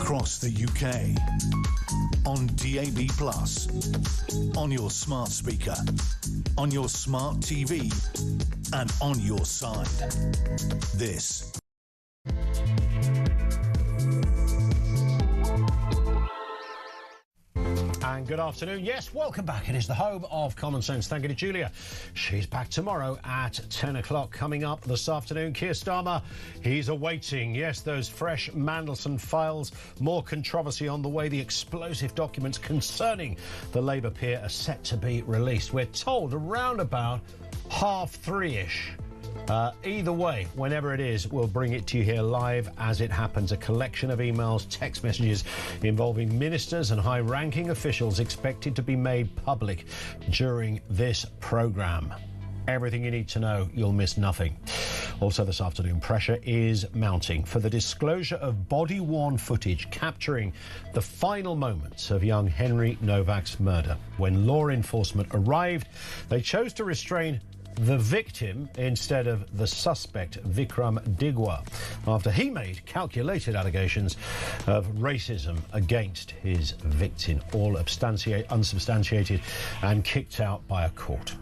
across the UK, on DAB+, on your smart speaker, on your smart TV, and on your side. This and good afternoon. Yes, welcome back. It is the home of Common Sense. Thank you to Julia. She's back tomorrow at 10 o'clock. Coming up this afternoon, Keir Starmer, he's awaiting, yes, those fresh Mandelson files. More controversy on the way the explosive documents concerning the Labour peer are set to be released. We're told around about 3:30-ish. Either way, whenever it is, we'll bring it to you here live as it happens. A collection of emails, text messages involving ministers and high-ranking officials expected to be made public during this programme. Everything you need to know, you'll miss nothing. Also this afternoon, pressure is mounting for the disclosure of body-worn footage capturing the final moments of young Henry Novak's murder. When law enforcement arrived, they chose to restrain the victim instead of the suspect, Vikram Digwa, after he made calculated allegations of racism against his victim, all unsubstantiated and kicked out by a court.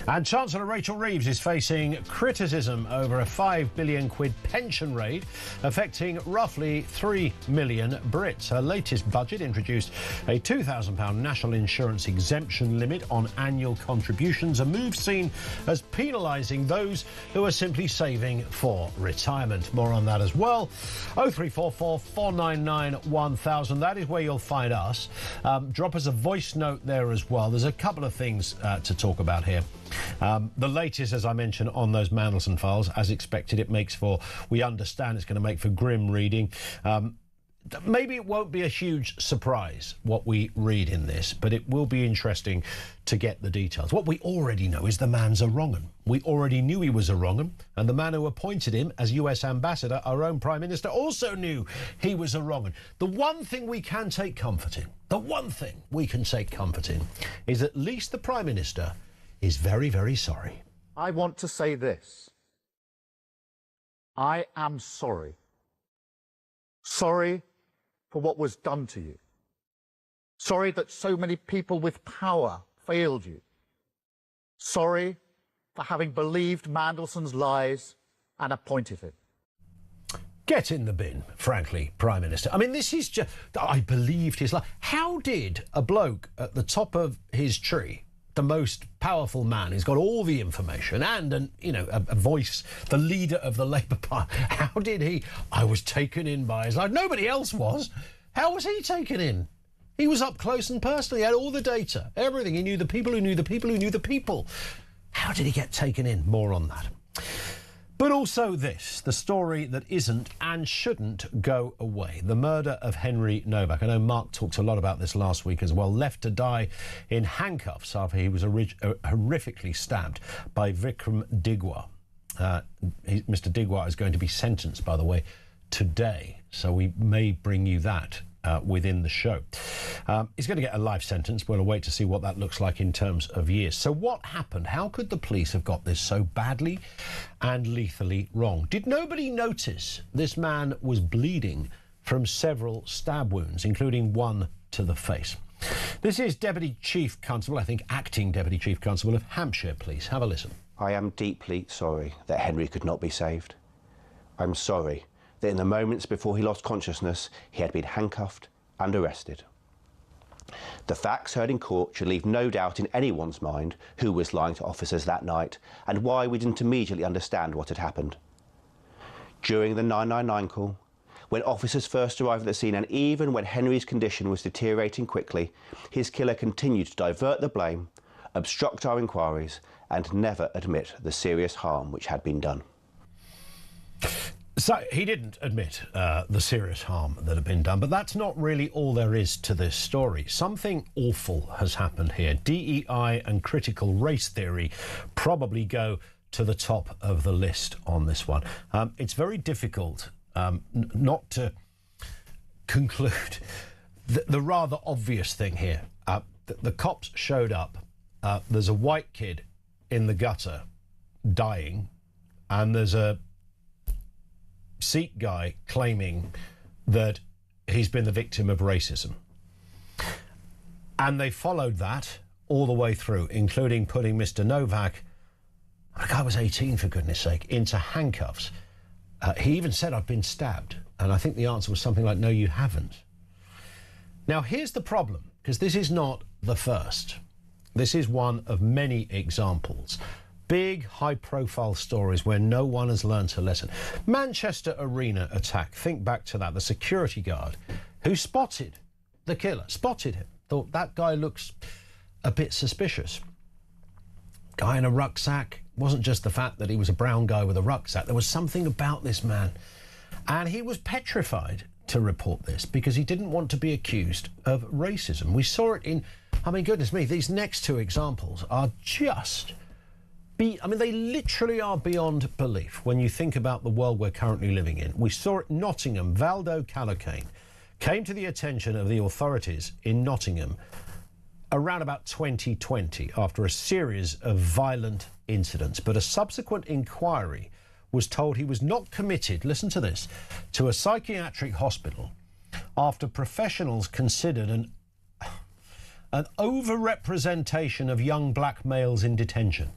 And Chancellor Rachel Reeves is facing criticism over a £5 billion pension raid affecting roughly 3 million Brits. Her latest budget introduced a £2,000 national insurance exemption limit on annual contributions, a move seen as penalising those who are simply saving for retirement. More on that as well. 0344 499 1000. That is where you'll find us. Drop us a voice note there as well. There's a couple of things to talk about here. The latest, as I mentioned, on those Mandelson files, as expected, we understand it's going to make for grim reading. Maybe it won't be a huge surprise what we read in this, but it will be interesting to get the details. What we already know is the man's a wrong 'un. We already knew he was a wrong 'un, and the man who appointed him as US ambassador, our own Prime Minister, also knew he was a wrong 'un. The one thing we can take comfort in, is at least the Prime Minister is very, very sorry. I want to say this. I am sorry. Sorry for what was done to you. Sorry that so many people with power failed you. Sorry for having believed Mandelson's lies and appointed him. Get in the bin, frankly, Prime Minister. I mean, this is just... I believed his lie. How did a bloke at the top of his tree, the most powerful man, he's got all the information and a voice, the leader of the Labour Party, how did he... I was taken in by his life. Nobody else was. How was he taken in? He was up close and personal. He had all the data, everything. He knew the people who knew the people who knew the people. How did he get taken in? More on that. But also this, the story that isn't and shouldn't go away. The murder of Henry Novak. I know Mark talked a lot about this last week as well. Left to die in handcuffs after he was horrifically stabbed by Vikram Digwa. Mr. Digwa is going to be sentenced, by the way, today. So we may bring you that within the show. He's going to get a life sentence. We'll wait to see what that looks like in terms of years. So what happened? How could the police have got this so badly and lethally wrong? Did nobody notice this man was bleeding from several stab wounds, including one to the face? This is Deputy Chief Constable, I think Acting Deputy Chief Constable of Hampshire Police. Have a listen. I am deeply sorry that Henry could not be saved. I'm sorry that in the moments before he lost consciousness, he had been handcuffed and arrested. The facts heard in court should leave no doubt in anyone's mind who was lying to officers that night and why we didn't immediately understand what had happened. During the 999 call, when officers first arrived at the scene and even when Henry's condition was deteriorating quickly, his killer continued to divert the blame, obstruct our inquiries and never admit the serious harm which had been done. So he didn't admit the serious harm that had been done, but that's not really all there is to this story. Something awful has happened here. DEI and critical race theory probably go to the top of the list on this one. It's very difficult not to conclude the rather obvious thing here. The cops showed up. There's a white kid in the gutter dying, and there's a Sikh guy claiming that he's been the victim of racism. And they followed that all the way through, including putting Mr. Novak, the guy was 18 for goodness sake, into handcuffs. He even said, I've been stabbed. And I think the answer was something like, no, you haven't. Now, here's the problem, because this is not the first. This is one of many examples. Big, high-profile stories where no one has learned a lesson. Manchester Arena attack. Think back to that. The security guard who spotted the killer, spotted him, thought that guy looks a bit suspicious. Guy in a rucksack. Wasn't just the fact that he was a brown guy with a rucksack. There was something about this man. And he was petrified to report this because he didn't want to be accused of racism. We saw it in, I mean, goodness me, these next two examples are just... they literally are beyond belief when you think about the world we're currently living in. We saw it in Nottingham. Valdo Calocane came to the attention of the authorities in Nottingham around about 2020 after a series of violent incidents. But a subsequent inquiry was told he was not committed, listen to this, to a psychiatric hospital after professionals considered an overrepresentation of young black males in detention.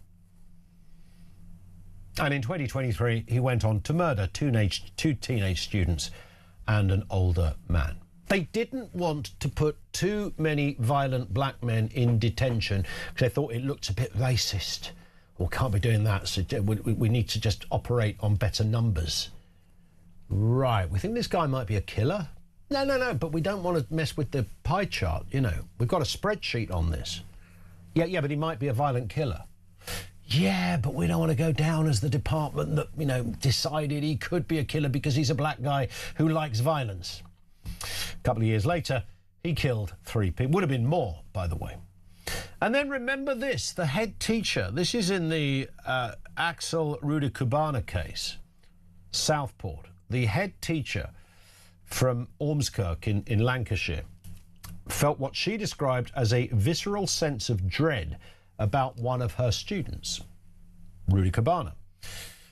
And in 2023, he went on to murder two teenage students and an older man. They didn't want to put too many violent black men in detention because they thought it looked a bit racist. Well, can't be doing that, so we need to just operate on better numbers. Right, we think this guy might be a killer? No, but we don't want to mess with the pie chart, you know. We've got a spreadsheet on this. Yeah, but he might be a violent killer. Yeah, but we don't want to go down as the department that, you know, decided he could be a killer because he's a black guy who likes violence. A couple of years later, he killed 3 people. Would have been more, by the way. And then remember this, the head teacher. This is in the Axel Rudakubana case, Southport. The head teacher from Ormskirk in Lancashire felt what she described as a visceral sense of dread about one of her students, Rudakubana.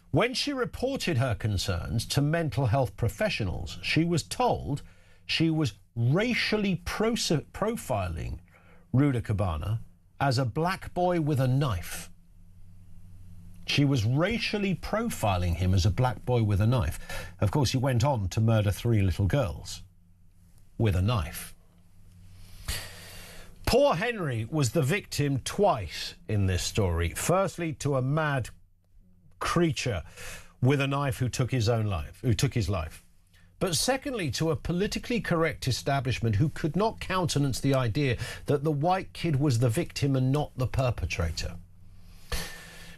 When she reported her concerns to mental health professionals, she was told she was racially profiling Rudakubana as a black boy with a knife. She was racially profiling him as a black boy with a knife. Of course, he went on to murder 3 little girls with a knife. Poor Henry was the victim twice in this story. Firstly, to a mad creature with a knife who took his life. But secondly, to a politically correct establishment who could not countenance the idea that the white kid was the victim and not the perpetrator.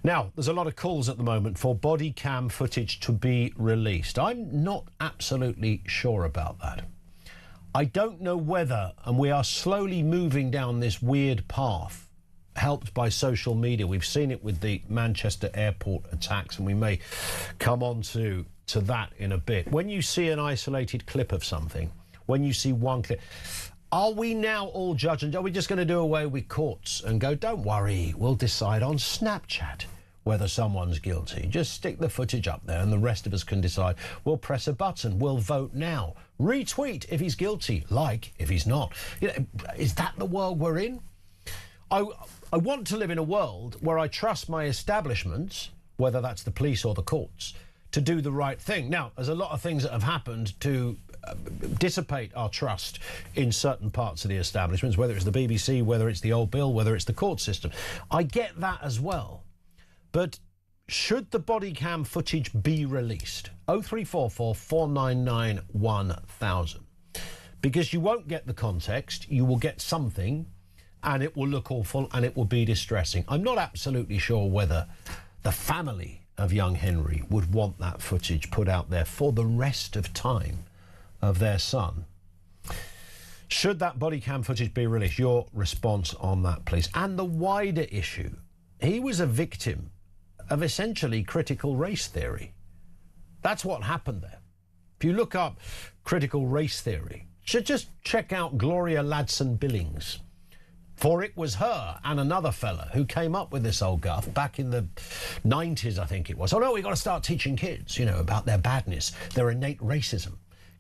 Now, there's a lot of calls at the moment for body cam footage to be released. I'm not absolutely sure about that. I don't know whether, and we are slowly moving down this weird path, helped by social media. We've seen it with the Manchester airport attacks, and we may come on to that in a bit. When you see an isolated clip of something, when you see one clip, are we now all judging? Are we just going to do away with courts and go, don't worry, we'll decide on Snapchat whether someone's guilty? Just stick the footage up there and the rest of us can decide. We'll press a button, we'll vote now. Retweet if he's guilty, like if he's not. You know, is that the world we're in? I want to live in a world where I trust my establishments, whether that's the police or the courts, to do the right thing. Now, there's a lot of things that have happened to dissipate our trust in certain parts of the establishments, whether it's the BBC, whether it's the old bill, whether it's the court system. I get that as well. But should the body cam footage be released? 0344 499 1000. Because you won't get the context, you will get something, and it will look awful and it will be distressing. I'm not absolutely sure whether the family of young Henry would want that footage put out there for the rest of time of their son. Should that body cam footage be released? Your response on that, please. And the wider issue, he was a victim of essentially critical race theory. That's what happened there. If you look up critical race theory, just check out Gloria Ladson-Billings. For it was her and another fella who came up with this old guff back in the 90s, I think it was. Oh, no, we've got to start teaching kids, you know, about their badness, their innate racism,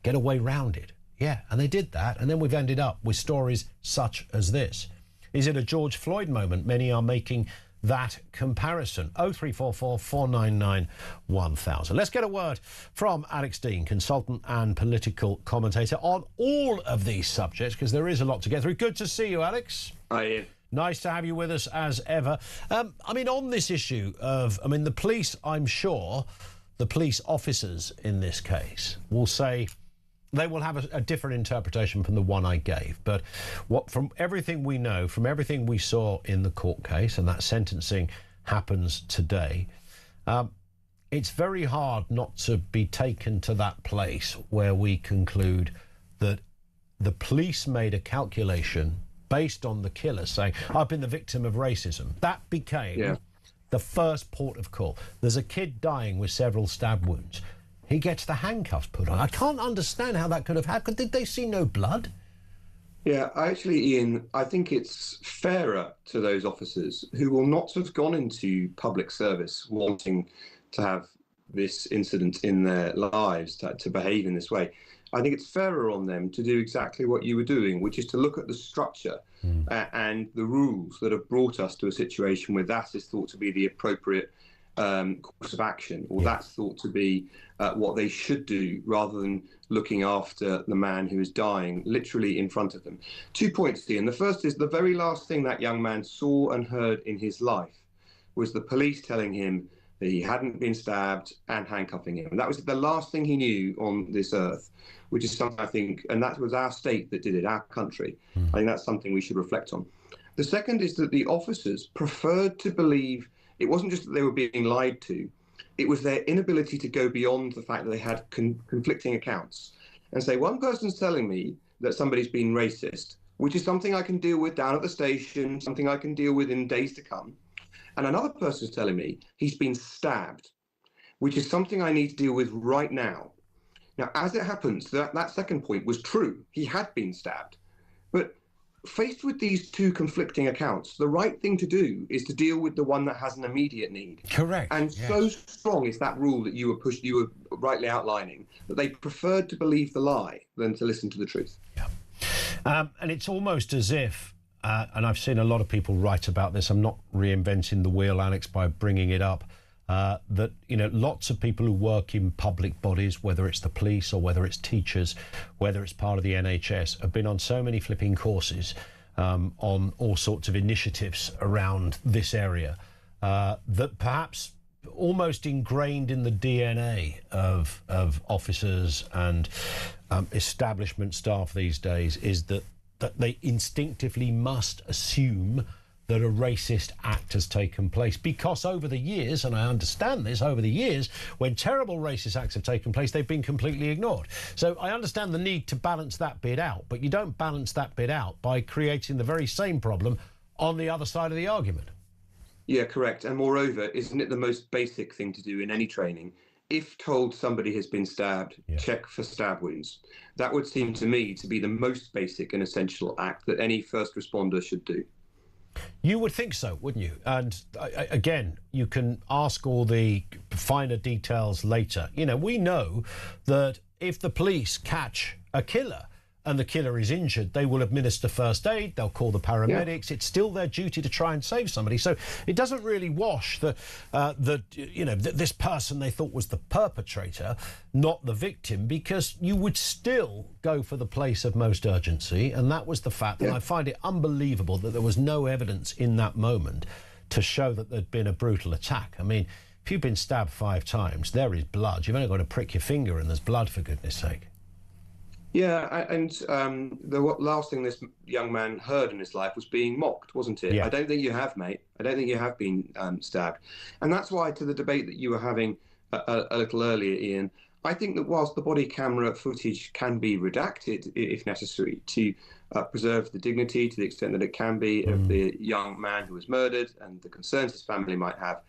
get a way round it. Yeah, and they did that, and then we've ended up with stories such as this. Is it a George Floyd moment? Many are making that comparison. 0344 499 1000. Let's get a word from Alex Dean, consultant and political commentator on all of these subjects, because there is a lot to get through. Good to see you, Alex. Hi, Ian. Nice to have you with us as ever. I mean, on this issue of, I mean, the police, I'm sure, the police officers in this case will say they will have a different interpretation from the one I gave. But from everything we know, from everything we saw in the court case, and that sentencing happens today, it's very hard not to be taken to that place where we conclude that the police made a calculation based on the killer saying, I've been the victim of racism. That became the first port of call. There's a kid dying with several stab wounds. He gets the handcuffs put on. I can't understand how that could have happened. Did they see no blood? Yeah, actually, Ian, I think it's fairer to those officers who will not have gone into public service wanting to have this incident in their lives, to behave in this way. I think it's fairer on them to do exactly what you were doing, which is to look at the structure and the rules that have brought us to a situation where that is thought to be the appropriate course of action, or that's thought to be what they should do, rather than looking after the man who is dying literally in front of them. 2 points, Ian. The first is the very last thing that young man saw and heard in his life was the police telling him that he hadn't been stabbed and handcuffing him. And that was the last thing he knew on this earth, which is something I think, and that was our state that did it, our country. I think that's something we should reflect on. The second is that the officers preferred to believe it wasn't just that they were being lied to, it was their inability to go beyond the fact that they had conflicting accounts and say, one person's telling me that somebody's been racist, which is something I can deal with down at the station, something I can deal with in days to come. And another person's telling me he's been stabbed, which is something I need to deal with right now. Now, as it happens, that second point was true. He had been stabbed. But faced with these two conflicting accounts, the right thing to do is to deal with the one that has an immediate need. Correct. And so strong is that rule that you were rightly outlining, that they preferred to believe the lie than to listen to the truth. Yeah. And it's almost as if, and I've seen a lot of people write about this, I'm not reinventing the wheel, Alex, by bringing it up, that, you know, lots of people who work in public bodies, whether it's the police or whether it's teachers, whether it's part of the NHS, have been on so many flipping courses on all sorts of initiatives around this area that perhaps almost ingrained in the DNA of officers and establishment staff these days is that they instinctively must assume that a racist act has taken place, because over the years, and I understand this, over the years, when terrible racist acts have taken place, they've been completely ignored. So I understand the need to balance that bit out, but you don't balance that bit out by creating the very same problem on the other side of the argument. Yeah, correct. And moreover, isn't it the most basic thing to do in any training? If told somebody has been stabbed, check for stab wounds. That would seem to me to be the most basic and essential act that any first responder should do. You would think so, wouldn't you? And again, you can ask all the finer details later. You know, we know that if the police catch a killer and the killer is injured, they will administer first aid, they'll call the paramedics. It's still their duty to try and save somebody. So it doesn't really wash this person they thought was the perpetrator, not the victim, because you would still go for the place of most urgency. And that was the fact. And I find it unbelievable that there was no evidence in that moment to show that there'd been a brutal attack. I mean, if you've been stabbed 5 times, there is blood. You've only got to prick your finger and there's blood, for goodness sake. Yeah, and the last thing this young man heard in his life was being mocked, wasn't it? Yeah. I don't think you have, mate. I don't think you have been stabbed. And that's why, to the debate that you were having a little earlier, Ian, I think that whilst the body camera footage can be redacted, if necessary, to preserve the dignity to the extent that it can be of the young man who was murdered and the concerns his family might have,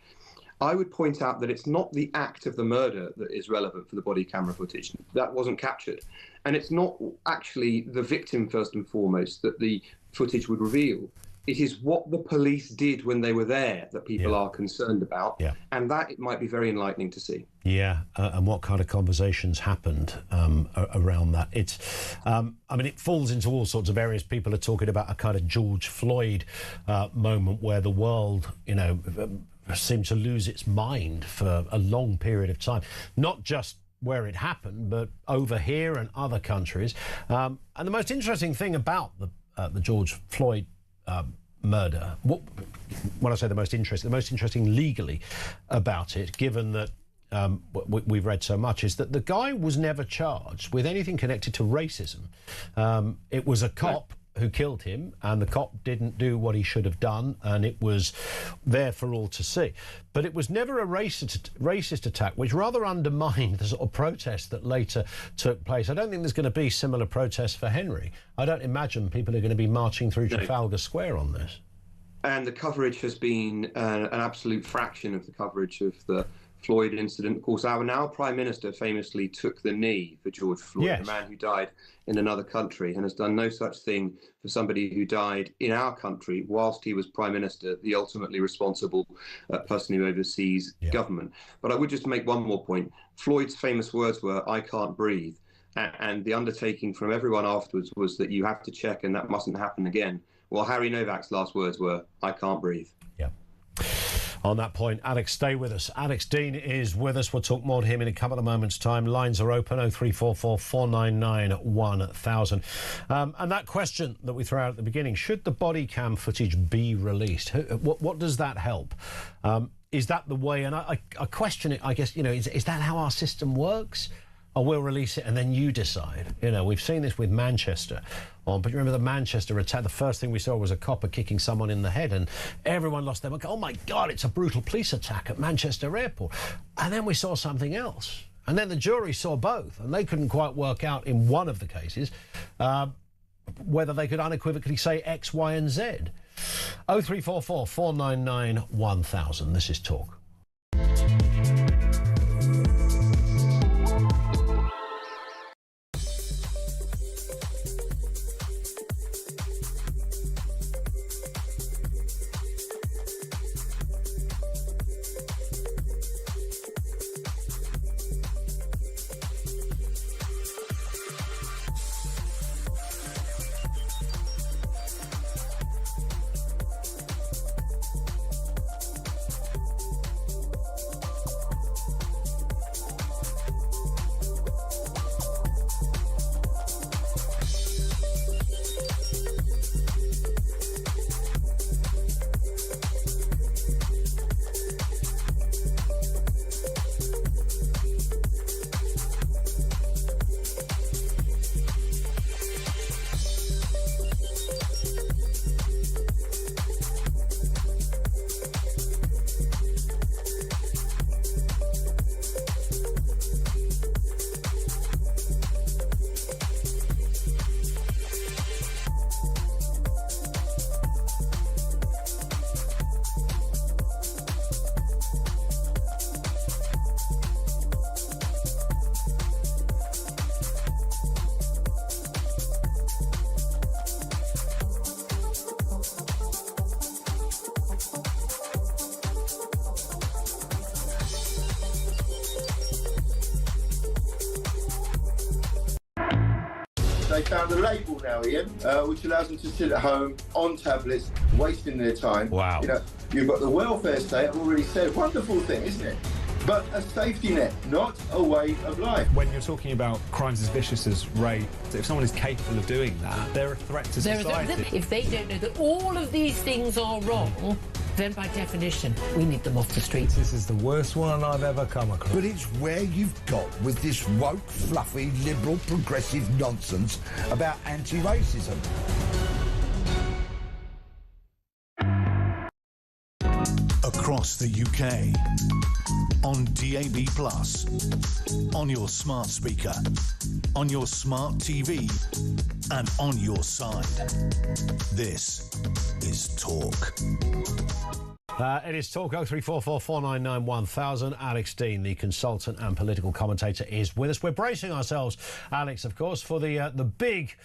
I would point out that it's not the act of the murder that is relevant for the body camera footage. That wasn't captured. And it's not actually the victim, first and foremost, that the footage would reveal. It is what the police did when they were there that people are concerned about, and that it might be very enlightening to see. Yeah, and what kind of conversations happened around that? It's, I mean, it falls into all sorts of areas. People are talking about a kind of George Floyd moment where the world, you know, seemed to lose its mind for a long period of time, not just where it happened, but over here and other countries. And the most interesting thing about the George Floyd murder, when I say the most interesting legally about it, given that we've read so much, is that the guy was never charged with anything connected to racism. It was a cop who killed him, and the cop didn't do what he should have done, and it was there for all to see. But it was never a racist attack, which rather undermined the sort of protest that later took place. I don't think there's going to be similar protests for Henry. I don't imagine people are going to be marching through Trafalgar Square on this. And the coverage has been an absolute fraction of the coverage of the Floyd incident. Of course, our now Prime Minister famously took the knee for George Floyd, the man who died in another country, and has done no such thing for somebody who died in our country whilst he was Prime Minister, the ultimately responsible person who oversees government. But I would just make one more point. Floyd's famous words were, "I can't breathe." And the undertaking from everyone afterwards was that you have to check and that mustn't happen again. Well, Harry Novak's last words were, "I can't breathe." Yeah. On that point, Alex, stay with us. Alex Dean is with us. We'll talk more to him in a couple of moments' time. Lines are open, 0344 499 1000. And that question that we threw out at the beginning, should the body cam footage be released? What does that help? Is that the way? And I question it, I guess, you know, is that how our system works? Or we'll release it and then you decide. You know, we've seen this with Manchester. But you remember the Manchester attack, the first thing we saw was a copper kicking someone in the head, and everyone lost their mind. Oh my God, it's a brutal police attack at Manchester Airport. And then we saw something else. And then the jury saw both, and they couldn't quite work out in one of the cases whether they could unequivocally say X, Y and Z. 0344 499 1000. This is Talk. They found a label now, Ian, which allows them to sit at home on tablets, wasting their time. Wow. You know, you've got the welfare state, I've already said, wonderful thing, isn't it? But a safety net, not a way of life. When you're talking about crimes as vicious as rape, if someone is capable of doing that, they're a threat to society. If they don't know that all of these things are wrong, then by definition, we need them off the streets. This is the worst one I've ever come across. But it's where you've got with this woke, fluffy, liberal, progressive nonsense about anti-racism. Across the UK, on DAB+, on your smart speaker, on your smart TV, and on your side. This is Talk. It is Talk. 0344 499 1000. Alex Dean, the consultant and political commentator, is with us. We're bracing ourselves, Alex, of course, for the big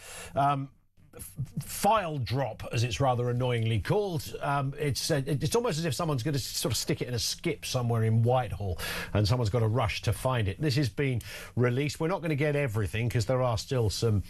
file drop, as it's rather annoyingly called. It's almost as if someone's going to sort of stick it in a skip somewhere in Whitehall and someone's got to rush to find it. This has been released. We're not going to get everything because there are still some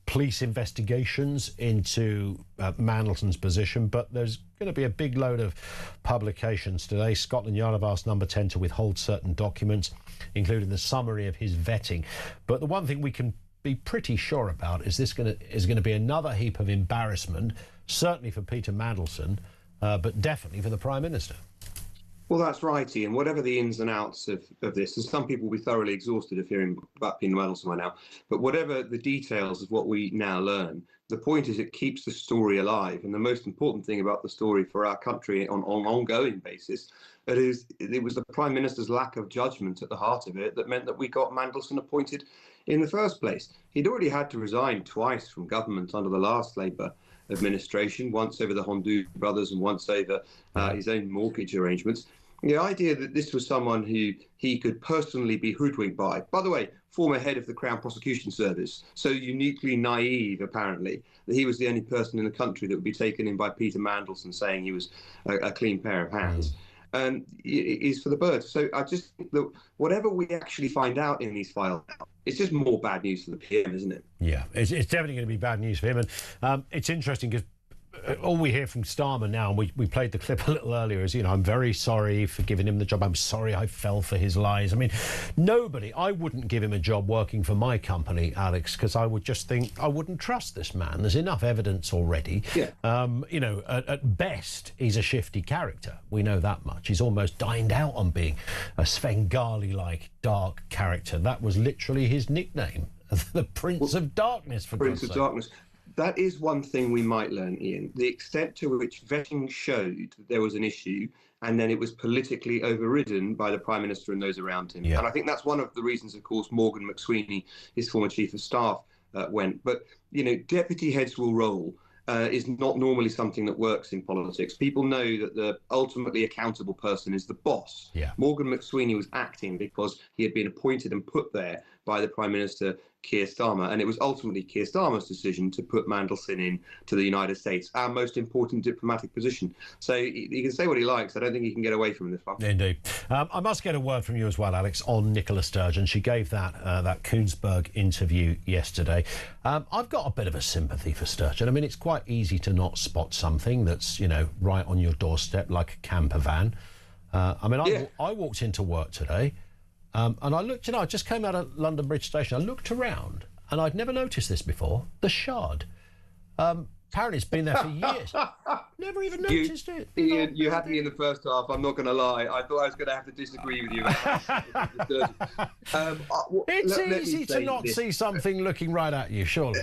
police investigations into Mandelson's position, but there's going to be a big load of publications today. Scotland Yard have asked Number 10 to withhold certain documents, including the summary of his vetting. But the one thing we can be pretty sure about is this is going to be another heap of embarrassment, certainly for Peter Mandelson, but definitely for the Prime Minister. Well, that's right, Ian. Whatever the ins and outs of this, and some people will be thoroughly exhausted of hearing about Peter Mandelson by now, but whatever the details of what we now learn, the point is it keeps the story alive. And the most important thing about the story for our country on an ongoing basis, it was the Prime Minister's lack of judgment at the heart of it that meant that we got Mandelson appointed in the first place. He'd already had to resign twice from government under the last Labour administration, once over the Hondu brothers and once over his own mortgage arrangements. The idea that this was someone who he could personally be hoodwinked by the way, former head of the Crown Prosecution Service, so uniquely naive, apparently, that he was the only person in the country that would be taken in by Peter Mandelson saying he was a clean pair of hands, is for the birds. So I just think that whatever we actually find out in these files, it's just more bad news for the PM, isn't it? Yeah, it's definitely going to be bad news for him. And it's interesting because all we hear from Starmer now, and we played the clip a little earlier, is, I'm very sorry for giving him the job. I'm sorry I fell for his lies. I mean, I wouldn't give him a job working for my company, Alex, because I would just think I wouldn't trust this man. There's enough evidence already. Yeah. At best, he's a shifty character. We know that much. He's almost dined out on being a Svengali-like dark character. That was literally his nickname, the Prince of Darkness, for God's sake. Prince of Darkness. That is one thing we might learn, Ian, the extent to which vetting showed that there was an issue and then it was politically overridden by the Prime Minister and those around him. Yeah. And I think that's one of the reasons, of course, Morgan McSweeney, his former Chief of Staff, went. But, deputy heads will roll is not normally something that works in politics. People know that the ultimately accountable person is the boss. Yeah. Morgan McSweeney was acting because he had been appointed and put there by the Prime Minister, Keir Starmer, and it was ultimately Keir Starmer's decision to put Mandelson in to the United States, our most important diplomatic position. So he can say what he likes. I don't think he can get away from this one. Indeed. I must get a word from you as well, Alex, on Nicola Sturgeon. She gave that Koonsberg interview yesterday. I've got a bit of a sympathy for Sturgeon. I mean, it's quite easy to not spot something that's, right on your doorstep, like a camper van. I walked into work today. And I looked, I just came out of London Bridge Station. I looked around, and I'd never noticed this before. The Shard. Apparently, it's been there for years. Never even noticed it. Ian, you had me in the first half. I'm not going to lie. I thought I was going to have to disagree with you. It's easy to not see something looking right at you, surely.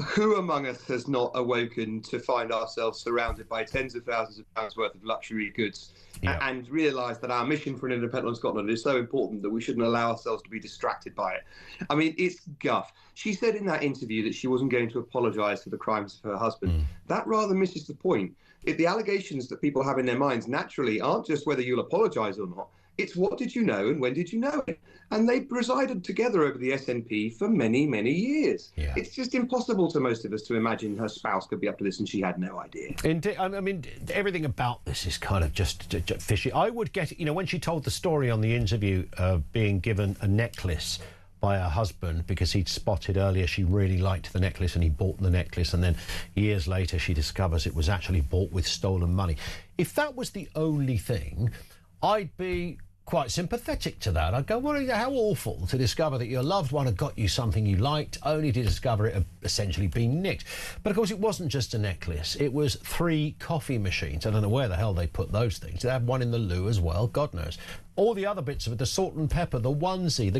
Who among us has not awoken to find ourselves surrounded by tens of thousands of pounds worth of luxury goods and realise that our mission for an independent Scotland is so important that we shouldn't allow ourselves to be distracted by it? I mean, it's guff. She said in that interview that she wasn't going to apologise for the crimes of her husband. That rather misses the point. The allegations that people have in their minds naturally aren't just whether you'll apologise or not. It's what did you know and when did you know it? And they resided together over the SNP for many, many years. Yeah. It's just impossible to most of us to imagine her spouse could be up to this and she had no idea. Indeed. I mean, everything about this is kind of just fishy. I would get, when she told the story on the interview of being given a necklace by her husband because he'd spotted earlier she really liked the necklace and he bought the necklace, and then years later she discovers it was actually bought with stolen money. If that was the only thing, I'd be quite sympathetic to that. I'd go, well, how awful to discover that your loved one had got you something you liked, only to discover it had essentially been nicked. But of course, it wasn't just a necklace. It was 3 coffee machines. I don't know where the hell they put those things. They had one in the loo as well, God knows. All the other bits of it, the salt and pepper, the onesie,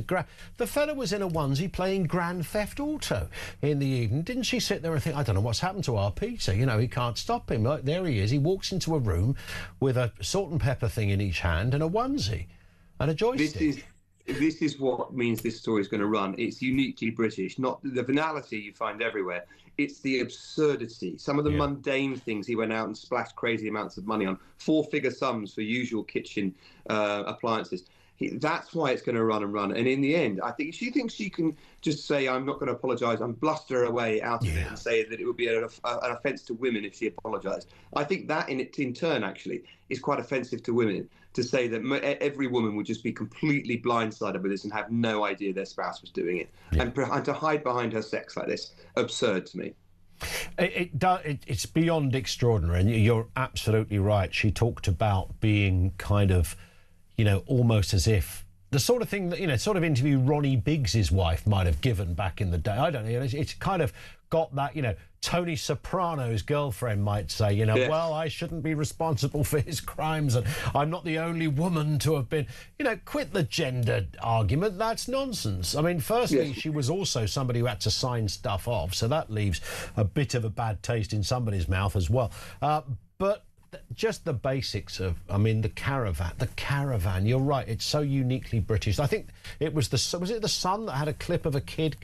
the fella was in a onesie playing Grand Theft Auto in the evening. Didn't she sit there and think, I don't know what's happened to our Peter? He can't stop him. Like, there he is. He walks into a room with a salt and pepper thing in each hand and a onesie and a joystick. This is what means this story is going to run. It's uniquely British, not the banality you find everywhere. It's the absurdity. Some of the mundane things he went out and splashed crazy amounts of money on, 4-figure sums for usual kitchen appliances. That's why it's going to run and run. And in the end, I think if she thinks she can just say, I'm not going to apologise, and bluster her way out of it and say that it would be an offence to women if she apologised, I think that in turn, actually, is quite offensive to women, to say that every woman would just be completely blindsided with this and have no idea their spouse was doing it. And to hide behind her sex like this, absurd to me. It's beyond extraordinary, and you're absolutely right. She talked about being kind of, almost as if the sort of thing that, sort of interview Ronnie Biggs's wife might have given back in the day. I don't know. It's kind of got that, Tony Soprano's girlfriend might say, well, I shouldn't be responsible for his crimes, and I'm not the only woman to have been, quit the gender argument. That's nonsense. I mean, firstly, she was also somebody who had to sign stuff off, so that leaves a bit of a bad taste in somebody's mouth as well. But just the basics of, the caravan, you're right, it's so uniquely British. I think it was was it the Sun that had a clip of a kid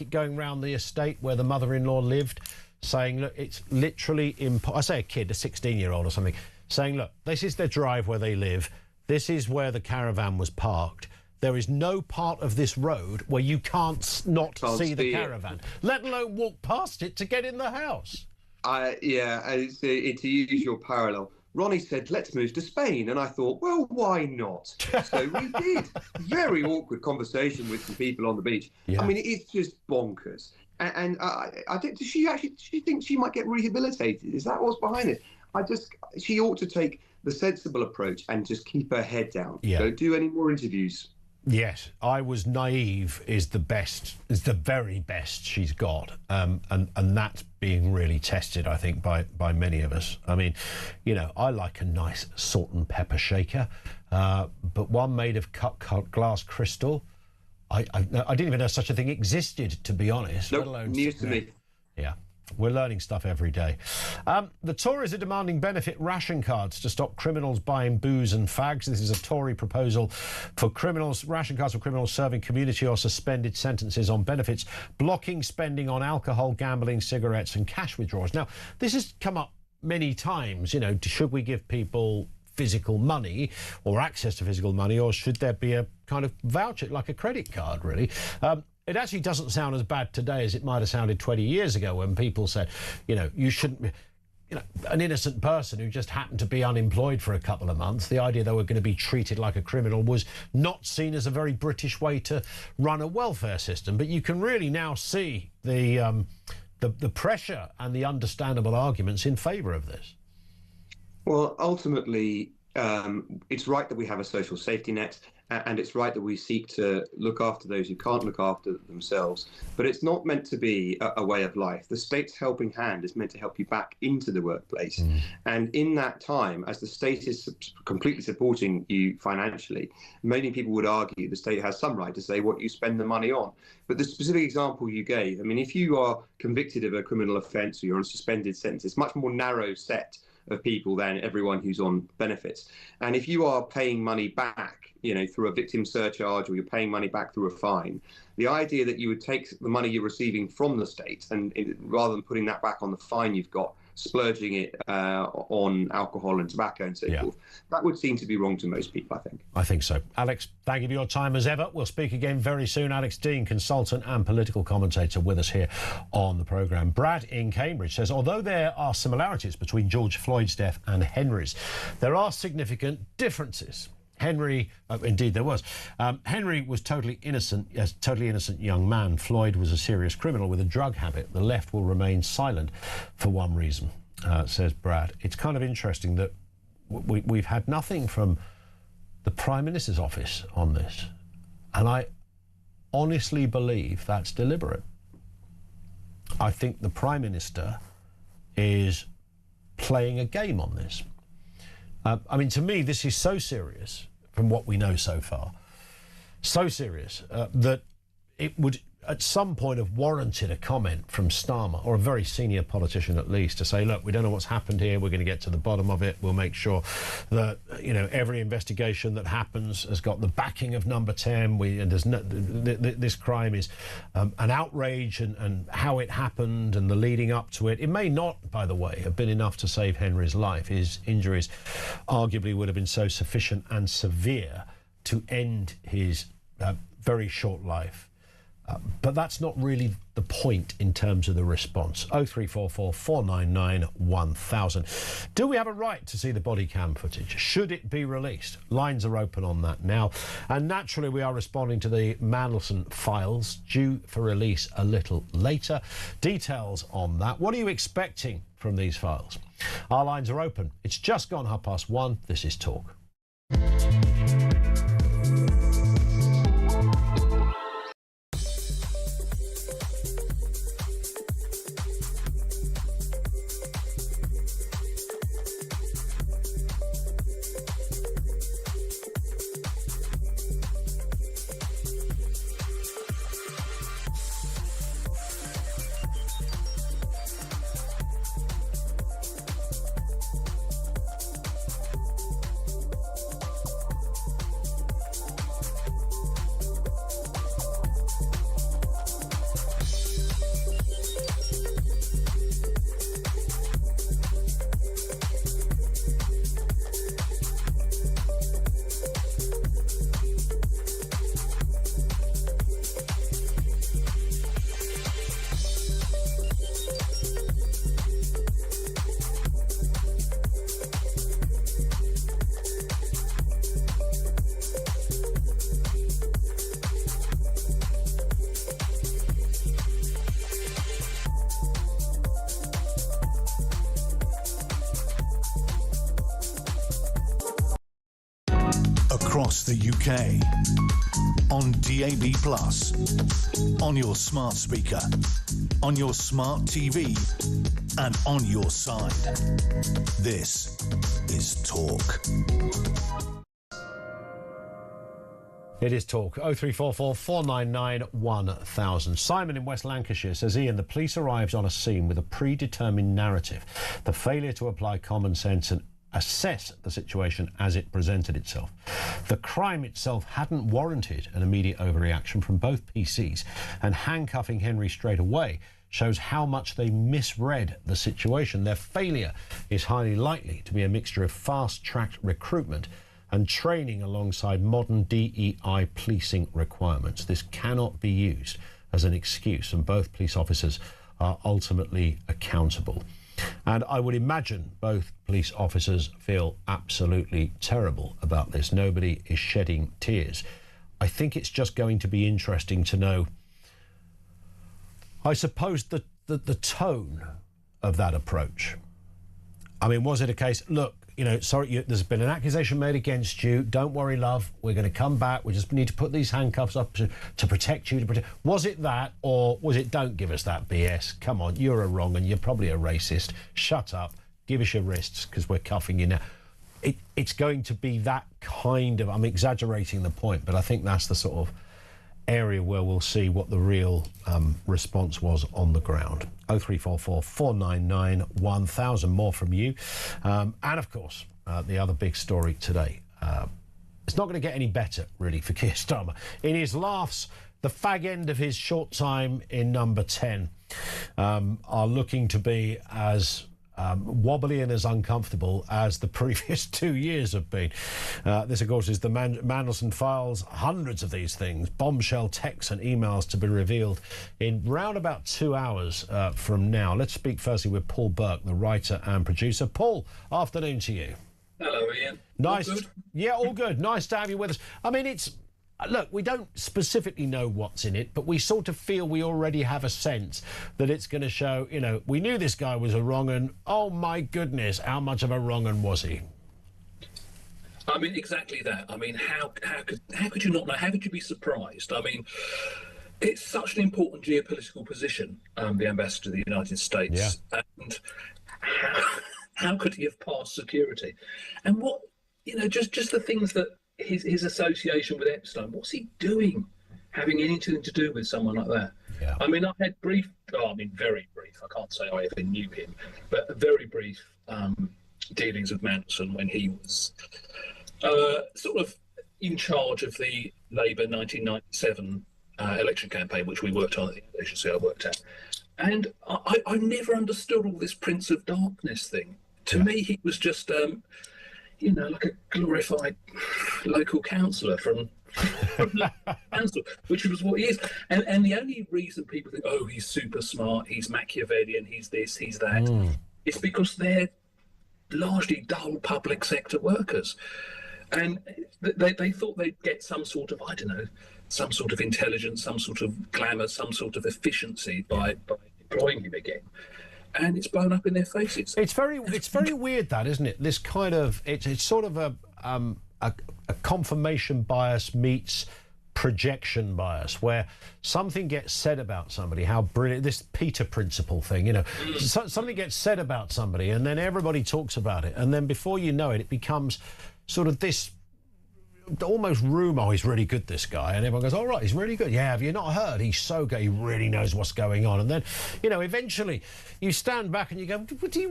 going round the estate where the mother-in-law lived, saying, look, it's literally I say a kid, a 16-year-old or something, saying, look, this is their drive where they live, this is where the caravan was parked, there is no part of this road where you can't see the caravan, let alone walk past it to get in the house. To use your parallel, Ronnie said, let's move to Spain. And I thought, well, why not? So we did. Very awkward conversation with some people on the beach. Yeah. I mean, it's just bonkers. And does she think she might get rehabilitated? Is that what's behind it? She ought to take the sensible approach and just keep her head down. Yeah. Don't do any more interviews. Yes, I was naive is the very best she's got, and that's being really tested, I think, by many of us. I mean, I like a nice salt and pepper shaker, but one made of cut glass crystal, I didn't even know such a thing existed, to be honest. Nope, news to me. Yeah. We're learning stuff every day. The Tories are demanding benefit ration cards to stop criminals buying booze and fags. This is a Tory proposal for ration cards for criminals serving community or suspended sentences on benefits, blocking spending on alcohol, gambling, cigarettes and cash withdrawals. Now, this has come up many times, should we give people physical money or access to physical money, or should there be a kind of voucher, like a credit card, really? It actually doesn't sound as bad today as it might have sounded 20 years ago when people said, you shouldn't, an innocent person who just happened to be unemployed for a couple of months, the idea they were going to be treated like a criminal was not seen as a very British way to run a welfare system. But you can really now see the pressure and the understandable arguments in favour of this. Well, ultimately, it's right that we have a social safety net, and it's right that we seek to look after those who can't look after themselves. But it's not meant to be a way of life. The state's helping hand is meant to help you back into the workplace. And in that time, as the state is completely supporting you financially, many people would argue the state has some right to say what you spend the money on. But the specific example you gave, if you are convicted of a criminal offence or you're on a suspended sentence, it's much more narrow set of people than everyone who's on benefits. And if you are paying money back, through a victim surcharge, or you're paying money back through a fine, the idea that you would take the money you're receiving from the state and rather than putting that back on the fine you've got, splurging it on alcohol and tobacco and so forth, that would seem to be wrong to most people, I think. I think so. Alex, thank you for your time as ever. We'll speak again very soon. Alex Dean, consultant and political commentator, with us here on the programme. Brad in Cambridge says, although there are similarities between George Floyd's death and Henry's, there are significant differences. Henry, indeed there was. Henry was totally innocent young man. Floyd was a serious criminal with a drug habit. The left will remain silent for one reason, says Brad. It's kind of interesting that we've had nothing from the Prime Minister's office on this. And I honestly believe that's deliberate. I think the Prime Minister is playing a game on this. To me, this is so serious, from what we know so far, so serious that it would at some point have warranted a comment from Starmer, or a very senior politician at least, to say, look, we don't know what's happened here, we're going to get to the bottom of it, we'll make sure that every investigation that happens has got the backing of Number 10, this crime is an outrage, and how it happened and the leading up to it. It may not, by the way, have been enough to save Henry's life. His injuries arguably would have been so sufficient and severe to end his very short life. But that's not really the point in terms of the response. 0344 499 1000. Do we have a right to see the body cam footage? Should it be released? Lines are open on that now. And naturally, we are responding to the Mandelson files, due for release a little later. Details on that. What are you expecting from these files? Our lines are open. It's just gone 1:30. This is Talk. Across the UK, on DAB+, on your smart speaker, on your smart TV, and on your side. This is Talk. It is Talk. 0344 499 1000. Simon in West Lancashire says, Ian, the police arrived on a scene with a predetermined narrative. The failure to apply common sense and assess the situation as it presented itself. The crime itself hadn't warranted an immediate overreaction from both PCs, and handcuffing Henry straight away shows how much they misread the situation. Their failure is highly likely to be a mixture of fast-tracked recruitment and training alongside modern DEI policing requirements. This cannot be used as an excuse, and both police officers are ultimately accountable. And I would imagine both police officers feel absolutely terrible about this. Nobody is shedding tears. I think it's just going to be interesting to know, I suppose, the tone of that approach. I mean, was it a case, look, you know, sorry, there's been an accusation made against you. Don't worry, love. We're going to come back. We just need to put these handcuffs up to protect you. Was it that, or was it don't give us that BS? Come on, you're a wrong and you're probably a racist. Shut up. Give us your wrists because we're cuffing you now. It's going to be that kind of, I'm exaggerating the point, but I think that's the sort of area where we'll see what the real response was on the ground. 0344 499 1000. More from you. And of course, the other big story today. It's not going to get any better, really, for Keir Starmer. In his laughs, the fag end of his short time in number 10 are looking to be as wobbly and as uncomfortable as the previous 2 years have been. This, of course, is the Mandelson files. Hundreds of these things, bombshell texts and emails to be revealed in round about 2 hours from now. Let's speak firstly with Paul Burke, the writer and producer. Paul, afternoon to you. Hello, Ian. Nice. All good? Yeah, all good. Nice to have you with us. I mean, it's... Look, we don't specifically know what's in it, but we sort of feel we already have a sense that it's going to show, you know, we knew this guy was a wrong un. Oh, my goodness, how much of a wrong un was he? I mean, exactly that. I mean, how could you not know? How could you be surprised? I mean, it's such an important geopolitical position, the ambassador to the United States. Yeah. And how could he have passed security? And what, you know, just the things that his association with Epstein, what's he doing having anything to do with someone like that? Yeah. I mean, I had very brief, I can't say I ever knew him, but very brief dealings with Mandelson when he was sort of in charge of the Labour 1997 election campaign, which we worked on at the agency I worked at. And I never understood all this Prince of Darkness thing. To me, he was just... you know, like a glorified local councillor from the council, which was what he is. And the only reason people think, oh, he's super smart, he's Machiavellian, he's this, he's that, it's because they're largely dull public sector workers. And they thought they'd get some sort of, I don't know, some sort of intelligence, some sort of glamour, some sort of efficiency by employing him again. And it's blown up in their faces. It's very weird, that, isn't it? This kind of it's sort of a confirmation bias meets projection bias, where something gets said about somebody, how brilliant, this Peter principle thing, you know, something gets said about somebody, and then everybody talks about it, and then before you know it, it becomes sort of this almost rumour, oh, he's really good, this guy, and everyone goes, all right, he's really good. Yeah, have you not heard? He's so good, he really knows what's going on. And then, you know, eventually you stand back and you go,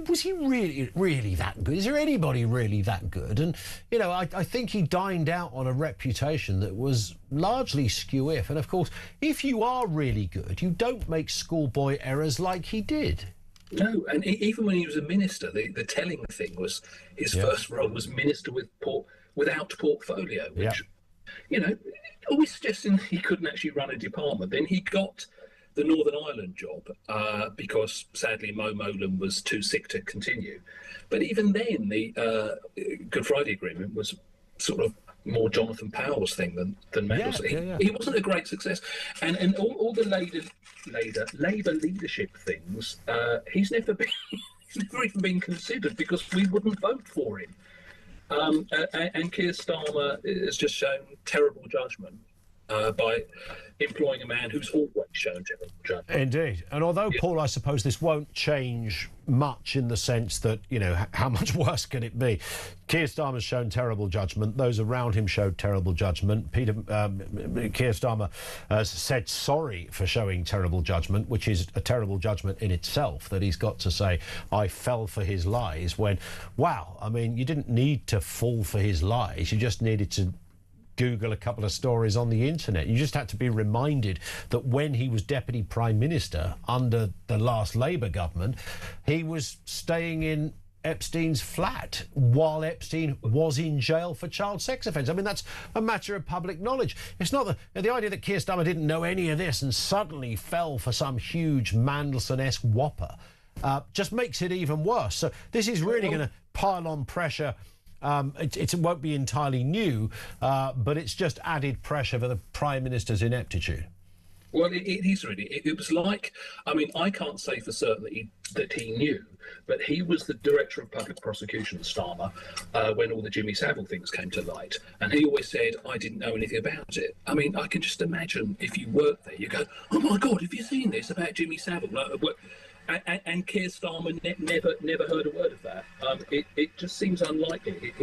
was he really that good? Is there anybody really that good? And, you know, I think he dined out on a reputation that was largely skew-if. And, of course, if you are really good, you don't make schoolboy errors like he did. No, and even when he was a minister, the telling thing was his first role was minister without portfolio, which, you know, always suggesting he couldn't actually run a department. Then he got the Northern Ireland job because, sadly, Mo Molan was too sick to continue. But even then, the Good Friday Agreement was sort of more Jonathan Powell's thing than Mendelsohn. He wasn't a great success. And all the Labour leadership things, he's never even been considered because we wouldn't vote for him. And Keir Starmer has just shown terrible judgment by employing a man who's always shown terrible judgment. Indeed. And although, Paul, I suppose this won't change much in the sense that, you know, how much worse can it be? Keir Starmer's shown terrible judgment. Those around him showed terrible judgment. Keir Starmer has said sorry for showing terrible judgment, which is a terrible judgment in itself, that he's got to say, I fell for his lies, when, wow, I mean, you didn't need to fall for his lies. You just needed to Google a couple of stories on the internet. You just had to be reminded that when he was Deputy Prime Minister under the last Labour government, he was staying in Epstein's flat while Epstein was in jail for child sex offence. I mean, that's a matter of public knowledge. It's not the idea that Keir Starmer didn't know any of this and suddenly fell for some huge Mandelson-esque whopper. Just makes it even worse. So this is really going to pile on pressure. It won't be entirely new, but it's just added pressure for the Prime Minister's ineptitude. Well, it is really. It was like, I mean, I can't say for certain that he knew, but he was the Director of Public Prosecutions, Starmer, when all the Jimmy Savile things came to light. And he always said, I didn't know anything about it. I mean, I can just imagine if you worked there, you go, oh my God, have you seen this about Jimmy Savile? And Keir Starmer never heard a word of that. It just seems unlikely.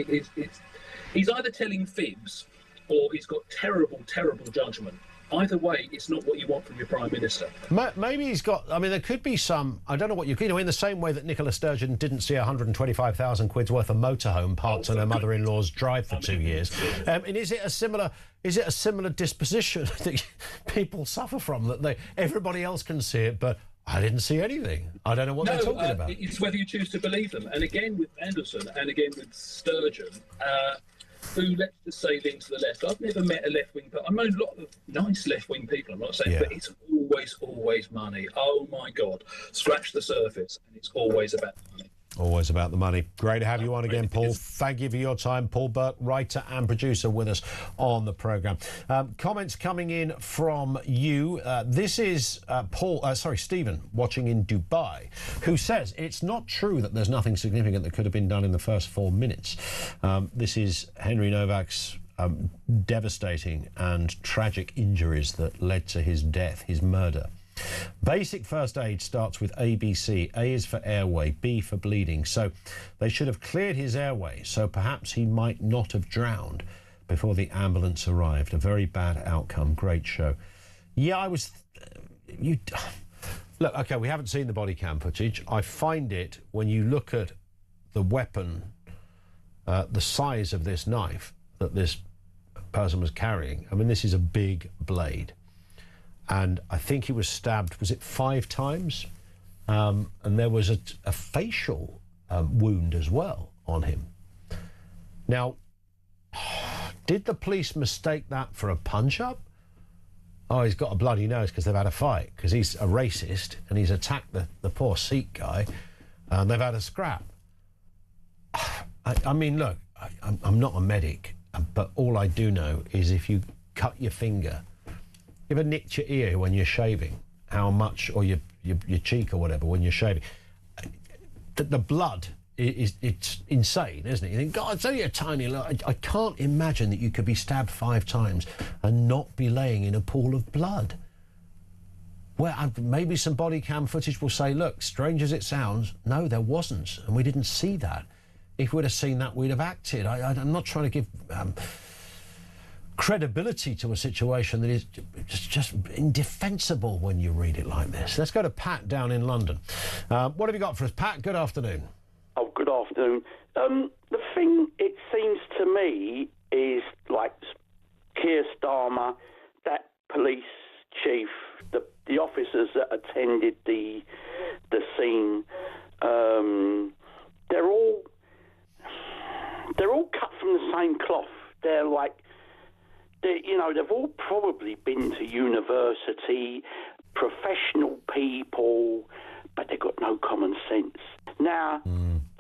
He's either telling fibs or he's got terrible judgment. Either way, it's not what you want from your Prime Minister. Maybe he's got... I mean, there could be some... I don't know what you know, in the same way that Nicola Sturgeon didn't see 125,000 quid's worth of motorhome parked on her mother-in-law's drive for 2 years. And is it a similar disposition that people suffer from, that everybody else can see it, but I didn't see anything? I don't know what they're talking about. It's whether you choose to believe them. And again with Anderson, and again with Sturgeon, who, let's just say, lean to the left. I've never met a left-wing... I've known a lot of nice left-wing people, I'm not saying, but it's always money. Oh, my God. Scratch the surface, and it's always about money. Always about the money. Great to have you on again, Paul. Thank you for your time. Paul Burke, writer and producer, with us on the programme. Comments coming in from you. This is Stephen, watching in Dubai, who says it's not true that there's nothing significant that could have been done in the first 4 minutes. This is Henry Novak's devastating and tragic injuries that led to his death, his murder. Basic first aid starts with ABC. A is for airway, B for bleeding. So they should have cleared his airway, so perhaps he might not have drowned before the ambulance arrived. A very bad outcome. Great show. Yeah, look, OK, we haven't seen the body cam footage. I find it, when you look at the weapon, the size of this knife that this person was carrying, I mean, this is a big blade. And I think he was stabbed, was it 5 times? And there was a facial wound as well on him. Now, Did the police mistake that for a punch-up? Oh, he's got a bloody nose because they've had a fight, because he's a racist and he's attacked the poor Sikh guy, and they've had a scrap. I mean, look, I'm not a medic, but all I do know is if you cut your finger, you ever nicked your ear when you're shaving, how much, or your cheek or whatever when you're shaving, the blood it's insane, isn't it? You think, God, it's only a tiny little... I can't imagine that you could be stabbed 5 times and not be laying in a pool of blood. Well, maybe some body cam footage will say, look, strange as it sounds, no, there wasn't, and we didn't see that. If we'd have seen that, we'd have acted. I'm not trying to give credibility to a situation that is just indefensible when you read it like this. Let's go to Pat down in London. What have you got for us, Pat? Good afternoon. Oh, good afternoon. The thing, it seems to me, is like Keir Starmer, that police chief, the officers that attended the scene, they're all cut from the same cloth. They're like, they've all probably been to university, professional people, but they've got no common sense. Now,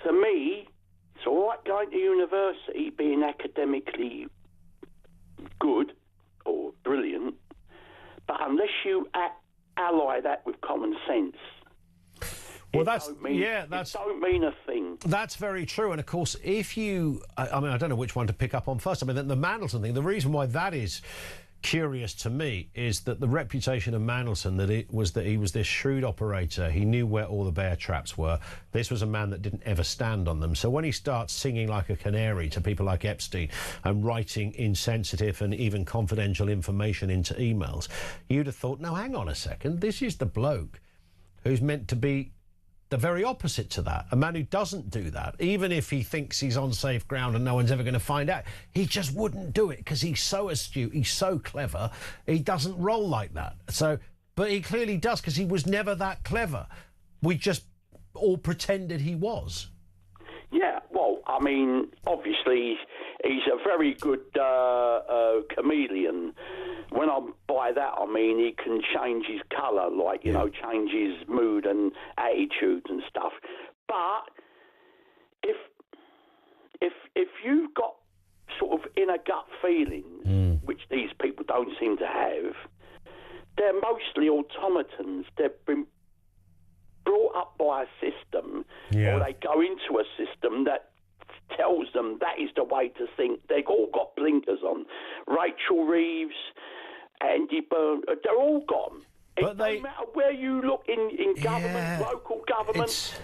to me, it's all right going to university, being academically good or brilliant, but unless you ally that with common sense, well, it don't mean a thing. That's very true. And of course, if you, I mean, I don't know which one to pick up on first. I mean, the Mandelson thing, the reason why that is curious to me is that the reputation of Mandelson, that he was this shrewd operator. He knew where all the bear traps were. This was a man that didn't ever stand on them. So when he starts singing like a canary to people like Epstein and writing insensitive and even confidential information into emails, you'd have thought, no, hang on a second, this is the bloke who's meant to be the very opposite to that. A man who doesn't do that, even if he thinks he's on safe ground and no one's ever going to find out, he just wouldn't do it because he's so astute, he's so clever, he doesn't roll like that. So, but he clearly does, because he was never that clever. We just all pretended he was. Yeah, well, I mean, obviously he's a very good chameleon. When I buy that, I mean, he can change his colour, like, you know, change his mood and attitude and stuff. But if you've got sort of inner gut feelings, which these people don't seem to have, they're mostly automatons. They've been brought up by a system, or they go into a system that tells them that is the way to think. They've all got blinkers on. Rachel Reeves, Andy Byrne, they're all gone. It doesn't matter where you look in government, local government,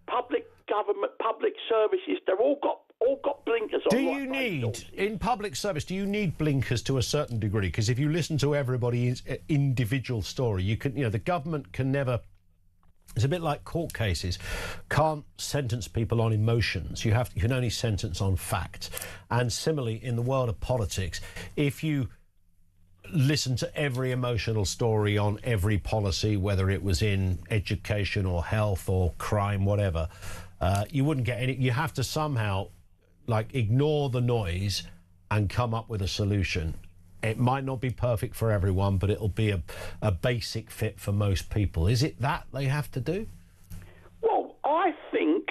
public government, public services, they're all got blinkers on. Do you need, in public service, do you need blinkers to a certain degree? Because if you listen to everybody's individual story, you can, the government can never... It's a bit like court cases. Can't sentence people on emotions. You can only sentence on fact. And similarly, in the world of politics, if you listen to every emotional story on every policy, whether it was in education or health or crime, whatever, you wouldn't get any. You have to somehow, ignore the noise and come up with a solution. It might not be perfect for everyone, but it'll be a basic fit for most people. Is it that they have to do? Well, I think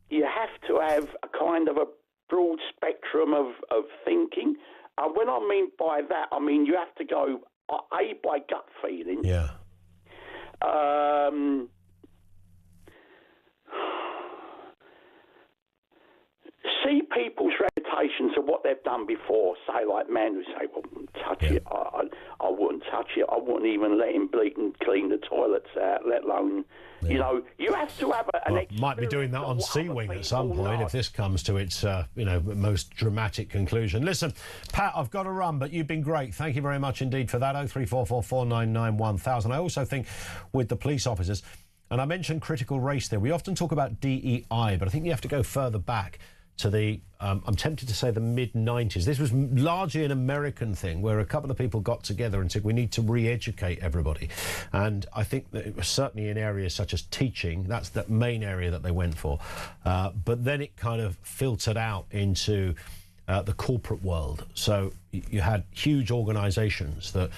you have to have a kind of a broad spectrum of thinking. When I mean by that, I mean you have to go, A, by gut feeling. Yeah. See people's reputations of what they've done before. Say, like man who say, well, touch it. I wouldn't touch it. I wouldn't even let him bleed and clean the toilets out, let alone, you have to have an experience. Might be doing that on Sea Wing at some point if this comes to its, most dramatic conclusion. Listen, Pat, I've got to run, but you've been great. Thank you very much indeed for that. 0344 499 1000. I also think with the police officers, and I mentioned critical race there, we often talk about DEI, but I think you have to go further back to the, I'm tempted to say the mid-90s. This was largely an American thing where a couple of people got together and said, we need to re-educate everybody. And I think that it was certainly in areas such as teaching, that's the main area that they went for. But then it kind of filtered out into the corporate world. So you had huge organisations that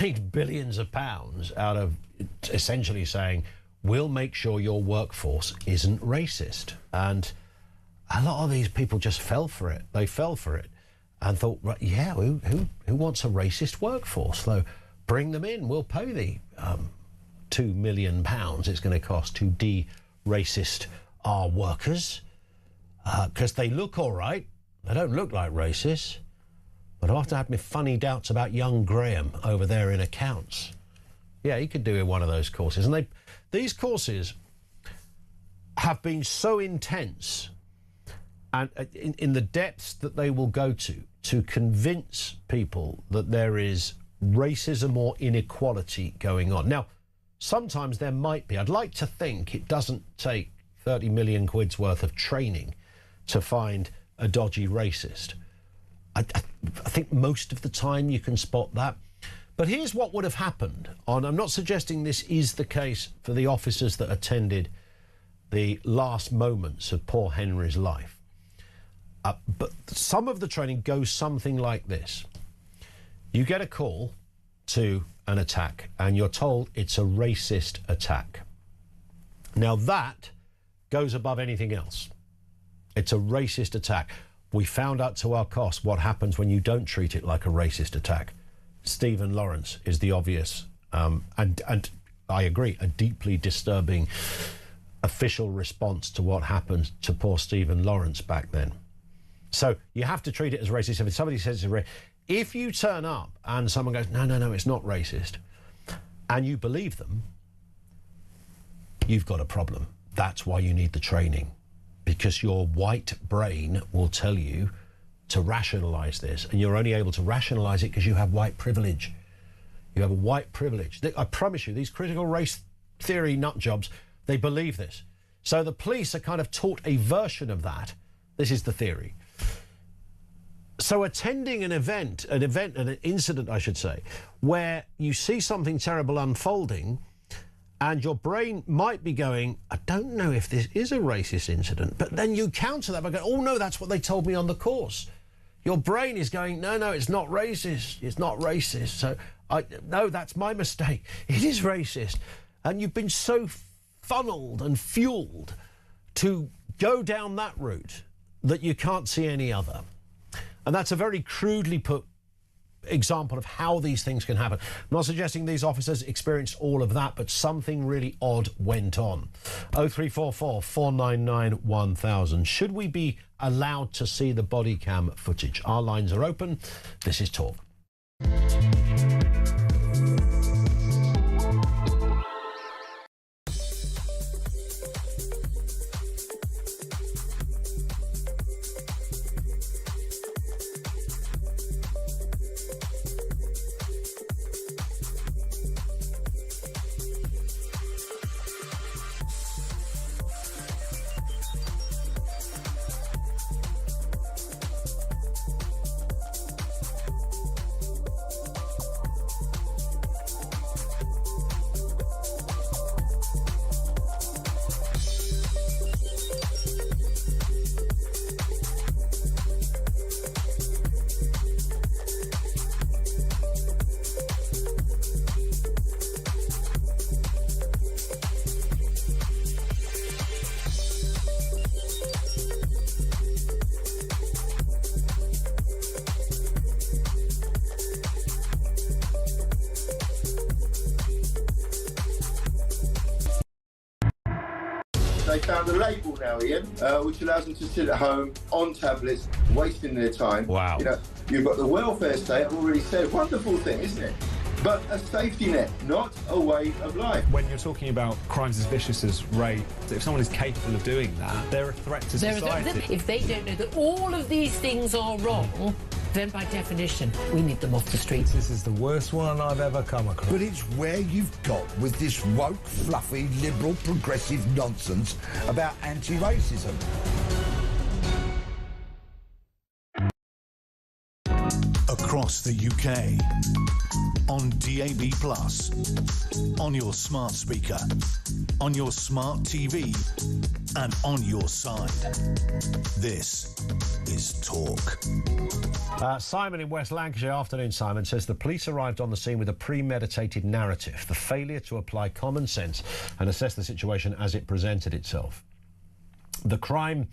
made billions of pounds out of essentially saying, we'll make sure your workforce isn't racist. And a lot of these people just fell for it. They fell for it and thought, right, yeah, who wants a racist workforce? So bring them in. We'll pay the £2 million it's going to cost to de-racist our workers because they look all right. They don't look like racists. But I often had my funny doubts about young Graham over there in accounts. Yeah, he could do one of those courses. And these courses have been so intense and in the depths that they will go to convince people that there is racism or inequality going on. Now, sometimes there might be. I'd like to think it doesn't take 30 million quid's worth of training to find a dodgy racist. I think most of the time you can spot that. But here's what would have happened. I'm not suggesting this is the case for the officers that attended the last moments of poor Henry's life. But some of the training goes something like this. You get a call to an attack and you're told it's a racist attack. Now that goes above anything else. It's a racist attack. We found out to our cost what happens when you don't treat it like a racist attack. Stephen Lawrence is the obvious, and I agree, a deeply disturbing official response to what happened to poor Stephen Lawrence back then. So you have to treat it as racist. If somebody says it's racist, if you turn up and someone goes, no, it's not racist, and you believe them, you've got a problem. That's why you need the training, because your white brain will tell you to rationalise this, and you're only able to rationalise it because you have white privilege. You have a white privilege. I promise you, these critical race theory nut jobs, they believe this. So the police are kind of taught a version of that. This is the theory. So attending an incident, I should say, where you see something terrible unfolding, and your brain might be going, I don't know if this is a racist incident, but then you counter that by going, oh no, that's what they told me on the course. Your brain is going, no, it's not racist. It's not racist. So, no, that's my mistake. It is racist. And you've been so funneled and fueled to go down that route that you can't see any other. And that's a very crudely put example of how these things can happen. I'm not suggesting these officers experienced all of that, but something really odd went on. 0344 499 1000. Should we be allowed to see the body cam footage? Our lines are open. This is Talk. They found a label now, Ian, which allows them to sit at home on tablets, wasting their time. Wow. You know, you've got the welfare state, I've already said, wonderful thing, isn't it? But a safety net, not a way of life. When you're talking about crimes as vicious as rape, if someone is capable of doing that, they're a threat to society. If they don't know that all of these things are wrong, then by definition, we need them off the streets. This is the worst one I've ever come across. But it's where you've got with this woke, fluffy, liberal, progressive nonsense about anti-racism. Across the UK, on DAB+, on your smart speaker, on your smart TV, and on your side. This is Talk. talk. Simon in West Lancashire, afternoon Simon, says the police arrived on the scene with a premeditated narrative, the failure to apply common sense and assess the situation as it presented itself. The crime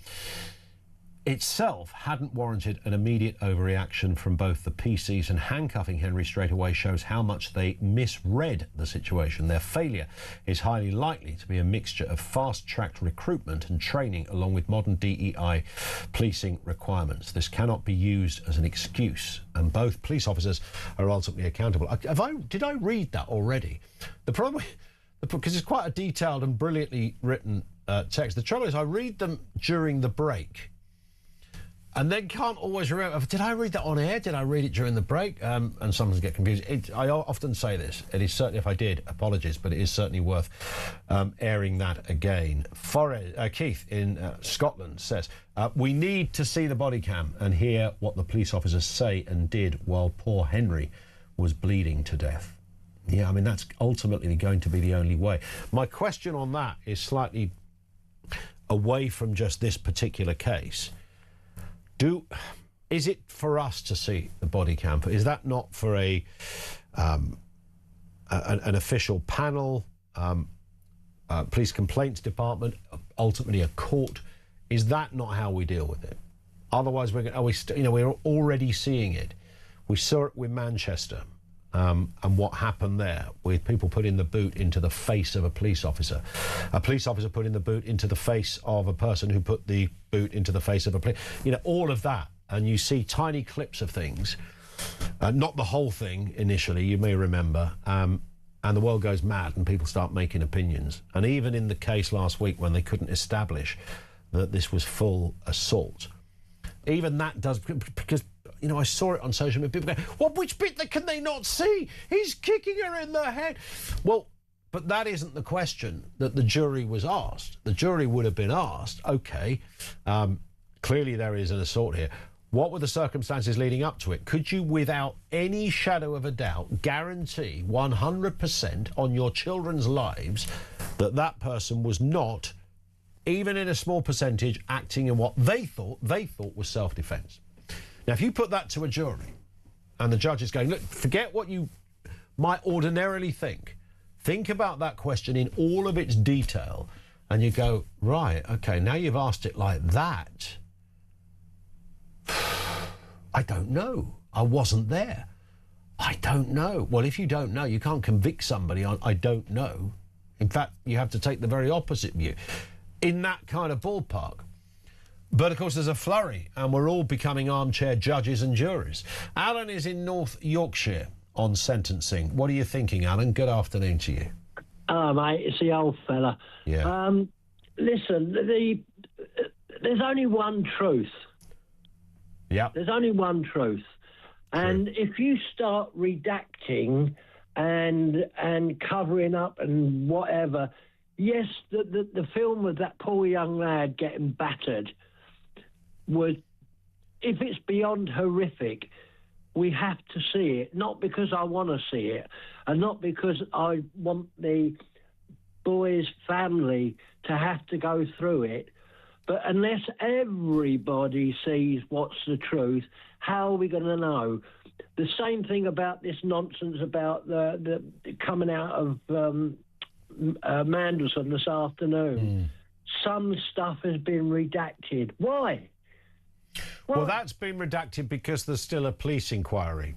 itself hadn't warranted an immediate overreaction from both the PCs, and handcuffing Henry straight away shows how much they misread the situation. Their failure is highly likely to be a mixture of fast-tracked recruitment and training along with modern DEI policing requirements. This cannot be used as an excuse, and both police officers are ultimately accountable. Did I read that already? The problem, because it's quite a detailed and brilliantly written text. The trouble is I read them during the break and then can't always remember, did I read that on air? Did I read it during the break? And sometimes get confused. I often say this. It is certainly, if I did, apologies, but it is certainly worth airing that again. Keith in Scotland says, we need to see the body cam and hear what the police officers say and did while poor Henry was bleeding to death. Yeah, I mean, that's ultimately going to be the only way. My question on that is slightly away from just this particular case. Is it for us to see the body cam? Is that not for an official panel, police complaints department, ultimately a court? Is that not how we deal with it? Otherwise, we're already seeing it. We saw it with Manchester, and what happened there with people putting the boot into the face of a police officer putting the boot into the face of a person who put the boot into the face of a police, all of that. And you see tiny clips of things, not the whole thing initially, you may remember, and the world goes mad and people start making opinions. And even in the case last week when they couldn't establish that this was full assault, even that does, because I saw it on social media. People go, well, which bit can they not see? He's kicking her in the head. Well, but that isn't the question that the jury was asked. The jury would have been asked, OK, clearly there is an assault here. What were the circumstances leading up to it? Could you, without any shadow of a doubt, guarantee 100% on your children's lives that that person was not, even in a small percentage, acting in what they thought was self-defence? Now, if you put that to a jury and the judge is going, look, forget what you might ordinarily think. Think about that question in all of its detail, and you go, right, OK, now you've asked it like that. I don't know. I wasn't there. I don't know. Well, if you don't know, you can't convict somebody on I don't know. In fact, you have to take the very opposite view in that kind of ballpark. But, of course, there's a flurry, and we're all becoming armchair judges and juries. Alan is in North Yorkshire on sentencing. What are you thinking, Alan? Good afternoon to you. Oh, mate, it's the old fella. Yeah. Listen, there's only one truth. Yeah. There's only one truth. And if you start redacting and covering up and whatever, yes, the film of that poor young lad getting battered was, if it's beyond horrific, we have to see it, not because I want to see it and not because I want the boy's family to have to go through it, but unless everybody sees what's the truth, how are we going to know? The same thing about this nonsense about the coming out of Mandelson this afternoon. Some stuff has been redacted. Why? Well, that's been redacted because there's still a police inquiry.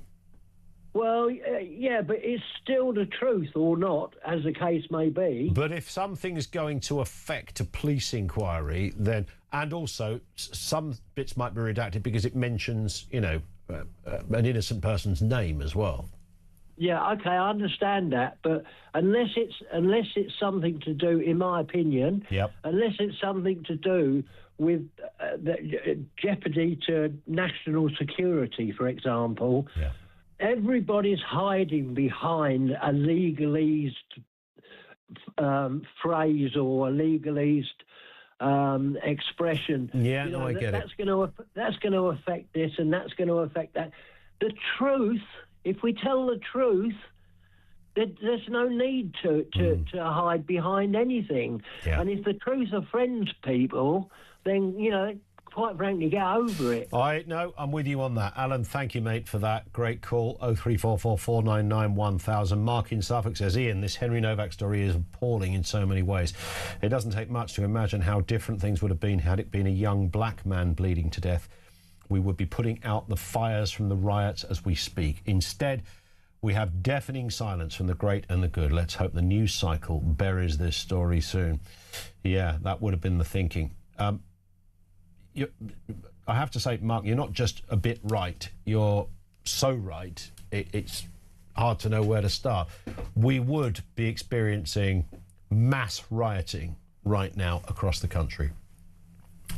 Well, yeah, but it's still the truth or not, as the case may be. But if something's going to affect a police inquiry, then, and also some bits might be redacted because it mentions, an innocent person's name as well. Yeah, OK, I understand that, but unless it's something to do, in my opinion, unless it's something to do with the jeopardy to national security, for example, everybody's hiding behind a legalese phrase or a legalese expression. Yeah, no, I get it. That's going to affect this and that's going to affect that. The truth, if we tell the truth, there's no need to hide behind anything. Yeah. And if the truth offends people, then, quite frankly, get over it. No, I'm with you on that. Alan, thank you, mate, for that. Great call. 0344 499 1000. Mark in Suffolk says, Ian, this Henry Novak story is appalling in so many ways. It doesn't take much to imagine how different things would have been had it been a young black man bleeding to death. We would be putting out the fires from the riots as we speak. Instead, we have deafening silence from the great and the good. Let's hope the news cycle buries this story soon. Yeah, that would have been the thinking. I have to say, Mark, you're not just a bit right. You're so right. It's hard to know where to start. We would be experiencing mass rioting right now across the country.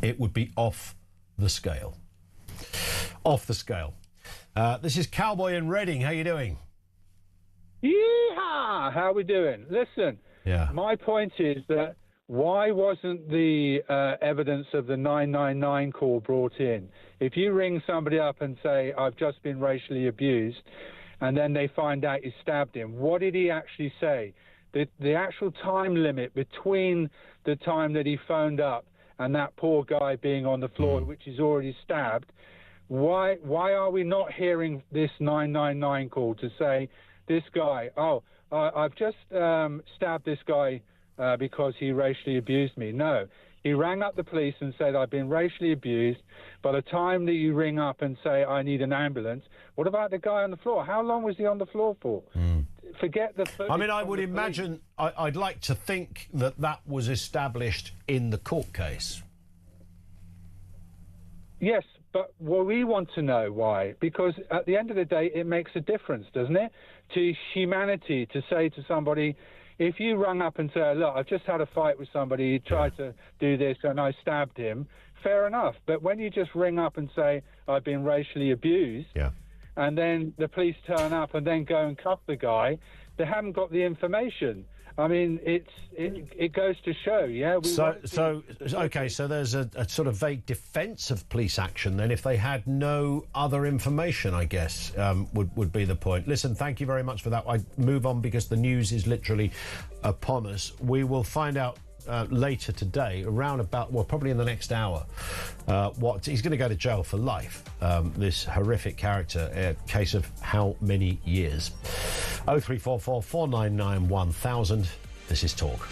It would be off the scale. Off the scale. This is Cowboy in Reading. How you doing? Yeehaw! How are we doing? Listen, my point is that why wasn't the evidence of the 999 call brought in? If you ring somebody up and say, I've just been racially abused, and then they find out you stabbed him, what did he actually say? The actual time limit between the time that he phoned up and that poor guy being on the floor, which he's already stabbed, why are we not hearing this 999 call to say, this guy, I've just stabbed this guy because he racially abused me? No. He rang up the police and said, I've been racially abused. By the time that you ring up and say, I need an ambulance, what about the guy on the floor? How long was he on the floor for? Forget the footage. I mean, I would imagine, I'd like to think that that was established in the court case. Yes, but we want to know why, because at the end of the day, it makes a difference, doesn't it, to humanity to say to somebody, if you rung up and say, look, I've just had a fight with somebody, he tried to do this and I stabbed him, fair enough. But when you just ring up and say, I've been racially abused, and then the police turn up and then go and cuff the guy, they haven't got the information. I mean, it goes to show, Okay, so there's a sort of vague defence of police action then if they had no other information, I guess, would be the point. Listen, thank you very much for that. I move on because the news is literally upon us. We will find out later today, around about, well, probably in the next hour, what he's going to go to jail for life. This horrific character, a case of how many years? 0344 499 1000. This is Talk.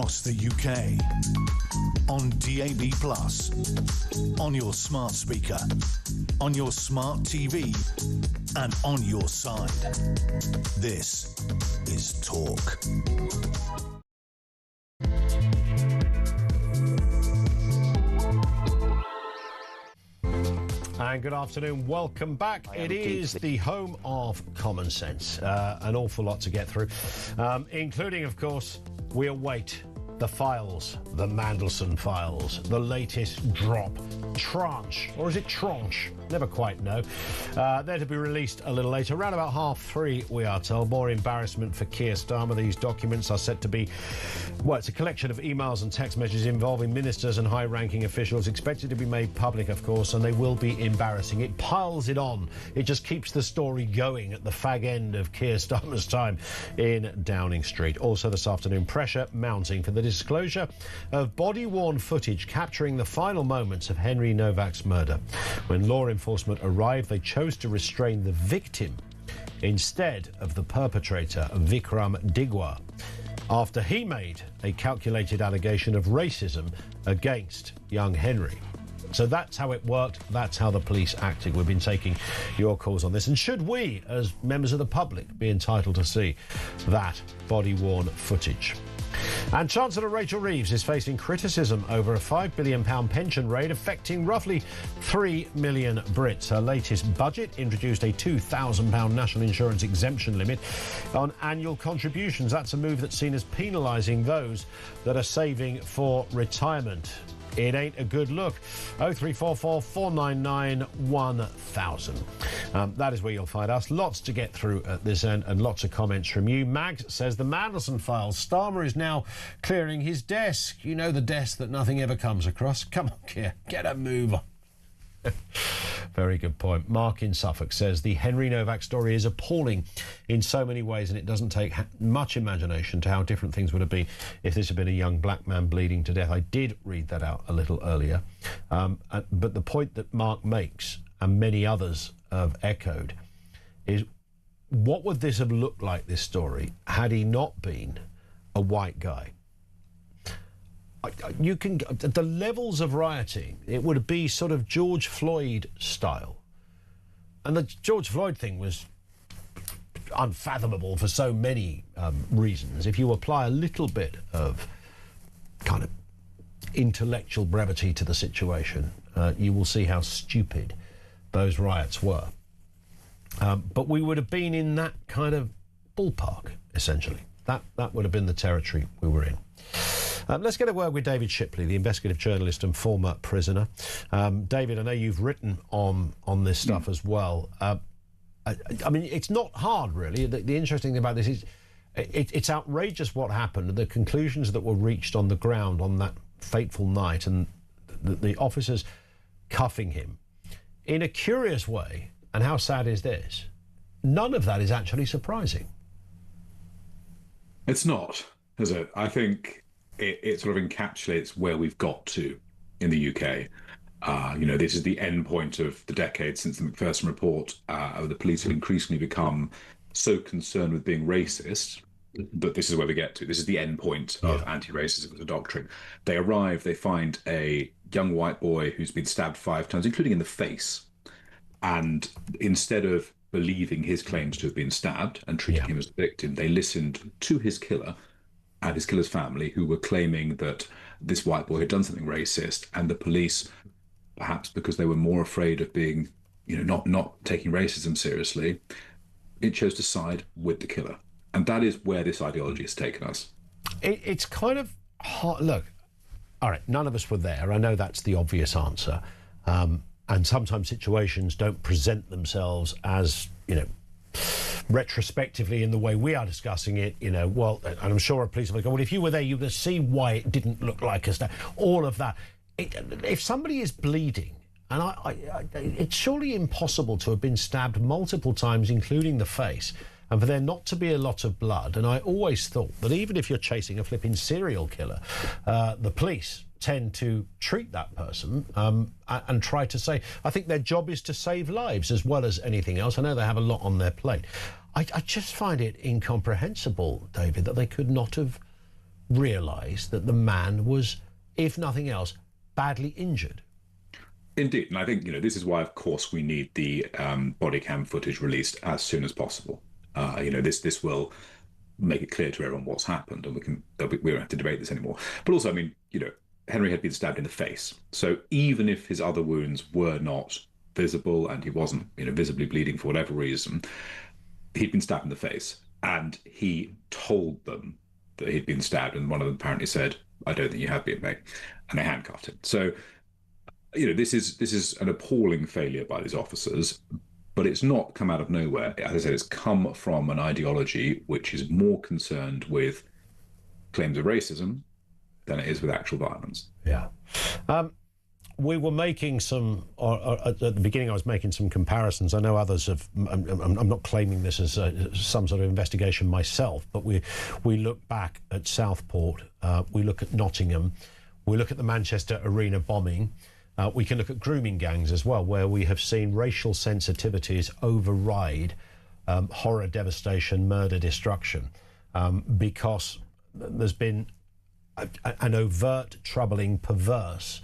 across the UK. On DAB+, on your smart speaker, on your smart TV, and on your side. This is Talk. And good afternoon, welcome back. It is the home of common sense. An awful lot to get through, including, of course, we await the files, the Mandelson files, the latest drop, tranche, or is it tranche? Never quite know. They're to be released a little later, around about 3:30, we are told. More embarrassment for Keir Starmer. These documents are said to be, well, it's a collection of emails and text messages involving ministers and high-ranking officials, expected to be made public, of course, and they will be embarrassing. It piles it on. It just keeps the story going at the fag end of Keir Starmer's time in Downing Street. Also this afternoon, pressure mounting for the disclosure of body-worn footage capturing the final moments of Henry Novak's murder. When law enforcement arrived, they chose to restrain the victim instead of the perpetrator, Vikram Digwa, after he made a calculated allegation of racism against young Henry. So that's how it worked. That's how the police acted. We've been taking your calls on this. And should we, as members of the public, be entitled to see that body-worn footage? And Chancellor Rachel Reeves is facing criticism over a £5 billion pension raid affecting roughly 3 million Brits. Her latest budget introduced a £2,000 national insurance exemption limit on annual contributions. That's a move that's seen as penalising those that are saving for retirement. It ain't a good look. 0344 499 1000. That is where you'll find us. Lots to get through at this end and lots of comments from you. Mags says the Mandelson files. Starmer is now clearing his desk. You know, the desk that nothing ever comes across. Come on, Keir, get a move on. Very good point. Mark in Suffolk says the Henry Novak story is appalling in so many ways, and it doesn't take much imagination to how different things would have been if this had been a young black man bleeding to death. I did read that out a little earlier, but the point that Mark makes, and many others have echoed, is what would this have looked like, this story, had he not been a white guy? You can, the levels of rioting, it would be sort of George Floyd style. And the George Floyd thing was unfathomable for so many reasons. If you apply a little bit of kind of intellectual brevity to the situation, you will see how stupid those riots were. But we would have been in that kind of ballpark, essentially. That would have been the territory we were in. Let's get a word with David Shipley, the investigative journalist and former prisoner. David, I know you've written on this stuff as well. I mean, it's not hard, really. The interesting thing about this is it's outrageous what happened, the conclusions that were reached on the ground on that fateful night, and the officers cuffing him in a curious way. And how sad is this? None of that is actually surprising. It's not, is it? I think it sort of encapsulates where we've got to in the UK. You know, this is the end point of the decade since the Macpherson report. The police have increasingly become so concerned with being racist that this is where we get to. This is the end point of anti-racism as a doctrine. They arrive, they find a young white boy who's been stabbed 5 times, including in the face. And instead of believing his claims to have been stabbed and treating him as a victim, they listened to his killer and his killer's family, who were claiming that this white boy had done something racist, and the police, perhaps because they were more afraid of being, you know, not taking racism seriously, it chose to side with the killer. And that is where this ideology has taken us. It's kind of hard. Look, all right, none of us were there. I know that's the obvious answer. And sometimes situations don't present themselves as, you know, retrospectively in the way we are discussing it, you know, well, and I'm sure a police will go, well, if you were there, you would see why it didn't look like us. All of that. If somebody is bleeding, and it's surely impossible to have been stabbed multiple times, including the face, and for there not to be a lot of blood. And I always thought that even if you're chasing a flipping serial killer, the police tend to treat that person and try to say, I think their job is to save lives as well as anything else. I know they have a lot on their plate. I just find it incomprehensible, David, that they could not have realised that the man was, if nothing else, badly injured. Indeed, and I think this is why, of course, we need the body cam footage released as soon as possible. This will make it clear to everyone what's happened, and we don't have to debate this anymore. But also, Henry had been stabbed in the face, so even if his other wounds were not visible and he wasn't, visibly bleeding for whatever reason, he'd been stabbed in the face, and he told them that he'd been stabbed, and one of them apparently said, "I don't think you have been, mate," and they handcuffed him. So, this is an appalling failure by these officers, but it's not come out of nowhere. As I said, it's come from an ideology which is more concerned with claims of racism than it is with actual violence. Yeah. We were making some, or at the beginning I was making some comparisons. I know others have, I'm not claiming this as some sort of investigation myself, but we look back at Southport, we look at Nottingham, we look at the Manchester Arena bombing, we can look at grooming gangs as well, where we have seen racial sensitivities override horror, devastation, murder, destruction, because there's been an overt, troubling, perverse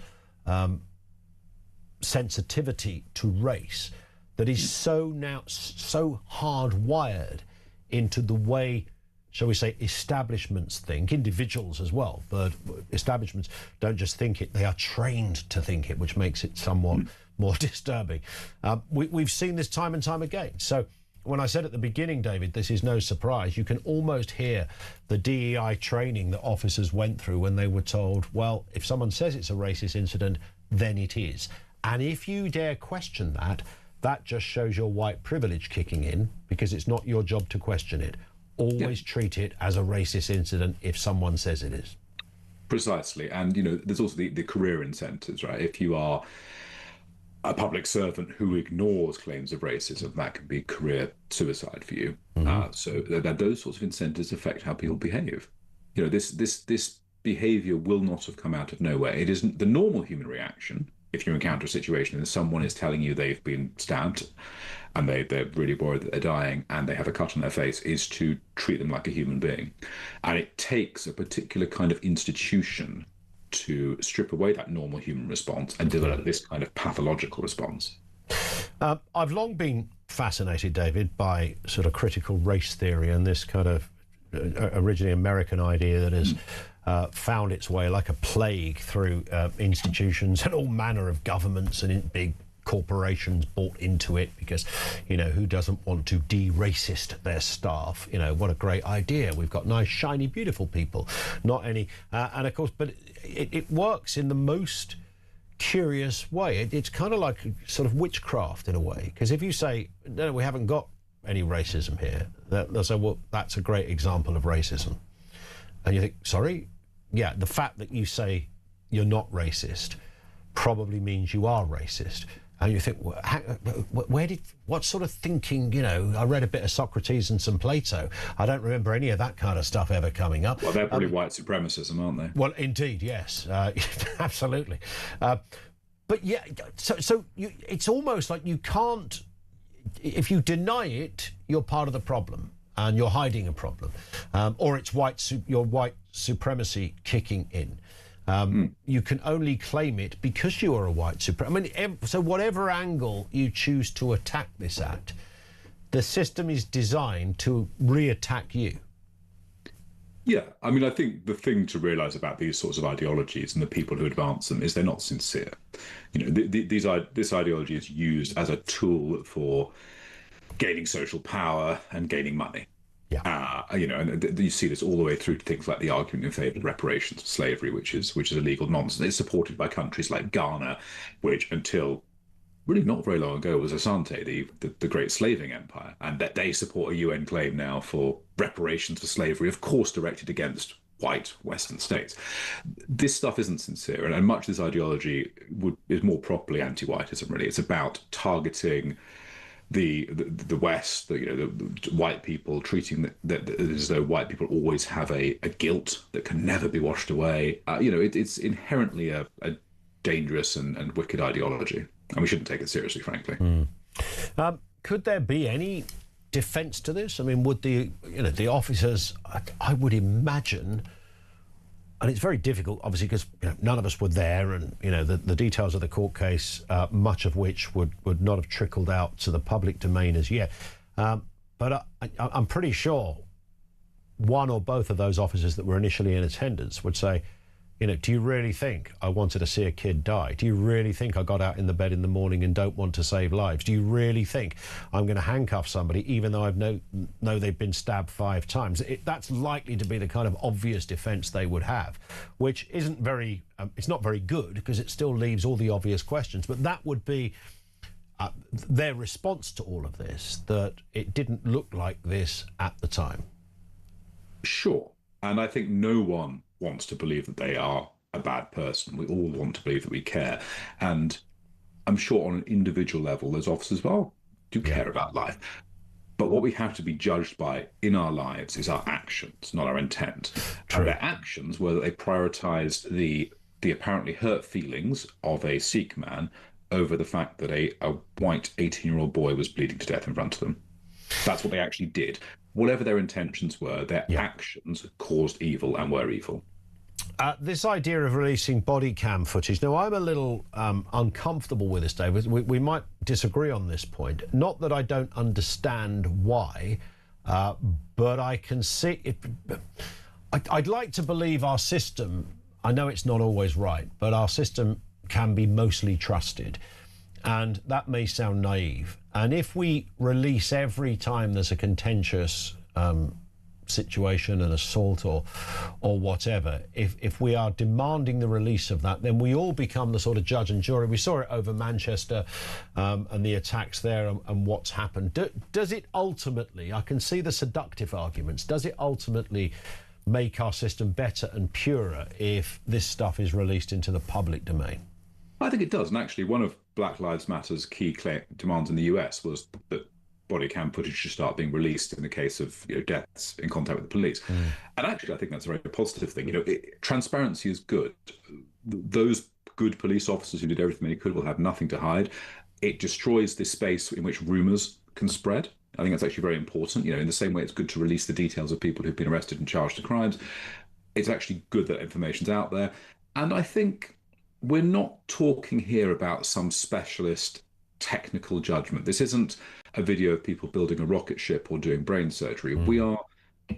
sensitivity to race that is so hardwired into the way, shall we say, establishments think, individuals as well, but establishments don't just think it, they are trained to think it, which makes it somewhat more disturbing. We've seen this time and time again. So when I said at the beginning, David, this is no surprise, you can almost hear the DEI training that officers went through when they were told, well, if someone says it's a racist incident, then it is. And if you dare question that, that just shows your white privilege kicking in, because it's not your job to question it. Always treat it as a racist incident if someone says it is. Precisely. And, there's also the career incentives, right? If you are a public servant who ignores claims of racism, that can be career suicide for you. So those sorts of incentives affect how people behave. This behavior will not have come out of nowhere. It isn't the normal human reaction. If you encounter a situation and someone is telling you they've been stabbed and they're really worried that they're dying and they have a cut on their face, is to treat them like a human being. And it takes a particular kind of institution to strip away that normal human response and develop this kind of pathological response. I've long been fascinated, David, by sort of critical race theory and this kind of originally American idea that has found its way like a plague through institutions and all manner of governments and big corporations bought into it because, who doesn't want to de-racist their staff? What a great idea. We've got nice, shiny, beautiful people, not any. And of course, but it works in the most curious way. It's kind of like sort of witchcraft in a way, because if you say, no, we haven't got any racism here, they'll say, well, that's a great example of racism. And you think, sorry? Yeah, the fact that you say you're not racist probably means you are racist. And you think, what sort of thinking, I read a bit of Socrates and some Plato. I don't remember any of that kind of stuff ever coming up. Well, they're probably white supremacism, aren't they? Well, indeed, yes, absolutely. But yeah, it's almost like you can't, if you deny it, you're part of the problem and you're hiding a problem, or it's your white supremacy kicking in. You can only claim it because you are a white supremacist. So whatever angle you choose to attack this at, the system is designed to re-attack you. Yeah, I think the thing to realise about these sorts of ideologies and the people who advance them is they're not sincere. This ideology is used as a tool for gaining social power and gaining money. Yeah. And you see this all the way through to things like the argument in favour of reparations for slavery, which is illegal nonsense. It's supported by countries like Ghana, which until really not very long ago was Asante, the great slaving empire, and that they support a UN claim now for reparations for slavery, of course directed against white Western states. This stuff isn't sincere, and much of this ideology is more properly anti-whiteism. Really, it's about targeting the West, the white people, treating that as though white people always have a guilt that can never be washed away. It's inherently a dangerous and wicked ideology, and we shouldn't take it seriously, frankly. Could there be any defence to this? Would the officers, I would imagine, and it's very difficult, obviously, because none of us were there, and the details of the court case, much of which would not have trickled out to the public domain as yet. But I'm pretty sure one or both of those officers that were initially in attendance would say, do you really think I wanted to see a kid die? Do you really think I got out in the bed in the morning and don't want to save lives? Do you really think I'm going to handcuff somebody even though I know they've been stabbed 5 times? That's likely to be the kind of obvious defence they would have, which isn't very, it's not very good, because it still leaves all the obvious questions. But that would be their response to all of this, that it didn't look like this at the time. Sure. And I think no one wants to believe that they are a bad person. We all want to believe that we care. And I'm sure on an individual level, those officers, do care about life. But what we have to be judged by in our lives is our actions, not our intent. True. And their actions were that they prioritised the apparently hurt feelings of a Sikh man over the fact that a white 18-year-old boy was bleeding to death in front of them. That's what they actually did. Whatever their intentions were, their actions caused evil and were evil. This idea of releasing body cam footage, now I'm a little uncomfortable with this, David. We might disagree on this point. Not that I don't understand why, but I can see it. I'd like to believe our system, I know it's not always right, but our system can be mostly trusted. And that may sound naive. And if we release every time there's a contentious situation, an assault or whatever, if we are demanding the release of that, then we all become the sort of judge and jury. We saw it over Manchester and the attacks there and what's happened. Does it ultimately, I can see the seductive arguments, does it ultimately make our system better and purer if this stuff is released into the public domain? I think it does. And actually, one of Black Lives Matter's key demands in the US was that body cam footage should start being released in the case of deaths in contact with the police. And actually, I think that's a very positive thing. Transparency is good. Those good police officers who did everything they could will have nothing to hide. It destroys this space in which rumours can spread. I think that's actually very important. In the same way it's good to release the details of people who've been arrested and charged with crimes, it's actually good that information's out there. And I think we're not talking here about some specialist technical judgment. This isn't a video of people building a rocket ship or doing brain surgery. We are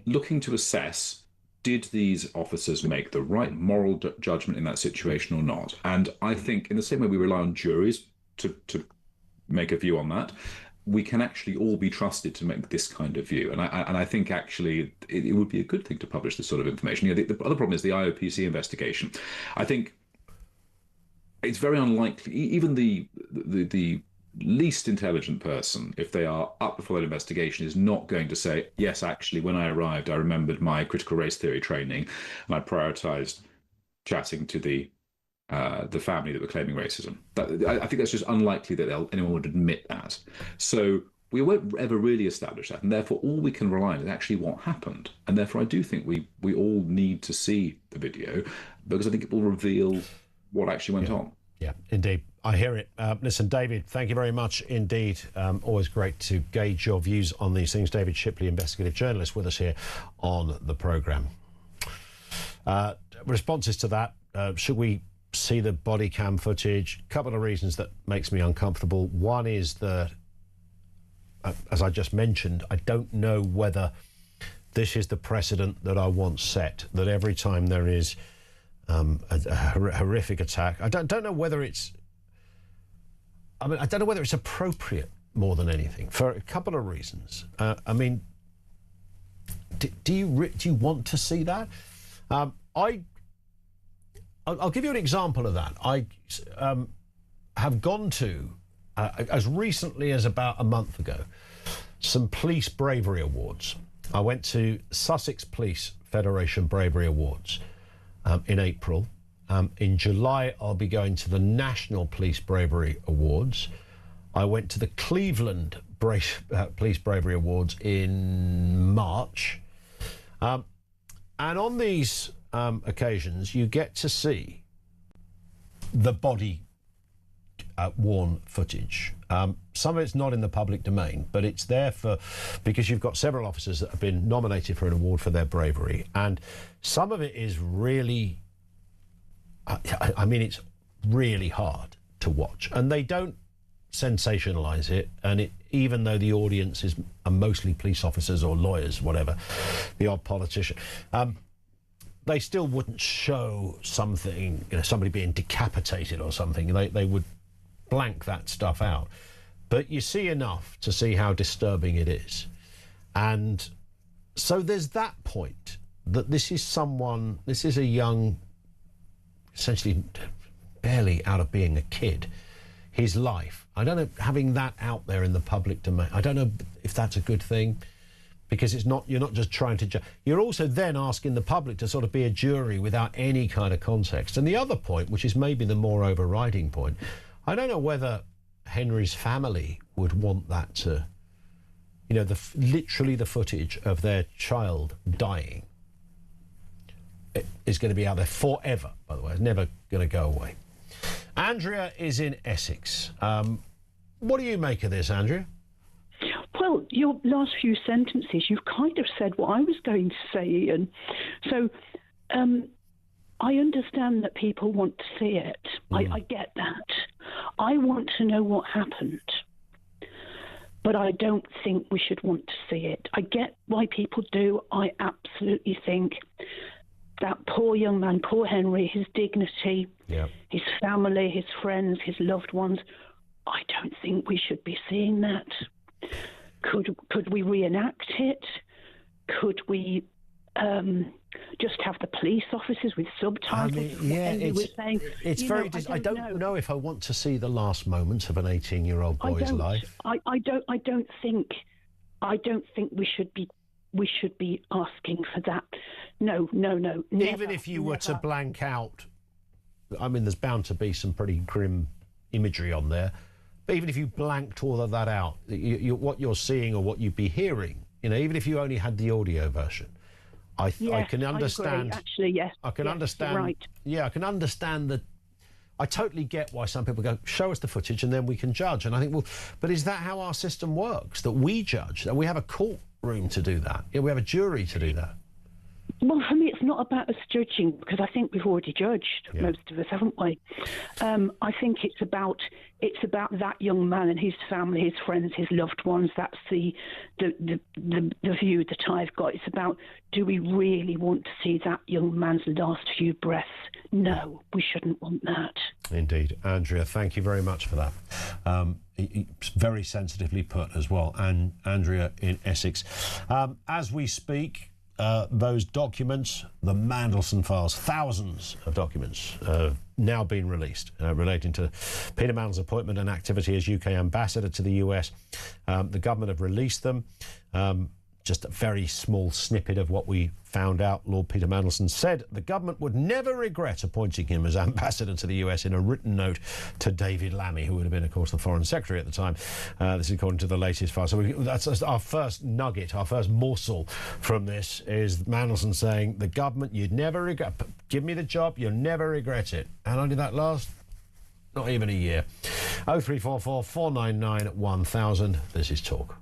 looking to assess, did these officers make the right moral judgment in that situation or not? And I think in the same way we rely on juries to make a view on that, we can actually all be trusted to make this kind of view. And I think actually it would be a good thing to publish this sort of information. The other problem is the IOPC investigation. I think it's very unlikely, even the least intelligent person, if they are up before that investigation, is not going to say, yes, actually, when I arrived, I remembered my critical race theory training and I prioritised chatting to the family that were claiming racism. I think that's just unlikely that anyone would admit that. So we won't ever really establish that, and therefore all we can rely on is actually what happened. And therefore I do think we all need to see the video, because I think it will reveal what actually went on. Yeah, indeed. I hear it. Listen, David, thank you very much indeed. Always great to gauge your views on these things. David Shipley, investigative journalist, with us here on the programme. Responses to that, should we see the body cam footage? A couple of reasons that makes me uncomfortable. One is that, as I just mentioned, I don't know whether this is the precedent that I want set, that every time there is a horrific attack, I don't know whether it's, I don't know whether it's appropriate more than anything, for a couple of reasons. Do you want to see that? I'll give you an example of that. I have gone to, as recently as about a month ago, some police bravery awards. I went to Sussex Police Federation Bravery Awards in April. In July, I'll be going to the National Police Bravery Awards. I went to the Cleveland Police Bravery Awards in March. And on these occasions, you get to see the body worn footage. Some of it's not in the public domain, but it's there because you've got several officers that have been nominated for an award for their bravery, and some of it is really, I mean, it's really hard to watch, and they don't sensationalise it, and even though the audience are mostly police officers or lawyers, whatever, the odd politician, they still wouldn't show something, somebody being decapitated or something. They would blank that stuff out. But you see enough to see how disturbing it is. And so there's that point that this is a young, essentially barely out of being a kid, his life. I don't know, having that out there in the public domain, I don't know if that's a good thing, because you're not just trying to judge. You're also then asking the public to sort of be a jury without any kind of context. And the other point, which is maybe the more overriding point, I don't know whether Henry's family would want that to, literally the footage of their child dying is going to be out there forever, by the way. It's never going to go away. Andrea is in Essex. What do you make of this, Andrea? Well, your last few sentences, you've kind of said what I was going to say, Ian. So I understand that people want to see it. I get that. I want to know what happened. But I don't think we should want to see it. I get why people do. I absolutely think that poor young man, poor Henry, his dignity, his family, his friends, his loved ones, I don't think we should be seeing that. Could we reenact it? Could we just have the police officers with subtitles? It's very. I don't know if I want to see the last moments of an 18-year-old boy's life. I don't think we should be asking for that. No. Even if you were to blank out, I mean, there's bound to be some pretty grim imagery on there. But even if you blanked all of that out, what you're seeing or what you'd be hearing, even if you only had the audio version, I can understand. I agree. Actually, yes. I can understand. Right. Yeah, I can understand that. I totally get why some people go, show us the footage and then we can judge. And I think, well, but is that how our system works? That we judge? That we have a courtroom to do that? We have a jury to do that? Well, for me, it's not about us judging, because I think we've already judged, most of us, haven't we? I think it's about that young man and his family, his friends, his loved ones. That's the view that I've got. It's about, do we really want to see that young man's last few breaths? No, we shouldn't want that. Indeed. Andrea, thank you very much for that. Very sensitively put as well. And Andrea in Essex. As we speak, those documents, the Mandelson files, thousands of documents now being released relating to Peter Mandelson's appointment and activity as UK ambassador to the US. The government have released them. Just a very small snippet of what we found out. Lord Peter Mandelson said the government would never regret appointing him as ambassador to the US in a written note to David Lammy, who would have been, of course, the foreign secretary at the time. This is according to the latest file. So that's our first nugget, our first morsel from this is Mandelson saying the government, you'd never regret, give me the job, you'll never regret it. How long did that last? Not even a year. 0344 499 1000. This is Talk.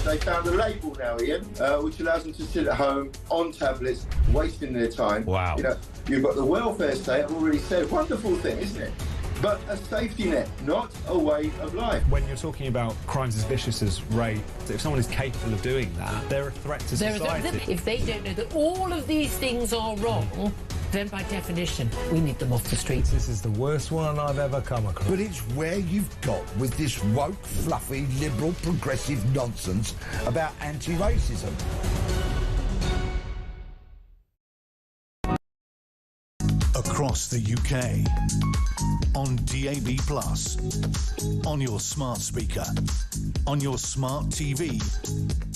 They found a label now, Ian, which allows them to sit at home on tablets, wasting their time. Wow. You've got the welfare state, I've already said, wonderful thing, isn't it? But a safety net, not a way of life. When you're talking about crimes as vicious as rape, if someone is capable of doing that, they're a threat to society. If they don't know that all of these things are wrong, then by definition, we need them off the streets. This is the worst one I've ever come across. But it's where you've got with this woke, fluffy, liberal, progressive nonsense about anti-racism. Across the UK, on DAB+, on your smart speaker, on your smart TV,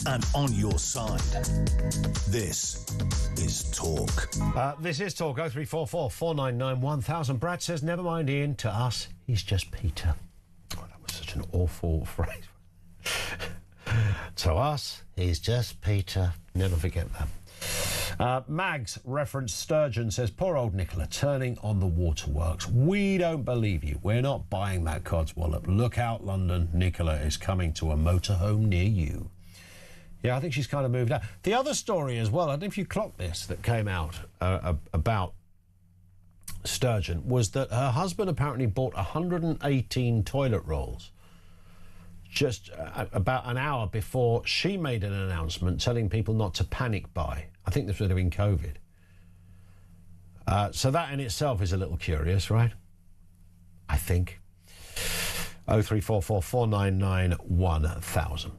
and on your side. This is Talk. This is Talk. 0344 499 1000. Brad says, never mind Ian, to us, he's just Peter. Oh, that was such an awful phrase. To us, he's just Peter. Never forget that. Mags referenced Sturgeon says, poor old Nicola turning on the waterworks. We don't believe you. We're not buying that codswallop. Look out, London. Nicola is coming to a motorhome near you. Yeah, I think she's kind of moved out. The other story as well, I don't know if you clocked this, that came out about Sturgeon, was that her husband apparently bought 118 toilet rolls just about an hour before she made an announcement telling people not to panic buy. I think this would have been COVID. So that in itself is a little curious, right? I think. 0344 499 1000.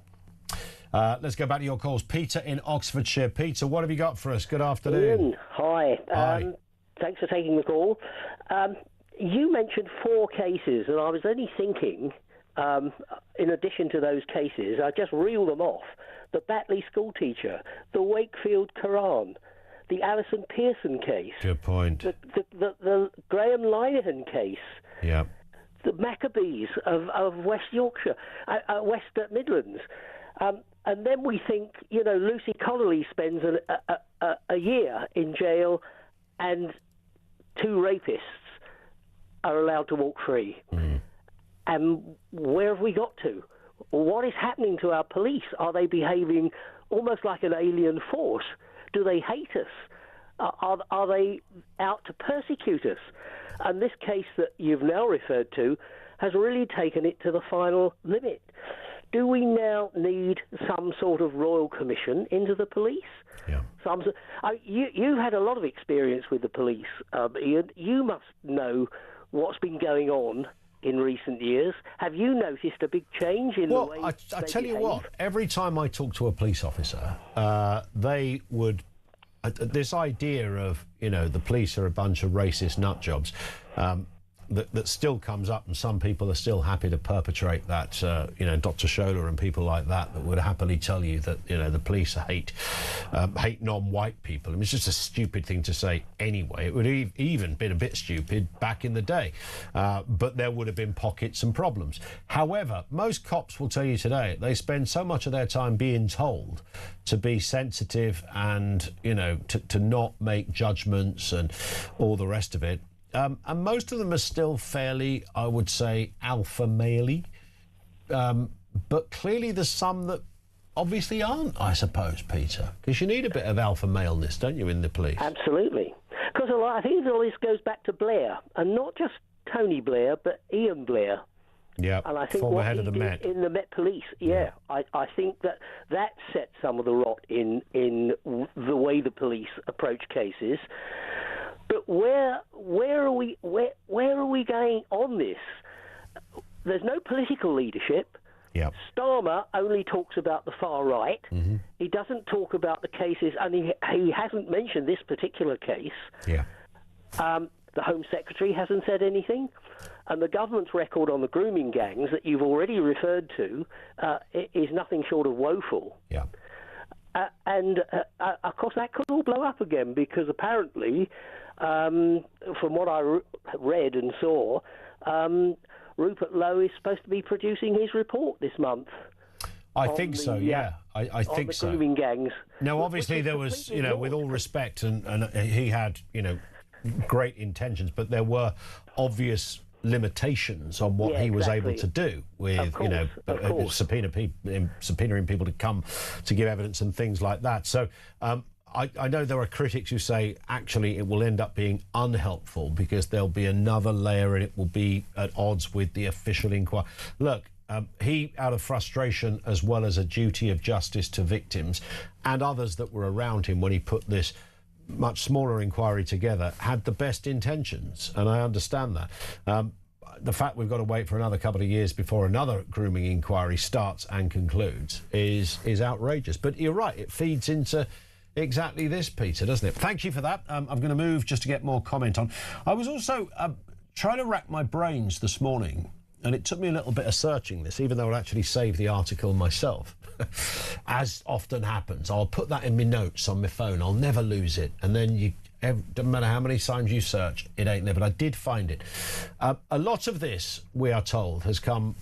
Let's go back to your calls. Peter in Oxfordshire. Peter, what have you got for us? Good afternoon. Ian, hi. Hi. Thanks for taking the call. You mentioned 4 cases, and I was only thinking, in addition to those cases, I just reeled them off. The Batley schoolteacher, the Wakefield Quran, the Alison Pearson case. Good point. The Graham Linehan case. Yeah. The Maccabees of West Yorkshire, West Midlands. And then we think, you know, Lucy Connolly spends a year in jail and 2 rapists are allowed to walk free. Mm. And where have we got to? What is happening to our police? Are they behaving almost like an alien force? Do they hate us? Are they out to persecute us? And this case that you've now referred to has really taken it to the final limit. Do we now need some sort of royal commission into the police? Yeah. You had a lot of experience with the police, Ian. You must know what's been going on in recent years. Have you noticed a big change in the way I tell you what, every time I talk to a police officer, they would... this idea of, you know, the police are a bunch of racist nut jobs, that still comes up, and some people are still happy to perpetrate that. You know, Dr. Scholar and people like that would happily tell you that, you know, the police hate non-white people. I mean, it's just a stupid thing to say anyway. It would have even been a bit stupid back in the day, but there would have been pockets and problems. However, most cops will tell you today they spend so much of their time being told to be sensitive and, you know, to not make judgments and all the rest of it. And most of them are still fairly, I would say, alpha male-y. But clearly there's some that obviously aren't, I suppose, Peter. Because you need a bit of alpha maleness, don't you, in the police? Absolutely. Because I think all this goes back to Blair, and not just Tony Blair, but Ian Blair. Yeah, and I think former what head he of the did Met. in the Met Police, I think that set some of the rot in the way the police approach cases. But where are we going on this? There's no political leadership. Yep. Starmer only talks about the far right. Mm-hmm. He doesn't talk about the cases, and he hasn't mentioned this particular case. Yeah. The Home Secretary hasn't said anything, and the government's record on the grooming gangs that you've already referred to is nothing short of woeful. Yeah. And of course, that could all blow up again, because apparently, from what I read and saw, Rupert Lowe is supposed to be producing his report this month. I think so, yeah. I think so. On the grooming gangs. Now, obviously, there was, you know, with all respect, and he had, you know, great intentions, but there were obvious limitations on what he was able to do with, you know, subpoenaing people to come to give evidence and things like that. So I know there are critics who say, actually, it will end up being unhelpful because there'll be another layer and it will be at odds with the official inquiry. Look, he, out of frustration, as well as a duty of justice to victims and others that were around him when he put this much smaller inquiry together, had the best intentions, and I understand that. The fact we've got to wait for another couple of years before another grooming inquiry starts and concludes is outrageous. But you're right, it feeds into exactly this, Peter, doesn't it? Thank you for that. I'm going to move just to get more comment on. I was also trying to rack my brains this morning, and it took me a little bit of searching this, even though I'll actually save the article myself. As often happens, I'll put that in my notes on my phone. I'll never lose it. And then doesn't matter how many times you search, it ain't there. But I did find it. A lot of this, we are told, has come,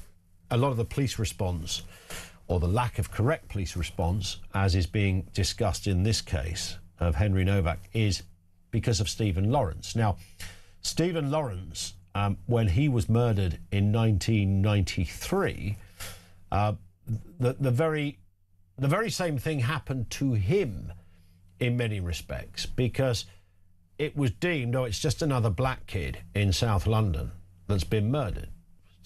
a lot of the police response, or the lack of correct police response, as is being discussed in this case of Henry Novak, is because of Stephen Lawrence. Now, Stephen Lawrence, when he was murdered in 1993, the very same thing happened to him in many respects, because it was deemed, it's just another black kid in South London that's been murdered.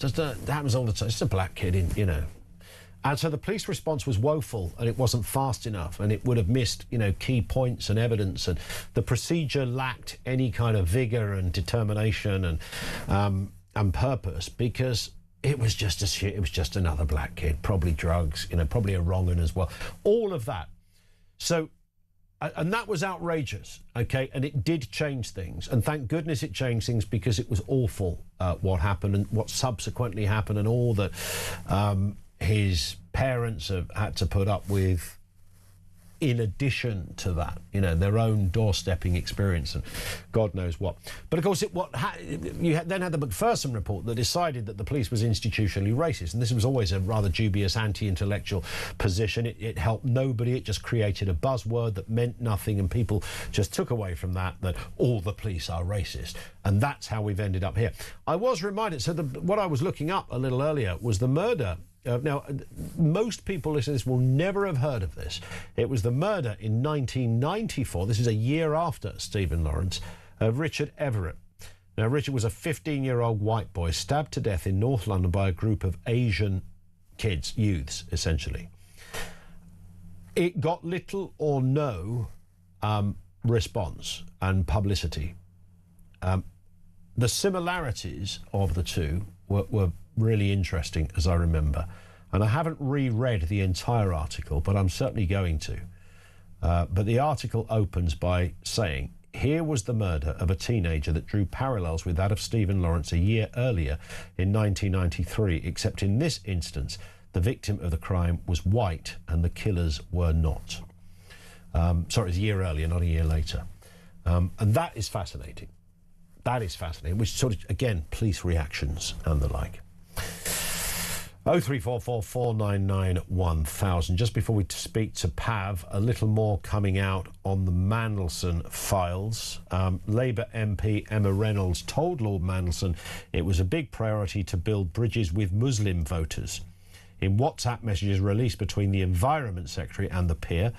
It happens all the time. It's just a black kid And so the police response was woeful, and it wasn't fast enough, and it would have missed, key points and evidence, and the procedure lacked any kind of vigour and determination and purpose, because it was just another black kid, probably drugs, probably a wrong 'un as well. All of that. So, and that was outrageous, okay? And it did change things. And thank goodness it changed things, because it was awful what happened and what subsequently happened, and all that his parents have had to put up with in addition to that, their own doorstepping experience and God knows what. But of course, you then had the Macpherson report that decided that the police was institutionally racist, and this was always a rather dubious anti-intellectual position. It helped nobody. It just created a buzzword that meant nothing, and people just took away from that all the police are racist, and that's how we've ended up here. I was reminded, so what I was looking up a little earlier was the murder. Now, most people listening to this will never have heard of this. It was the murder in 1994, this is a year after Stephen Lawrence, of Richard Everett. Now, Richard was a 15-year-old white boy stabbed to death in North London by a group of Asian youths, essentially. It got little or no response and publicity. The similarities of the two were really interesting, as I remember. And I haven't reread the entire article, but I'm certainly going to. But the article opens by saying, here was the murder of a teenager that drew parallels with that of Stephen Lawrence a year earlier in 1993, except in this instance, the victim of the crime was white and the killers were not. Sorry, it was a year earlier, not a year later. And that is fascinating. That is fascinating, which sort of, again, police reactions and the like. 0344 499 1000. Just before we speak to Pav, a little more coming out on the Mandelson files. Labour MP Emma Reynolds told Lord Mandelson it was a big priority to build bridges with Muslim voters. In WhatsApp messages released between the Environment Secretary and the peer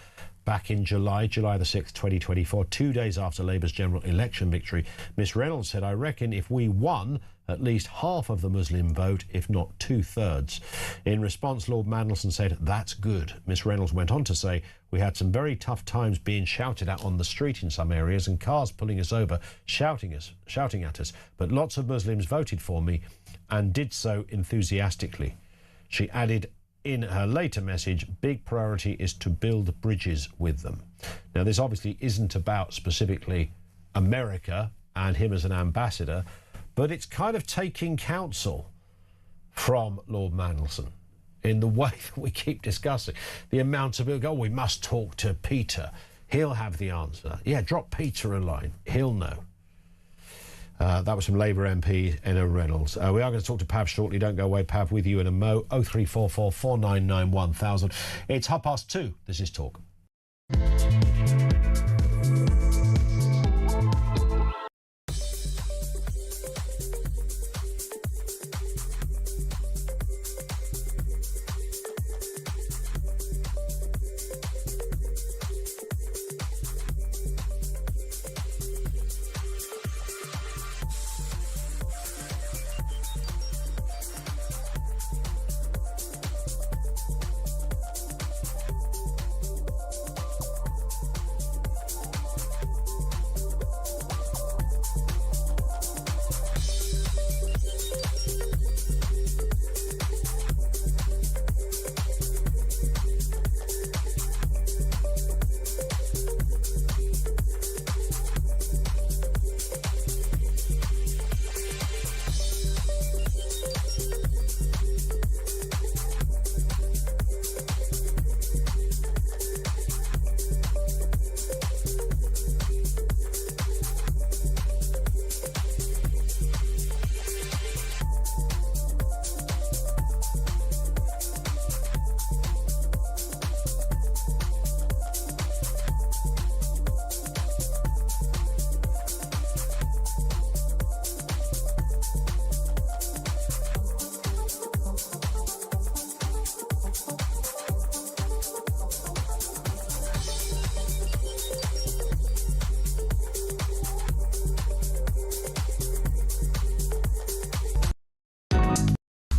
back in July the 6th, 2024, 2 days after Labour's general election victory, Miss Reynolds said, I reckon if we won, at least half of the Muslim vote, if not 2/3. In response, Lord Mandelson said, that's good. Miss Reynolds went on to say, we had some very tough times being shouted at on the street in some areas and cars pulling us over, shouting at us. But lots of Muslims voted for me and did so enthusiastically. She added in her later message, big priority is to build bridges with them. Now, this obviously isn't about specifically America and him as an ambassador, but it's kind of taking counsel from Lord Mandelson in the way that we keep discussing. The amount of people go, we must talk to Peter. He'll have the answer. Yeah, drop Peter a line. He'll know. That was from Labour MP Emma Reynolds. We are going to talk to Pav shortly. Don't go away, Pav, with you in a mo. 0344 499 1000. It's 2:30. This is Talk.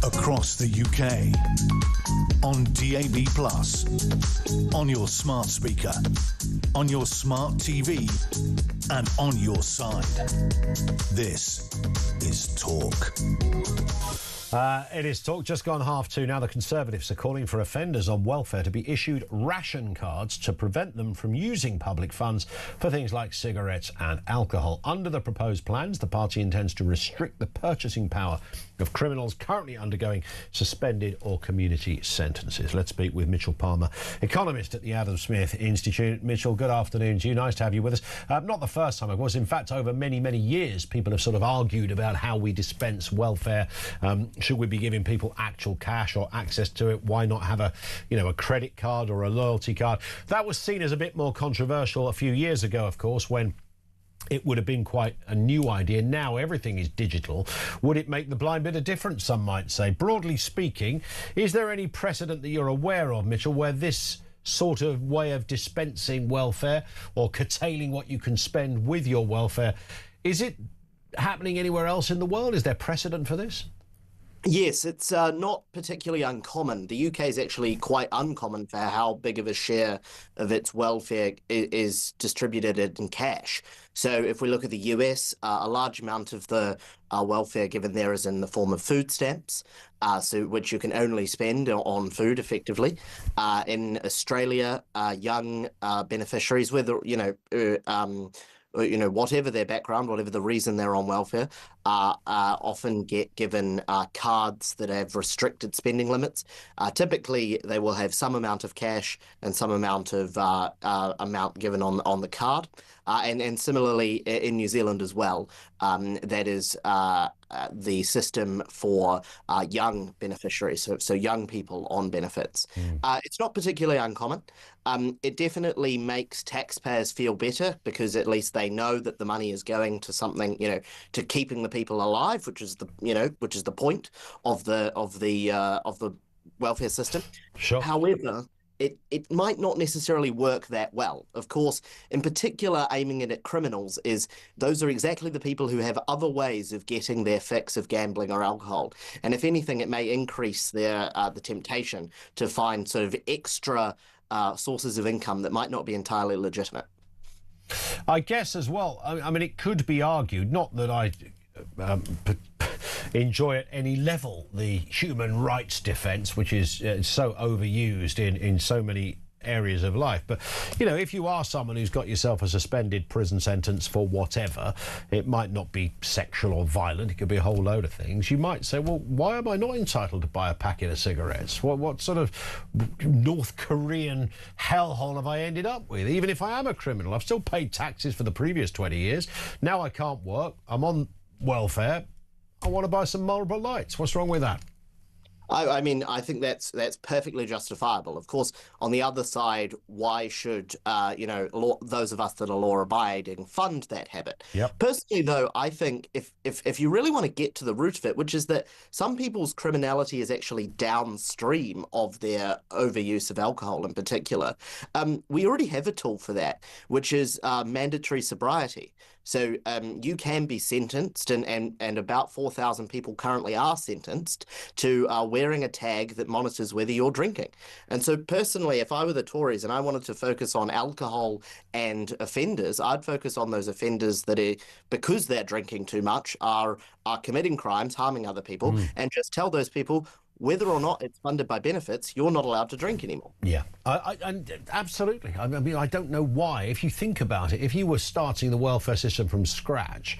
across the UK, on DAB+, on your smart speaker, on your smart TV, and on your side. This is Talk. It is Talk, just gone 2:30 now. The Conservatives are calling for offenders on welfare to be issued ration cards to prevent them from using public funds for things like cigarettes and alcohol. Under the proposed plans, the party intends to restrict the purchasing power of criminals currently undergoing suspended or community sentences. Let's speak with Mitchell Palmer, economist at the Adam Smith Institute. Mitchell, good afternoon to you. Nice to have you with us. Not the first time, of course. In fact, over many, many years, people have sort of argued about how we dispense welfare. Should we be giving people actual cash or access to it? Why not have a credit card or a loyalty card? That was seen as a bit more controversial a few years ago, of course, when it would have been quite a new idea. Now everything is digital. Would it make the blind bit of difference, some might say? Broadly speaking, is there any precedent that you're aware of, Mitchell, where this sort of way of dispensing welfare or curtailing what you can spend with your welfare, is it happening anywhere else in the world? Is there precedent for this? Yes, it's not particularly uncommon. The UK is actually quite uncommon for how big of a share of its welfare is distributed in cash. So if we look at the US, a large amount of the welfare given there is in the form of food stamps, which you can only spend on food effectively. In Australia, young beneficiaries, whether whatever their background, whatever the reason they're on welfare, often get given cards that have restricted spending limits. Typically, they will have some amount of cash and some amount of amount given on the card. And similarly in New Zealand as well, that is the system for young beneficiaries, so young people on benefits. It's not particularly uncommon. It definitely makes taxpayers feel better because at least they know that the money is going to something, to keeping the people alive, which is the point of the welfare system. Sure. However, it might not necessarily work that well. Of course, in particular, aiming it at criminals those are exactly the people who have other ways of getting their fix of gambling or alcohol. And if anything, it may increase the temptation to find sort of extra sources of income that might not be entirely legitimate. I guess as well, I mean, it could be argued, not that I enjoy at any level the human rights defence, which is so overused in so many areas of life. But, if you are someone who's got yourself a suspended prison sentence for whatever, it might not be sexual or violent, it could be a whole load of things. You might say, well, why am I not entitled to buy a packet of cigarettes? What sort of North Korean hellhole have I ended up with? Even if I am a criminal, I've still paid taxes for the previous 20 years. Now I can't work. I'm on welfare. I want to buy some Marlboro Lights. What's wrong with that? I mean, I think that's perfectly justifiable. Of course, on the other side, why should those of us that are law-abiding fund that habit? Yep. Personally, though, I think if you really want to get to the root of it, which is that some people's criminality is actually downstream of their overuse of alcohol in particular, we already have a tool for that, which is mandatory sobriety. So you can be sentenced, and about 4,000 people currently are sentenced to wearing a tag that monitors whether you're drinking. And so personally, if I were the Tories and I wanted to focus on alcohol and offenders, I'd focus on those offenders that because they're drinking too much, are committing crimes, harming other people, and just tell those people, whether or not it's funded by benefits, you're not allowed to drink anymore. Yeah, absolutely. I mean, I don't know why. If you think about it, if you were starting the welfare system from scratch,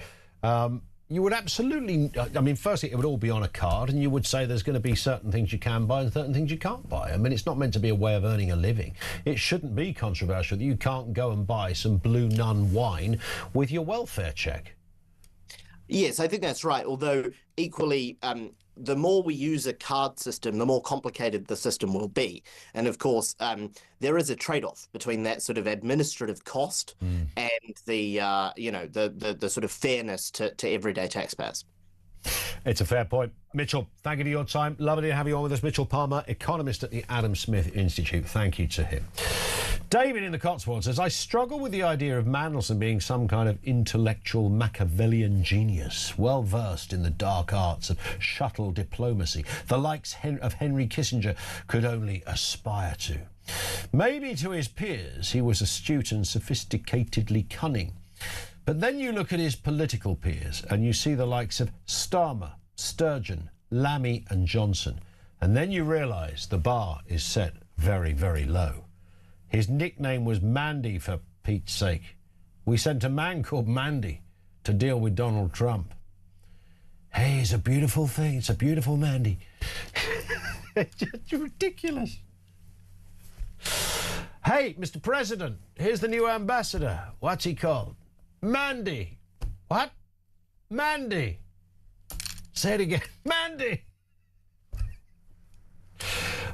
you would absolutely... I mean, firstly, it would all be on a card, and you would say there's going to be certain things you can buy and certain things you can't buy. I mean, it's not meant to be a way of earning a living. It shouldn't be controversial that you can't go and buy some Blue Nun wine with your welfare check. Yes, I think that's right, although equally... the more we use a card system, the more complicated the system will be. And of course, there is a trade-off between that sort of administrative cost and the sort of fairness to everyday taxpayers. It's a fair point. Mitchell, thank you for your time. Lovely to have you on with us. Mitchell Palmer, economist at the Adam Smith Institute. Thank you to him. David in the Cotswolds says, I struggle with the idea of Mandelson being some kind of intellectual Machiavellian genius, well-versed in the dark arts of shuttle diplomacy, the likes of Henry Kissinger could only aspire to. Maybe to his peers he was astute and sophisticatedly cunning. But then you look at his political peers and you see the likes of Starmer, Sturgeon, Lammy and Johnson. And then you realise the bar is set very, very low. His nickname was Mandy, for Pete's sake. We sent a man called Mandy to deal with Donald Trump. Hey, it's a beautiful thing. It's a beautiful Mandy. It's just ridiculous. Hey, Mr. President, here's the new ambassador. What's he called? Mandy. What? Mandy. Say it again. Mandy.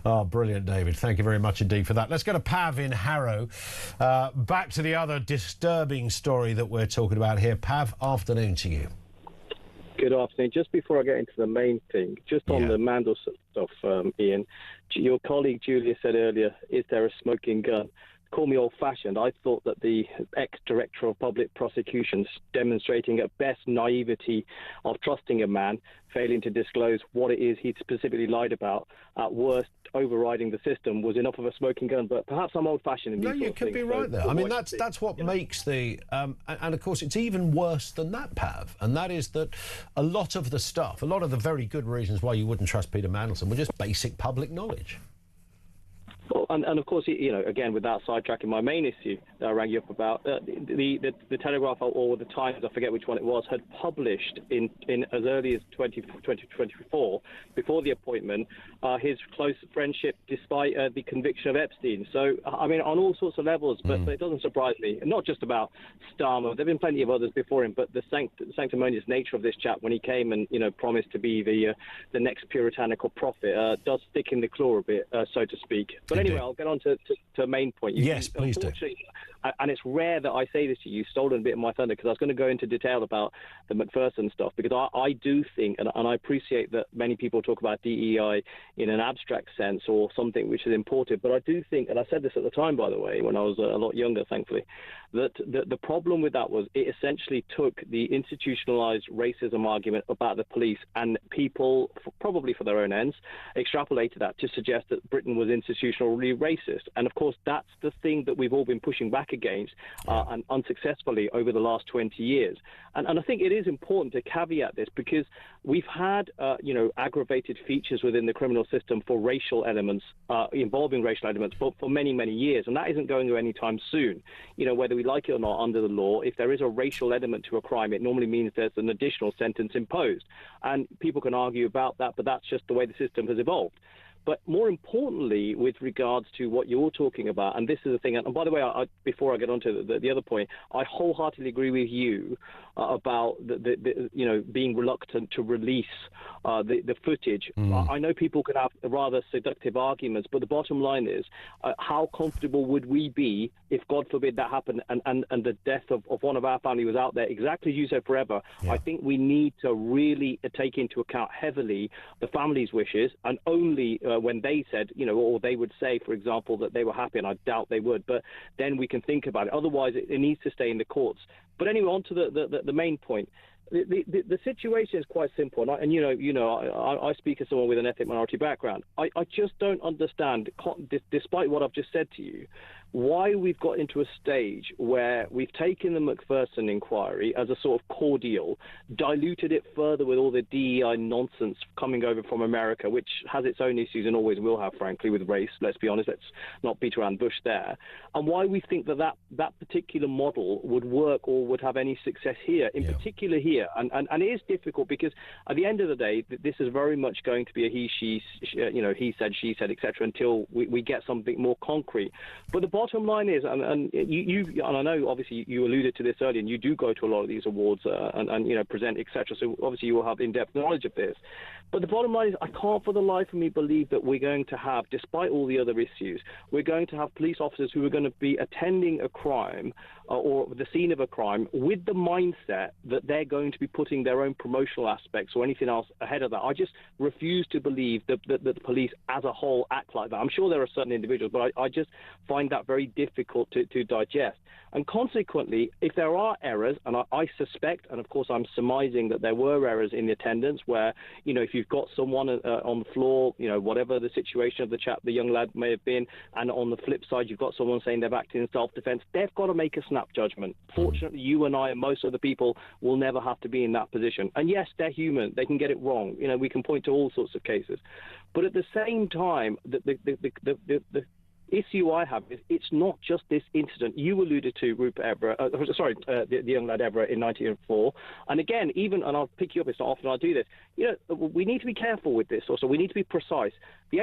Oh, brilliant, David. Thank you very much indeed for that. Let's go to Pav in Harrow. Back to the other disturbing story that we're talking about here. Pav, afternoon to you. Good afternoon. Just before I get into the main thing, just on the Mandelson stuff, Ian, your colleague Julia said earlier, is there a smoking gun? Call me old-fashioned. I thought that the ex-director of public prosecutions demonstrating at best naivety of trusting a man, failing to disclose what it is he'd specifically lied about, at worst overriding the system, was enough of a smoking gun. But perhaps I'm old-fashioned in these No, you could be right there. I mean, that's what makes the... and, of course, it's even worse than that, Pav, and that is that a lot of the stuff, a lot of the very good reasons why you wouldn't trust Peter Mandelson were just basic public knowledge. Well, and of course, you know, again, without sidetracking my main issue that I rang you up about, the Telegraph or the Times, I forget which one it was, had published in as early as 2024, before the appointment, his close friendship despite the conviction of Epstein. So, I mean, on all sorts of levels, but it doesn't surprise me. Not just about Starmer. There have been plenty of others before him, but the sanctimonious nature of this chap when he came and, you know, promised to be the next puritanical prophet does stick in the claw a bit, so to speak. But anyway, I'll get on to a main point. Yes, please do. And it's rare that I say this to you. You've stolen a bit of my thunder, because I was going to go into detail about the McPherson stuff, because I do think, and I appreciate that many people talk about DEI in an abstract sense or something which is imported, but I do think, and I said this at the time, by the way, when I was a lot younger, thankfully, that the problem with that was it essentially took the institutionalized racism argument about the police, and people, probably for their own ends, extrapolated that to suggest that Britain was institutionally racist. And of course, that's the thing that we've all been pushing back against, and unsuccessfully over the last 20 years. And I think it is important to caveat this, because we've had, you know, aggravated features within the criminal system for racial elements, involving racial elements for many, many years. And that isn't going to anytime soon. You know, whether we like it or not, under the law, if there is a racial element to a crime, it normally means there's an additional sentence imposed. And people can argue about that, but that's just the way the system has evolved. But more importantly, with regards to what you're talking about, and this is the thing, and by the way, before I get on to the other point, I wholeheartedly agree with you about the you know, being reluctant to release the footage. I know people can have rather seductive arguments, but the bottom line is, how comfortable would we be if, God forbid, that happened and the death of one of our family was out there, exactly as you said, forever? I think we need to really take into account heavily the family's wishes, and only when they said, you know, or they would say, for example, that they were happy, and I doubt they would, but then we can think about it. Otherwise, it needs to stay in the courts. But anyway, on to the main point. The situation is quite simple, and I speak as someone with an ethnic minority background. I just don't understand, despite what I've just said to you, why we've got into a stage where we've taken the McPherson inquiry as a sort of cordial, diluted it further with all the DEI nonsense coming over from America, which has its own issues and always will have, frankly, with race. Let's be honest, let's not beat around the bush there. And why we think that particular model would work or would have any success here, in particular here. And it is difficult, because at the end of the day, this is very much going to be a he said, she said, etc., until we get something more concrete. But the bottom line is, and I know obviously you alluded to this earlier, and you do go to a lot of these awards and you know, present, etc. So obviously you will have in-depth knowledge of this. But the bottom line is I can't for the life of me believe that we're going to have, despite all the other issues, we're going to have police officers who are going to be attending a crime or the scene of a crime with the mindset that they're going to be putting their own promotional aspects or anything else ahead of that. I just refuse to believe that the police as a whole act like that. I'm sure there are certain individuals, but I just find that very difficult to digest. And consequently, if there are errors, and I suspect, and of course I'm surmising that there were errors in the attendance where, you know, if you've got someone on the floor, you know, whatever the situation of the young lad may have been, and on the flip side you've got someone saying they've acted in self-defense, they've got to make a snap judgment. Fortunately, you and I and most other people will never have to be in that position. And yes, they're human. They can get it wrong. You know, we can point to all sorts of cases. But at the same time, the issue I have is it's not just this incident. You alluded to Rupert Everett, the young lad Everett in 1904. And again, and I'll pick you up, it's not often I do this, you know, we need to be careful with this also. We need to be precise. The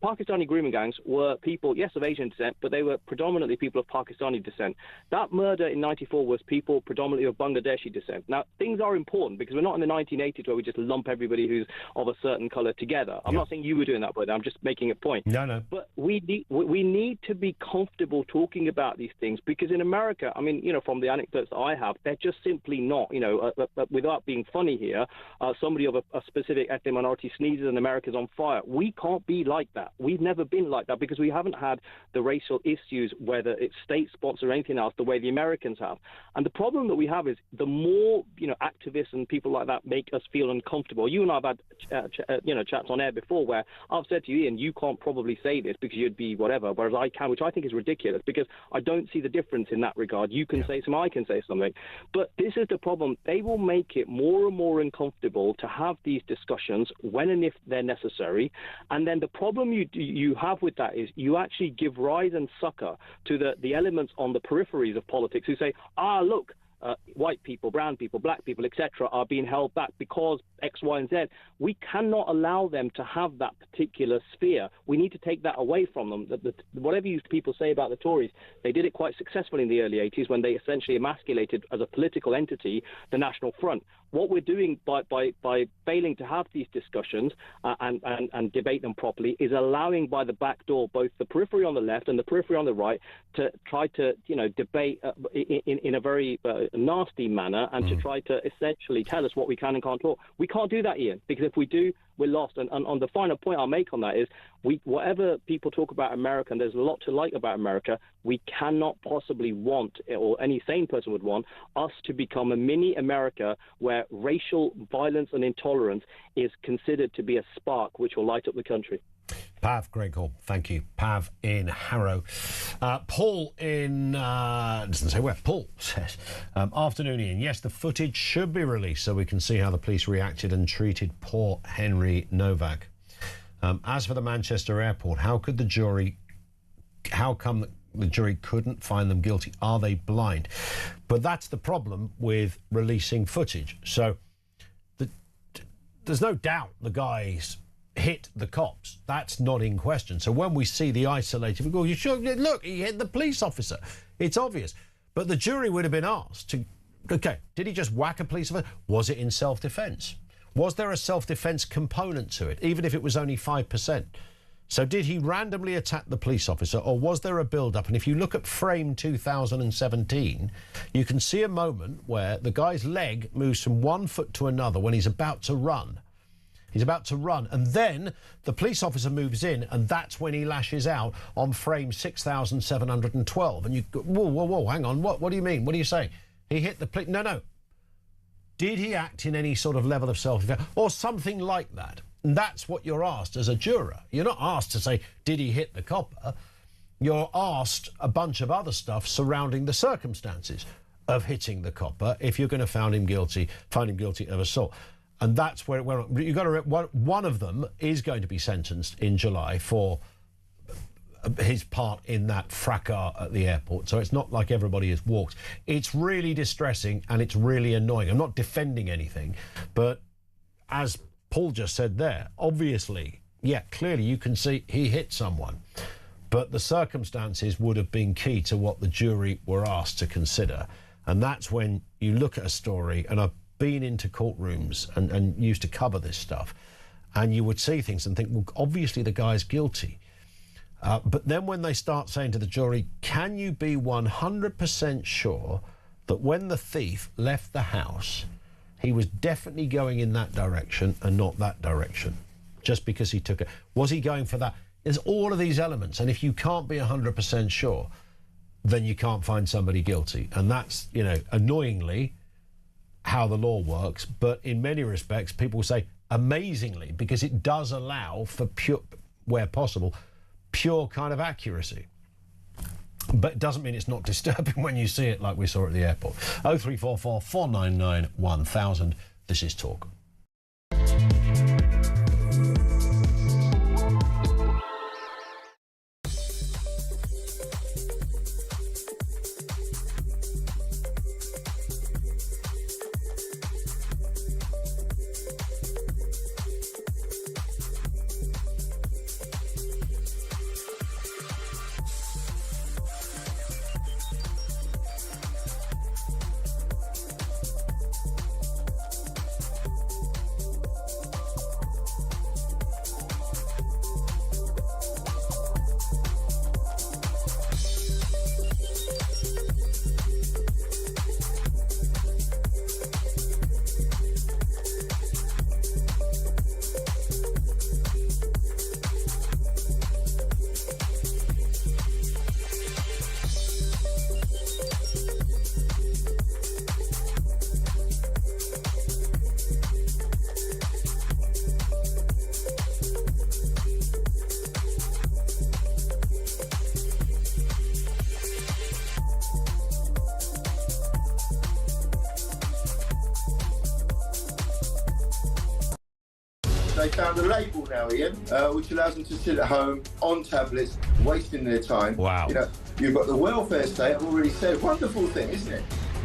Pakistani grooming gangs were people, yes, of Asian descent, but they were predominantly people of Pakistani descent. That murder in 94 was people predominantly of Bangladeshi descent. Now, things are important because we're not in the 1980s where we just lump everybody who's of a certain colour together. I'm not saying you were doing that, but I'm just making a point. No. But we need to be comfortable talking about these things because in America, I mean, you know, from the anecdotes that I have, they're just simply not, you know, without being funny here, somebody of a specific ethnic minority sneezes and America's on fire. We can't be like that. We've never been like that because we haven't had the racial issues, whether it's state-sponsored or anything else, the way the Americans have. And the problem that we have is the more, you know, activists and people like that make us feel uncomfortable. You and I have had, chats on air before where I've said to you, Ian, you can't probably say this because you'd be whatever, whereas I can, which I think is ridiculous because I don't see the difference in that regard. You can say something, I can say something. But this is the problem. They will make it more and more uncomfortable to have these discussions when and if they're necessary. And then the problem you have with that is you actually give rise and succor to the elements on the peripheries of politics who say, look, white people, brown people, black people, etc., are being held back because X, Y, and Z. We cannot allow them to have that particular sphere. We need to take that away from them. Whatever you people say about the Tories, they did it quite successfully in the early 80s when they essentially emasculated as a political entity the National Front. What we're doing by failing to have these discussions and debate them properly is allowing by the back door both the periphery on the left and the periphery on the right to try to, you know, debate in a very nasty manner and to try to essentially tell us what we can and can't talk. We can't do that, Ian, because if we do, we're lost. And on the final point I'll make on that is whatever people talk about America, and there's a lot to like about America, we cannot possibly want, or any sane person would want, us to become a mini America where racial violence and intolerance is considered to be a spark which will light up the country. Pav, great call. Thank you. Pav in Harrow. Paul in, doesn't say where. Paul says, afternoon, Ian. Yes, the footage should be released so we can see how the police reacted and treated poor Henry Novak. As for the Manchester airport, how come the jury couldn't find them guilty? Are they blind? But that's the problem with releasing footage. So there's no doubt the guys hit the cops. That's not in question. So when we see the isolated, we go, you sure? Look, he hit the police officer. It's obvious. But the jury would have been asked to, okay, did he just whack a police officer? Was it in self-defence? Was there a self-defence component to it, even if it was only 5%? So did he randomly attack the police officer, or was there a build-up? And if you look at frame 2017, you can see a moment where the guy's leg moves from one foot to another when he's about to run. He's about to run, and then the police officer moves in, and that's when he lashes out on frame 6,712. And you go, whoa, hang on, what do you mean? What are you saying? He hit the police? No. Did he act in any sort of level of self-defense or something like that? And that's what you're asked as a juror. You're not asked to say, did he hit the copper? You're asked a bunch of other stuff surrounding the circumstances of hitting the copper if you're going to find him guilty of assault. And that's where you've got to. One of them is going to be sentenced in July for his part in that fracas at the airport. So it's not like everybody has walked. It's really distressing and it's really annoying. I'm not defending anything, but as Paul just said there, obviously, yeah, clearly you can see he hit someone, but the circumstances would have been key to what the jury were asked to consider. And that's when you look at a story, and been into courtrooms and used to cover this stuff, and you would see things and think, well, obviously the guy's guilty. But then when they start saying to the jury, can you be 100% sure that when the thief left the house, he was definitely going in that direction and not that direction, just because he took it? Was he going for that? There's all of these elements, and if you can't be 100% sure, then you can't find somebody guilty. And that's, you know, annoyingly how the law works. But in many respects, people say amazingly, because it does allow for pure, where possible, pure kind of accuracy. But it doesn't mean it's not disturbing when you see it like we saw at the airport. 0344 499 1000. This is Talk. They found a label now, Ian, which allows them to sit at home on tablets, wasting their time. Wow. You know, you've got the welfare state, I've already said, wonderful thing, isn't it?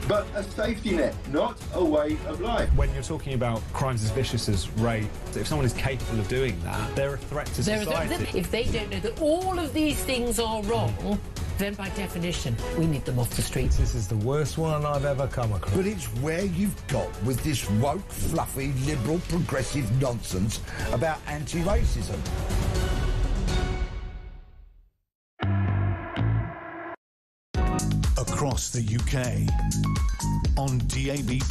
But a safety net, not a way of life. When you're talking about crimes as vicious as rape, if someone is capable of doing that, they're a threat to society. If they don't know that all of these things are wrong, then by definition, we need them off the streets. This is the worst one I've ever come across. But it's where you've got with this woke, fluffy, liberal, progressive nonsense about anti-racism. Across the UK, on DAB+,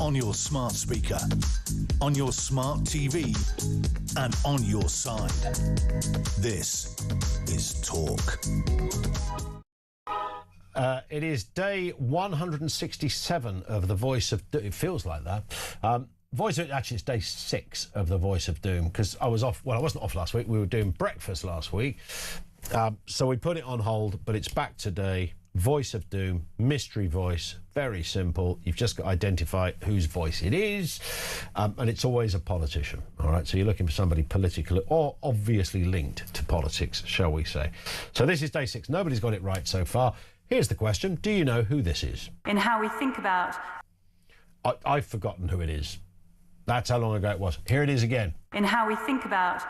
on your smart speaker, on your smart TV, and on your side. This is Talk. It is day 167 of the Voice of Doom. It feels like that. Actually, it's day 6 of the Voice of Doom, because I was off. Well, I wasn't off last week. We were doing breakfast last week. So we put it on hold, but it's back today. Voice of Doom, mystery voice, very simple. You've just got to identify whose voice it is, and it's always a politician, all right? So you're looking for somebody political or obviously linked to politics, shall we say. So this is day 6. Nobody's got it right so far. Here's the question. Do you know who this is? In how we think about... I've forgotten who it is. That's how long ago it was. Here it is again. In how we think about...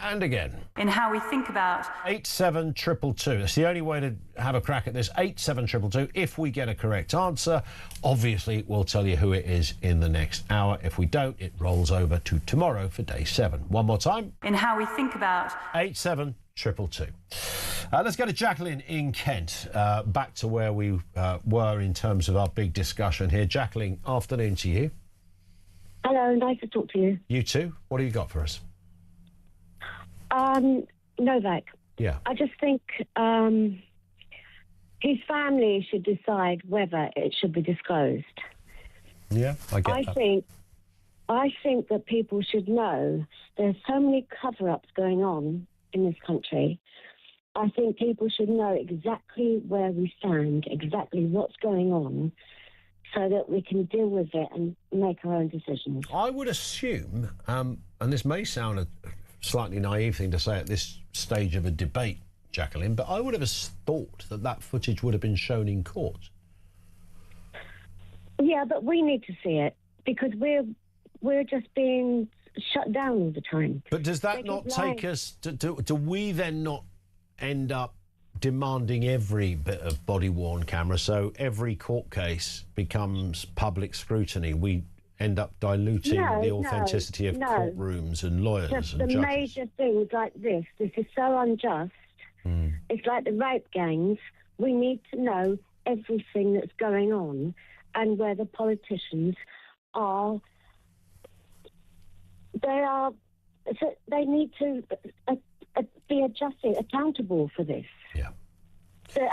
And again. In how we think about... 87222. That's the only way to have a crack at this. 87222. If we get a correct answer, obviously we'll tell you who it is in the next hour. If we don't, it rolls over to tomorrow for day 7. One more time. In how we think about... 87222. Let's go to Jacqueline in Kent. Back to where we were in terms of our big discussion here. Jacqueline, afternoon to you. Hello, nice to talk to you. You too. What do you got for us? Novak. Yeah. I just think his family should decide whether it should be disclosed. Yeah, I get that. I think that people should know there's so many cover-ups going on in this country. I think people should know exactly where we stand, exactly what's going on, so that we can deal with it and make our own decisions. I would assume, and this may sound a slightly naive thing to say at this stage of a debate, Jacqueline, but I would have thought that that footage would have been shown in court. Yeah, but we need to see it because we're just being shut down all the time. But does that not take us... Do we then not end up demanding every bit of body-worn camera, so every court case becomes public scrutiny. We end up diluting the authenticity of courtrooms and lawyers and the judges. major things like this is so unjust. It's like the rape gangs. We need to know everything that's going on and where the politicians are. They need to be accountable for this. Yeah.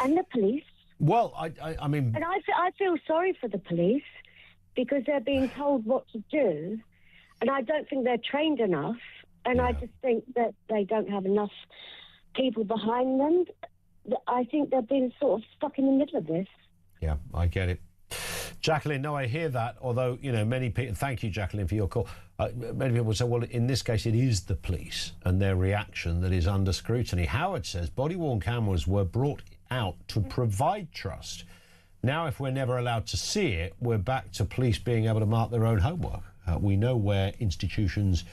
And the police. Well, I mean... And I feel sorry for the police because they're being told what to do, and I don't think they're trained enough, and I just think that they don't have enough people behind them. I think they're being sort of stuck in the middle of this. Yeah, I get it. Jacqueline, no, I hear that, although, you know, many people... Thank you, Jacqueline, for your call. Many people say, well, in this case, it is the police and their reaction that is under scrutiny. Howard says body-worn cameras were brought out to provide trust. Now, if we're never allowed to see it, we're back to police being able to mark their own homework. We know where institutions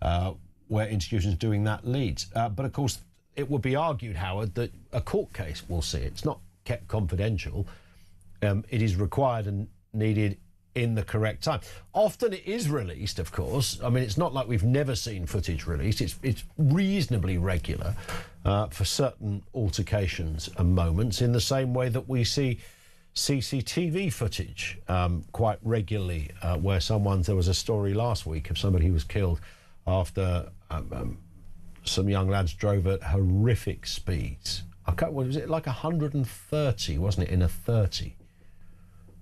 doing that leads. But, of course, it would be argued, Howard, that a court case will see it. It's not kept confidential. It is required and needed in the correct time. Often it is released, of course. I mean, it's not like we've never seen footage released. It's reasonably regular for certain altercations and moments, in the same way that we see CCTV footage quite regularly, where there was a story last week of somebody who was killed after some young lads drove at horrific speeds. Was it like 130, wasn't it, in a 30?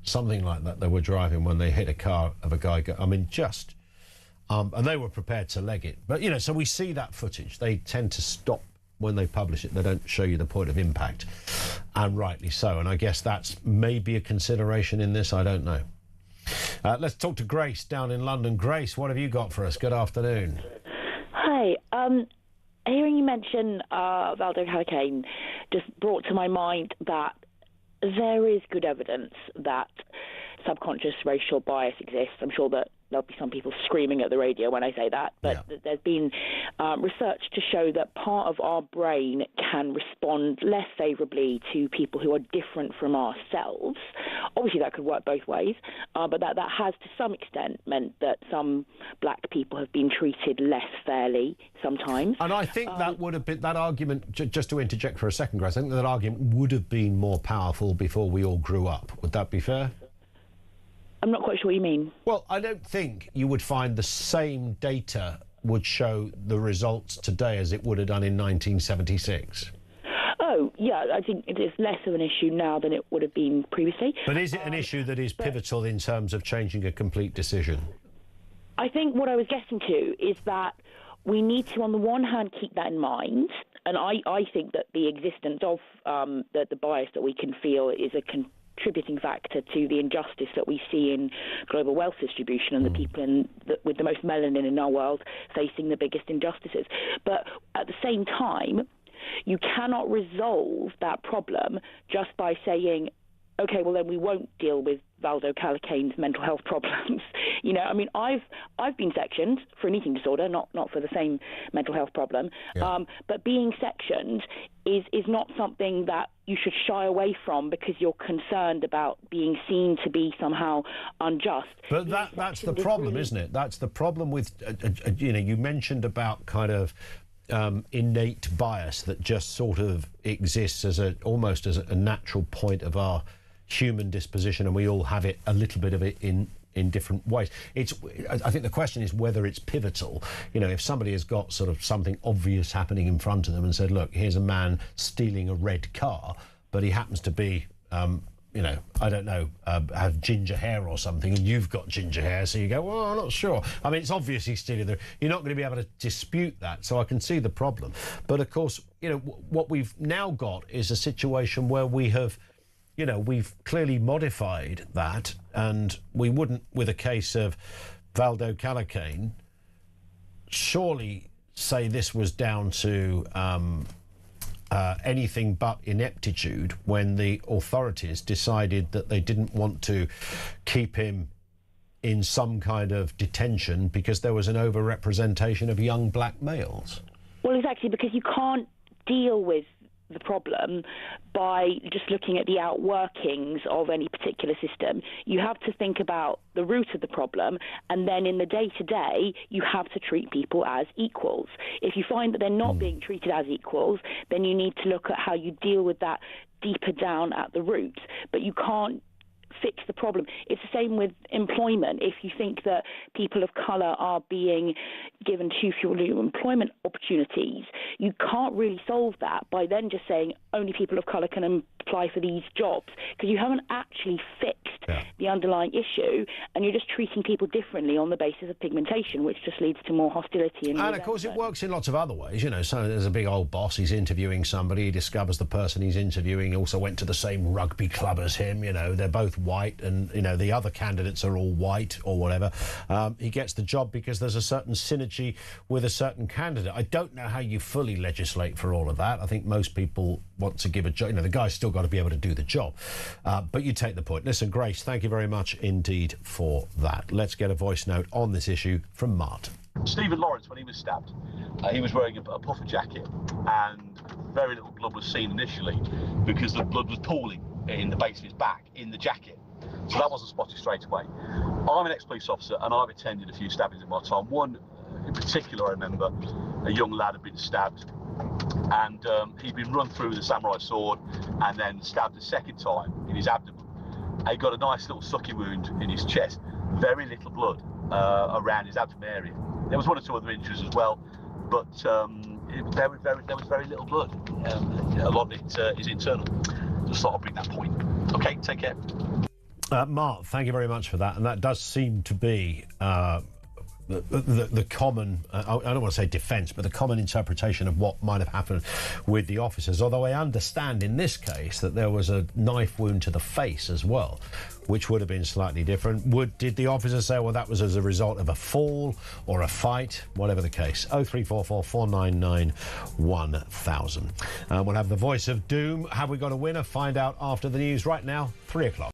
Something like that they were driving when they hit a car of a guy. I mean, and they were prepared to leg it. But, you know, so we see that footage. They tend to stop when they publish it. They don't show you the point of impact, and rightly so. And I guess that's maybe a consideration in this. I don't know. Let's talk to Grace down in London. Grace, what have you got for us? Good afternoon. Hi. Hearing you mention Valdo Calacane just brought to my mind that there is good evidence that subconscious racial bias exists. I'm sure that there'll be some people screaming at the radio when I say that, but there's been research to show that part of our brain can respond less favourably to people who are different from ourselves. Obviously, that could work both ways, but that has to some extent meant that some black people have been treated less fairly sometimes. And I think that would have been, that argument, just to interject for a second, Grace, I think that argument would have been more powerful before we all grew up. Would that be fair? I'm not quite sure what you mean. Well, I don't think you would find the same data would show the results today as it would have done in 1976. Oh, yeah, I think it is less of an issue now than it would have been previously. But is it an issue that is pivotal in terms of changing a complete decision? I think what I was getting to is that we need to, on the one hand, keep that in mind. And I think that the existence of the bias that we can feel is a contributing factor to the injustice that we see in global wealth distribution and the people with the most melanin in our world facing the biggest injustices. But at the same time, you cannot resolve that problem just by saying, OK, well, then we won't deal with Valdo Calacane's mental health problems. You know, I mean, I've been sectioned for an eating disorder, not for the same mental health problem. Yeah. But being sectioned is not something that you should shy away from because you're concerned about being seen to be somehow unjust. But that's the problem, isn't it? That's the problem with, you know, you mentioned about kind of innate bias that just sort of exists as almost as a natural point of our human disposition, and we all have it, a little bit of it in different ways. I think the question is whether it's pivotal. You know, if somebody has got sort of something obvious happening in front of them and said, look, here's a man stealing a red car, but he happens to be, you know, I don't know, have ginger hair or something, and you've got ginger hair, so you go, well, I'm not sure. I mean, it's obvious he's stealing you're not going to be able to dispute that, so I can see the problem. But, of course, you know, what we've now got is a situation where we have, you know, we've clearly modified that, and we wouldn't, with a case of Valdo Calacane, surely say this was down to anything but ineptitude when the authorities decided that they didn't want to keep him in some kind of detention because there was an overrepresentation of young black males. Well, exactly, because you can't deal with the problem by just looking at the outworkings of any particular system. You have to think about the root of the problem, and then in the day-to-day, you have to treat people as equals. If you find that they're not being treated as equals, then you need to look at how you deal with that deeper down at the root. But you can't fix the problem. It's the same with employment. If you think that people of colour are being given too few employment opportunities, you can't really solve that by then just saying only people of colour can apply for these jobs, because you haven't actually fixed the underlying issue, and you're just treating people differently on the basis of pigmentation, which just leads to more hostility. And of course it works in lots of other ways, you know. So there's a big old boss, he's interviewing somebody, he discovers the person he's interviewing also went to the same rugby club as him, you know, they're both white, and, you know, the other candidates are all white or whatever. He gets the job because there's a certain synergy with a certain candidate. I don't know how you fully legislate for all of that. I think most people want to give a job, you know, the guy's still got to be able to do the job. But you take the point. Listen, Grace, thank you very much indeed for that. Let's get a voice note on this issue from Mart. Stephen Lawrence, when he was stabbed, he was wearing a puffer jacket, and very little blood was seen initially because the blood was pooling in the base of his back, in the jacket. So that wasn't spotted straight away. I'm an ex-police officer, and I've attended a few stabbings in my time. One in particular, I remember, a young lad had been stabbed, and he'd been run through with a samurai sword and then stabbed a second time in his abdomen. He got a nice little sucking wound in his chest, very little blood around his abdomen area. There was one or two other injuries as well, but there was very little blood. A lot of it is internal. Just thought I'd bring that point. Okay, take care. Mark, thank you very much for that. And that does seem to be the common, I don't want to say defence, but the common interpretation of what might have happened with the officers. Although I understand in this case that there was a knife wound to the face as well, which would have been slightly different. Did the officer say, well, that was as a result of a fall or a fight? Whatever the case. 0344 499 1000. We'll have the voice of doom. Have we got a winner? Find out after the news. Right now, 3 o'clock.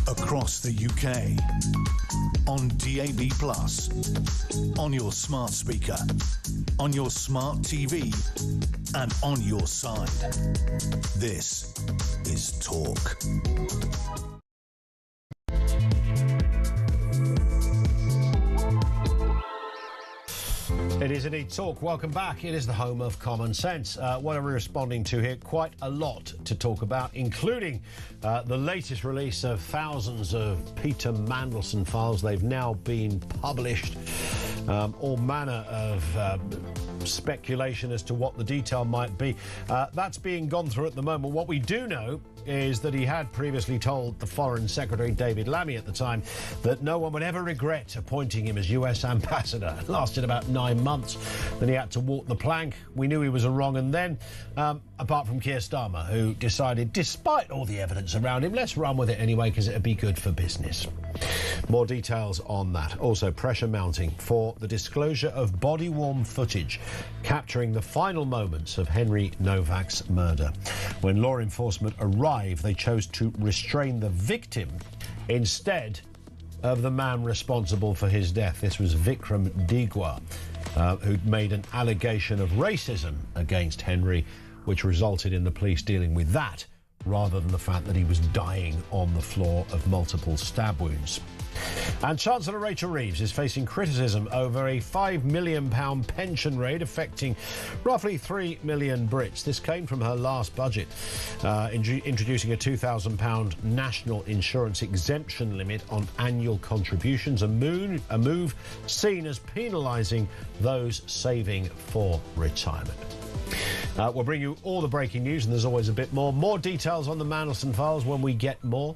Across the UK, on DAB+, on your smart speaker, on your smart TV, and on your side. This is Talk. It is indeed Talk. Welcome back. It is the home of common sense. What are we responding to here? Quite a lot to talk about, including the latest release of thousands of Peter Mandelson files. They've now been published. All manner of speculation as to what the detail might be. That's being gone through at the moment. What we do know is that he had previously told the Foreign Secretary, David Lammy, at the time, that no one would ever regret appointing him as US ambassador. It lasted about 9 months. Then he had to walk the plank. We knew he was wrong. And then, apart from Keir Starmer, who decided, despite all the evidence around him, let's run with it anyway because it'd be good for business. More details on that. Also, pressure mounting for the disclosure of body-worn footage capturing the final moments of Henry Novak's murder. When law enforcement arrived, they chose to restrain the victim instead of the man responsible for his death. This was Vikram Digwa, who'd made an allegation of racism against Henry, which resulted in the police dealing with that rather than the fact that he was dying on the floor of multiple stab wounds. And Chancellor Rachel Reeves is facing criticism over a £5 million pension raid affecting roughly 3 million Brits. This came from her last budget, introducing a £2,000 national insurance exemption limit on annual contributions, a move seen as penalising those saving for retirement. We'll bring you all the breaking news, and there's always a bit more. More details on the Mandelson files when we get more.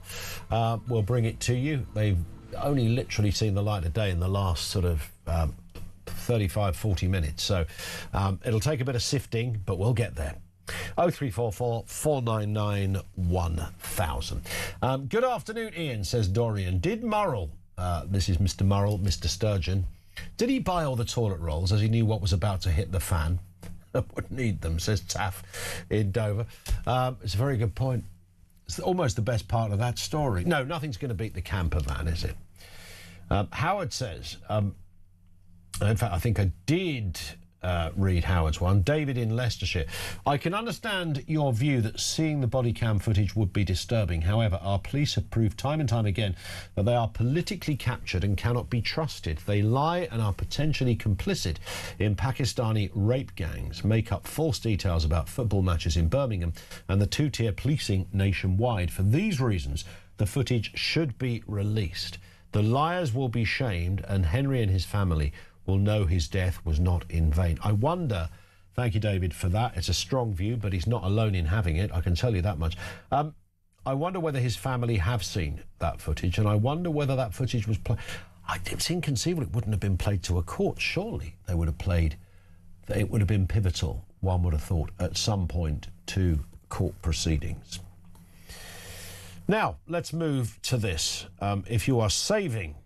We'll bring it to you. They've only literally seen the light of day in the last sort of 35, 40 minutes. So it'll take a bit of sifting, but we'll get there. 0344 499 1000. Good afternoon, Ian, says Dorian. Did Murrell, this is Mr. Murrell, Mr. Sturgeon, did he buy all the toilet rolls as he knew what was about to hit the fan? I would need them, says Taff in Dover. It's a very good point. It's almost the best part of that story. No, nothing's going to beat the camper van, is it? Howard says, in fact, I think I did read Howard's one. David in Leicestershire. I can understand your view that seeing the body cam footage would be disturbing. However, our police have proved time and time again that they are politically captured and cannot be trusted. They lie and are potentially complicit in Pakistani rape gangs, make up false details about football matches in Birmingham and the two-tier policing nationwide. For these reasons, the footage should be released. The liars will be shamed and Henry and his family will know his death was not in vain. I wonder, thank you, David, for that. It's a strong view, but he's not alone in having it, I can tell you that much. I wonder whether his family have seen that footage, and I wonder whether that footage was played. It's inconceivable it wouldn't have been played to a court. Surely they would have played, it would have been pivotal, one would have thought, at some point to court proceedings. Now, let's move to this. If you are saving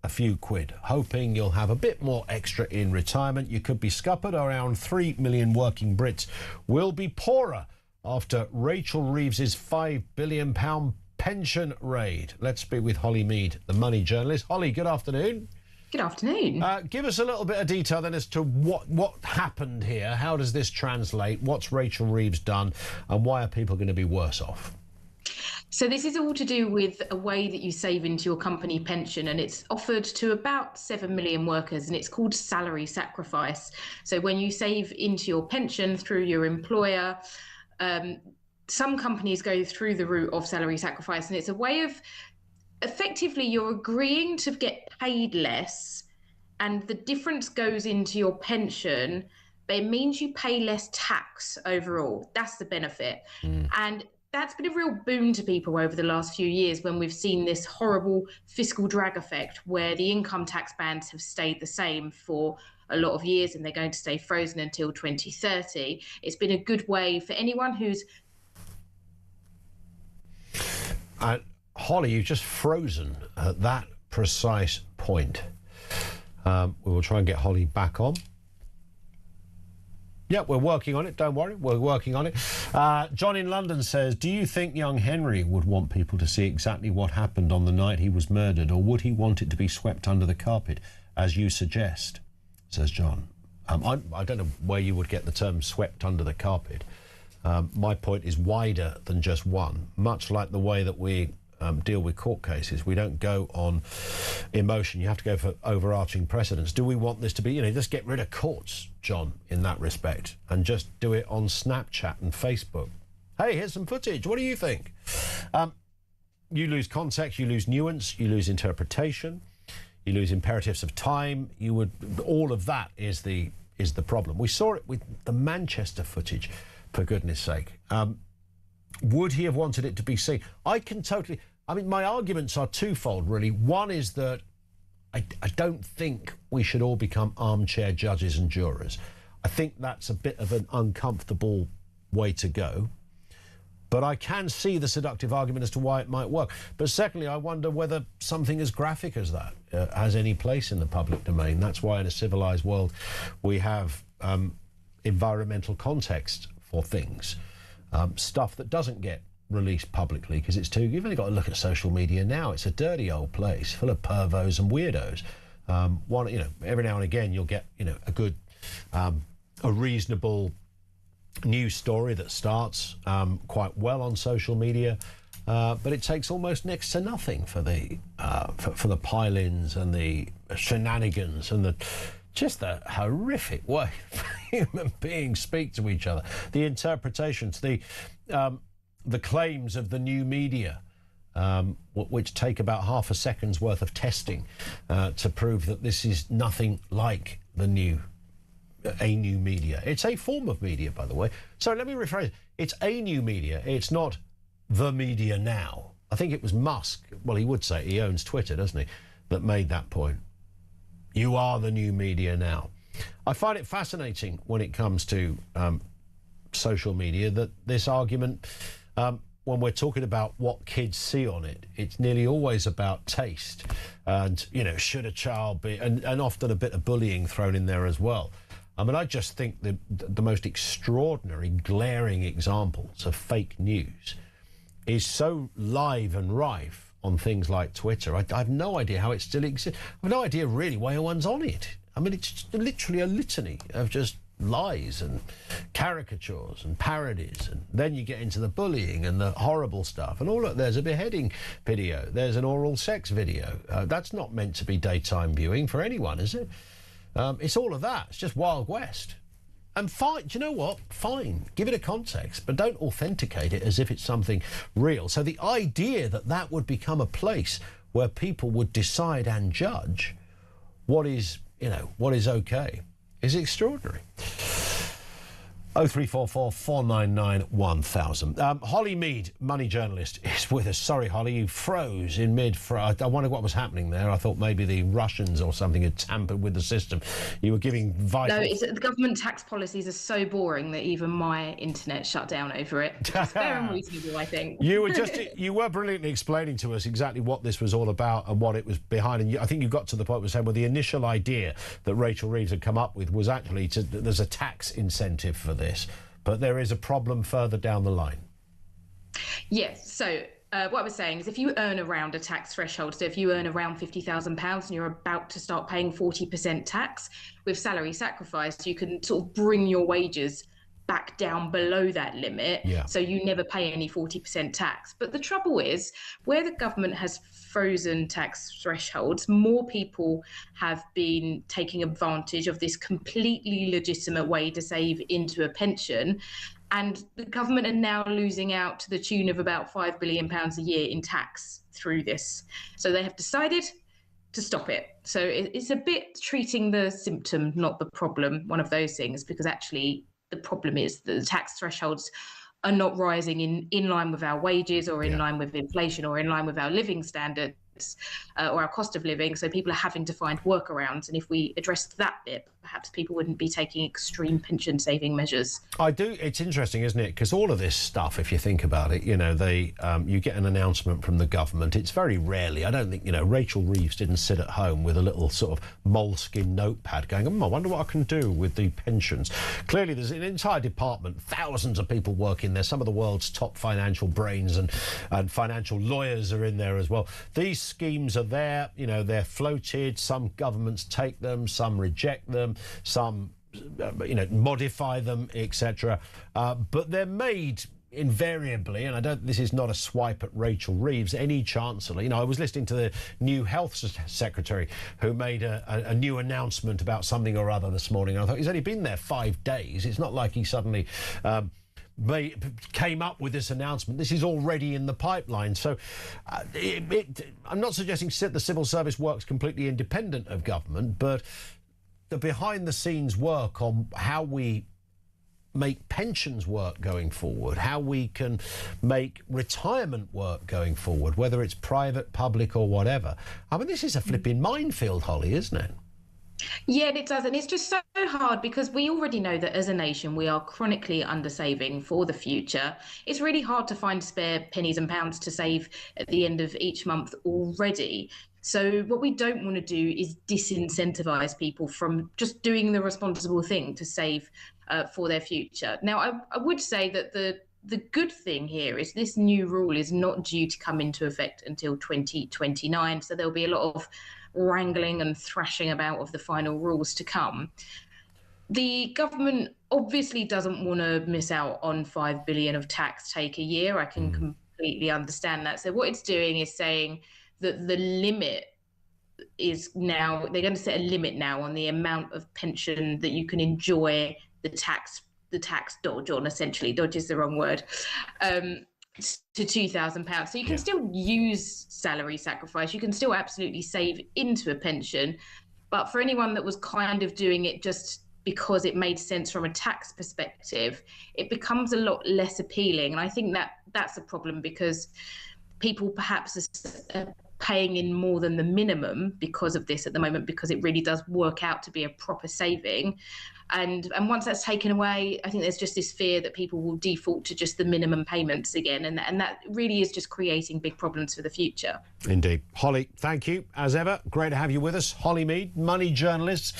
a few quid, hoping you'll have a bit more extra in retirement, you could be scuppered. Around 3 million working Brits will be poorer after Rachel Reeves's £5 billion pension raid. Let's speak with Holly Mead, the money journalist. Holly, good afternoon. Good afternoon. Give us a little bit of detail then as to what happened here. How does this translate? What's Rachel Reeves done? And why are people going to be worse off? So this is all to do with a way that you save into your company pension, and it's offered to about 7 million workers, and it's called salary sacrifice. So when you save into your pension through your employer, some companies go through the route of salary sacrifice, and it's a way of effectively you're agreeing to get paid less, and the difference goes into your pension, but it means you pay less tax overall. That's the benefit. And that's been a real boon to people over the last few years when we've seen this horrible fiscal drag effect where the income tax bands have stayed the same for a lot of years and they're going to stay frozen until 2030. It's been a good way for anyone who's... Holly, you've just frozen at that precise point. We will try and get Holly back on. Yeah, we're working on it. Don't worry, we're working on it. John in London says, do you think young Henry would want people to see exactly what happened on the night he was murdered, or would he want it to be swept under the carpet, as you suggest? Says John. I don't know where you would get the term swept under the carpet. My point is wider than just one, much like the way that we deal with court cases. We don't go on emotion. You have to go for overarching precedents. Do we want this to be, just get rid of courts, John, in that respect, and just do it on Snapchat and Facebook? Hey, here's some footage. What do you think? You lose context, you lose nuance, you lose interpretation, you lose imperatives of time. All of that is the problem. We saw it with the Manchester footage, for goodness sake. Would he have wanted it to be seen? My arguments are twofold, really. One is that I don't think we should all become armchair judges and jurors. I think that's a bit of an uncomfortable way to go. But I can see the seductive argument as to why it might work. But secondly, I wonder whether something as graphic as that has any place in the public domain. That's why in a civilised world we have environmental context for things. Stuff that doesn't get released publicly because it's too... You've only got to look at social media now. It's a dirty old place full of pervos and weirdos. Every now and again you'll get, a good, a reasonable news story that starts quite well on social media, but it takes almost next to nothing for the pile-ins and the shenanigans and the horrific way human beings speak to each other, the interpretations, the claims of the new media, which take about half a second's worth of testing to prove that this is nothing like a new media. It's a form of media, by the way. So let me rephrase. It's a new media. It's not the media now. I think it was Musk, well, he would say, he owns Twitter, doesn't he, that made that point. You are the new media now. I find it fascinating when it comes to social media that this argument, when we're talking about what kids see on it, it's nearly always about taste and, should a child be, and often a bit of bullying thrown in there as well. I just think the most extraordinary, glaring examples of fake news is so live and rife on things like Twitter. I have no idea how it still exists. I have no idea really why anyone's on it. It's literally a litany of just lies and caricatures and parodies, and then you get into the bullying and the horrible stuff. And look, there's a beheading video, there's an oral sex video. That's not meant to be daytime viewing for anyone, is it? It's all of that. It's just Wild West. And fine, do you know what? Fine, give it a context, but don't authenticate it as if it's something real. So the idea that that would become a place where people would decide and judge what is okay is extraordinary. 0344 499 1000. Holly Mead, money journalist, is with us. Sorry, Holly, you froze in mid-froze. I wonder what was happening there. I thought maybe the Russians or something had tampered with the system. You were giving vital... No, the government tax policies are so boring that even my internet shut down over it. It's fair and reasonable, I think. You were brilliantly explaining to us exactly what this was all about and what it was behind. And I think you got to the point where saying, well, the initial idea that Rachel Reeves had come up with was actually there's a tax incentive for this, but there is a problem further down the line. Yes, so what I was saying is if you earn around a tax threshold, so if you earn around £50,000 and you're about to start paying 40% tax, with salary sacrifice, you can sort of bring your wages back down below that limit, so you never pay any 40% tax. But the trouble is, where the government has frozen tax thresholds, more people have been taking advantage of this completely legitimate way to save into a pension, and the government are now losing out to the tune of about £5 billion a year in tax through this. So they have decided to stop it. So it's a bit treating the symptom, not the problem, one of those things, because actually the problem is that the tax thresholds are not rising in line with our wages or in line with inflation or in line with our living standards or our cost of living. So people are having to find workarounds. And if we addressed that bit, perhaps people wouldn't be taking extreme pension saving measures. I do. It's interesting, isn't it? Because all of this stuff, if you think about it, you get an announcement from the government. It's very rarely, I don't think, Rachel Reeves didn't sit at home with a little sort of moleskin notepad going, I wonder what I can do with the pensions. Clearly, there's an entire department, thousands of people work in there. Some of the world's top financial brains and financial lawyers are in there as well. These schemes are there, they're floated. Some governments take them, some reject them, some modify them, etc. But they're made invariably, and this is not a swipe at Rachel Reeves, any chancellor, I was listening to the new health secretary who made a new announcement about something or other this morning. I thought, he's only been there 5 days. It's not like he suddenly came up with this announcement. This is already in the pipeline. So I'm not suggesting the civil service works completely independent of government, but the behind the scenes work on how we make pensions work going forward, how we can make retirement work going forward, whether it's private, public or whatever. I mean, this is a flipping minefield, Holly, isn't it? Yeah, it does. And it's just so hard because we already know that as a nation, we are chronically undersaving for the future. It's really hard to find spare pennies and pounds to save at the end of each month already. So what we don't want to do is disincentivize people from just doing the responsible thing to save for their future. Now, I would say that the good thing here is this new rule is not due to come into effect until 2029. So there'll be a lot of wrangling and thrashing about of the final rules to come. The government obviously doesn't want to miss out on 5 billion of tax take a year. I can completely understand that. So what it's doing is saying that the limit is now, they're going to set a limit now on the amount of pension that you can enjoy the tax dodge on. Essentially, dodge is the wrong word, to £2,000. So you can still use salary sacrifice. You can still absolutely save into a pension. But for anyone that was kind of doing it just because it made sense from a tax perspective, it becomes a lot less appealing. And I think that that's a problem because people perhaps are paying in more than the minimum because of this at the moment, because it really does work out to be a proper saving. And once that's taken away, I think there's just this fear that people will default to just the minimum payments again. And that really is just creating big problems for the future. Indeed. Holly, thank you, as ever. Great to have you with us. Holly Mead, money journalist.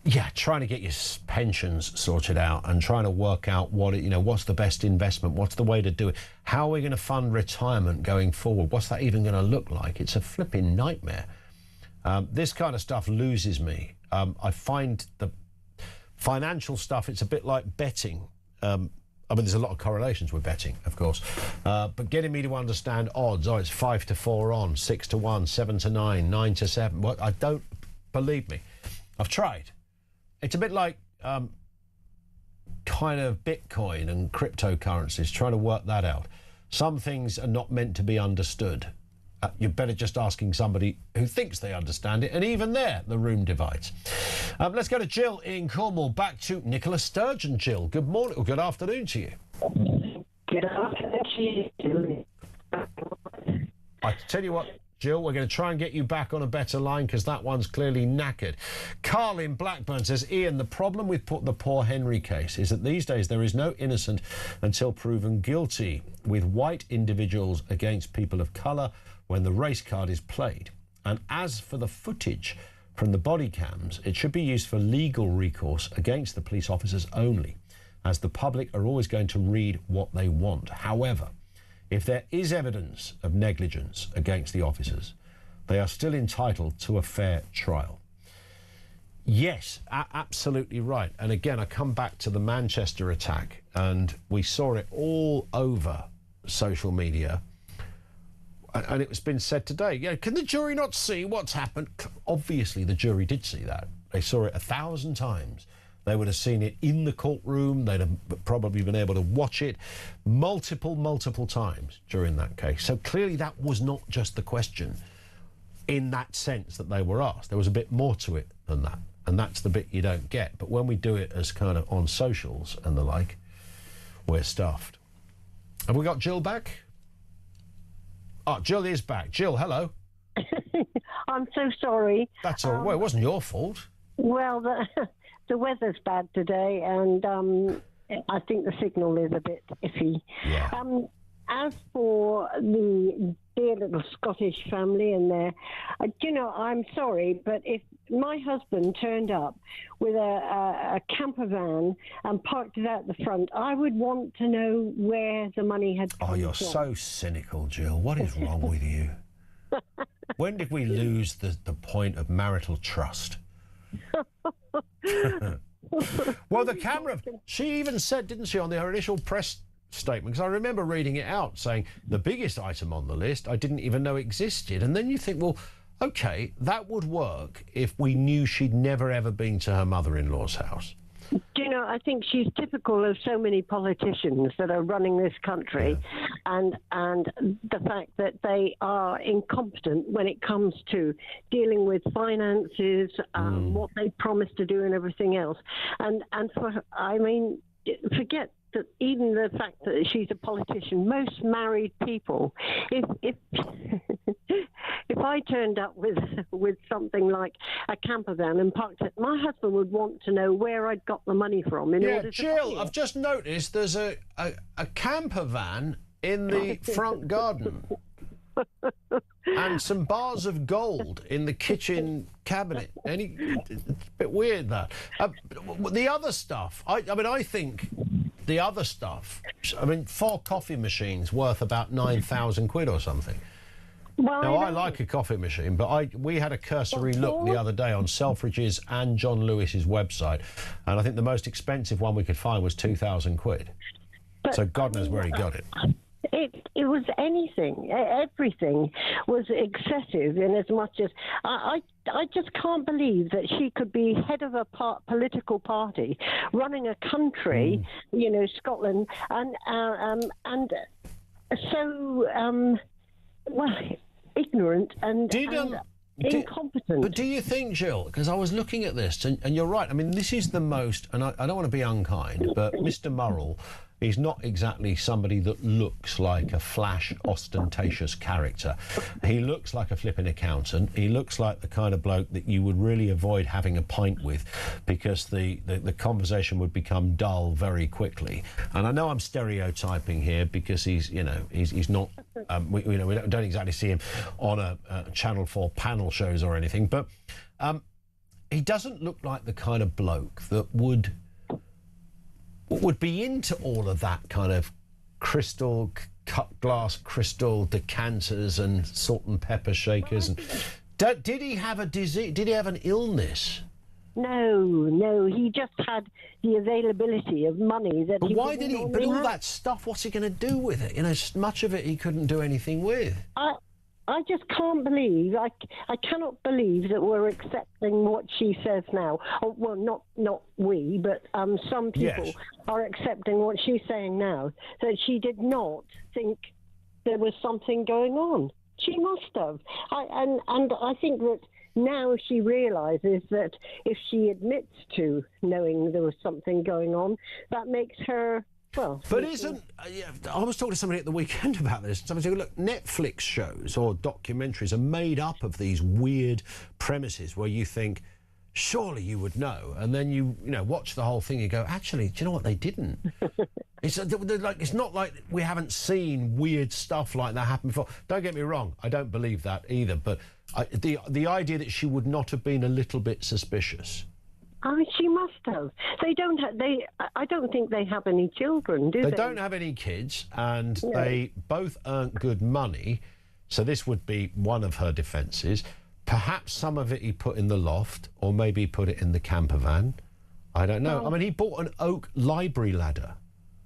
Yeah, trying to get your pensions sorted out and trying to work out what's the best investment, what's the way to do it, how are we going to fund retirement going forward, what's that even going to look like? It's a flipping nightmare. This kind of stuff loses me. I find the financial stuff, it's a bit like betting. I mean, there's a lot of correlations with betting, of course, but getting me to understand odds, it's 5 to 4 on, 6 to 1, 7 to 9, 9 to 7. Well, I don't believe me. I've tried. It's a bit like kind of Bitcoin and cryptocurrencies, trying to work that out. Some things are not meant to be understood. You're better just asking somebody who thinks they understand it, and even there, the room divides. Let's go to Jill in Cornwall. Back to Nicola Sturgeon. Jill, good morning or good afternoon to you. Good afternoon to you. I tell you what, Jill, we're going to try and get you back on a better line because that one's clearly knackered. Carl in Blackburn says, Ian, the problem with the poor Henry case is that these days there is no innocent until proven guilty, with white individuals against people of colour when the race card is played. And as for the footage from the body cams, it should be used for legal recourse against the police officers only, as the public are always going to read what they want. However, if there is evidence of negligence against the officers, they are still entitled to a fair trial. Yes, absolutely right. And again, I come back to the Manchester attack, and we saw it all over social media. And it's been said today, can the jury not see what's happened? Obviously, the jury did see that. They saw it 1,000 times. They would have seen it in the courtroom. They'd have probably been able to watch it multiple times during that case. So clearly that was not just the question in that sense that they were asked. There was a bit more to it than that. And that's the bit you don't get. But when we do it as kind of on socials and the like, we're stuffed. Have we got Jill back? Oh, Jill is back. Jill, hello. I'm so sorry. That's all. Well, it wasn't your fault. Well, the weather's bad today, and I think the signal is a bit iffy. Yeah. As for the dear little Scottish family and their, I'm sorry, but if my husband turned up with a camper van and parked it out the front, I would want to know where the money had come from. Oh, you're so cynical, Jill. What is wrong with you? When did we lose the point of marital trust? Well, the camera, she even said, didn't she, on her initial press statement, because I remember reading it out saying the biggest item on the list I didn't even know existed. And then you think, well, OK, that would work if we knew she'd never, ever been to her mother-in-law's house. Do you know, I think she's typical of so many politicians that are running this country, and the fact that they are incompetent when it comes to dealing with finances, what they promise to do and everything else. And forget that even the fact that she's a politician, most married people, if if I turned up with something like a camper van and parked it, my husband would want to know where I'd got the money from in order to Jill, I've just noticed there's a camper van in the front garden and some bars of gold in the kitchen cabinet. It's a bit weird, that. The other stuff, I think the other stuff, 4 coffee machines worth about 9,000 quid or something. Well, now, I like a coffee machine, but we had a cursory look the other day on Selfridge's and John Lewis's website, and I think the most expensive one we could find was 2,000 quid. So God knows where he got it. It was anything. Everything was excessive in as much as... I just can't believe that she could be head of a political party, running a country, Scotland, and so... ignorant and incompetent. But do you think, Jill, because I was looking at this, and you're right, I mean, this is the most, and I don't want to be unkind, but Mr. Murrell is not exactly somebody that looks like a flash, ostentatious character. He looks like a flipping accountant. He looks like the kind of bloke that you would really avoid having a pint with, because the conversation would become dull very quickly. And I know I'm stereotyping here because he's not, we don't exactly see him on a Channel 4 panel shows or anything, but he doesn't look like the kind of bloke that would be into all of that kind of crystal, cut glass crystal decanters and salt and pepper shakers. And did he have a disease? Did he have an illness? No, he just had the availability of money that. But why did he? But all that stuff, what's he going to do with it? Much of it he couldn't do anything with. I just can't believe, I cannot believe that we're accepting what she says now. Oh, well, not we, but some people are accepting what she's saying now, that she did not think there was something going on. She must have. And I think that now she realises that if she admits to knowing there was something going on, that makes her... Well, but I was talking to somebody at the weekend about this. Somebody said, look, Netflix shows or documentaries are made up of these weird premises where you think, surely you would know. And then you watch the whole thing and you go, actually, do you know what? They didn't. It's not like we haven't seen weird stuff like that happen before. Don't get me wrong. I don't believe that either. But the idea that she would not have been a little bit suspicious. She must have. I don't think they have any children, do they? They don't have any kids, and they both earn good money, so this would be one of her defences. Perhaps some of it he put in the loft, or maybe he put it in the camper van. I don't know. I mean, he bought an oak library ladder.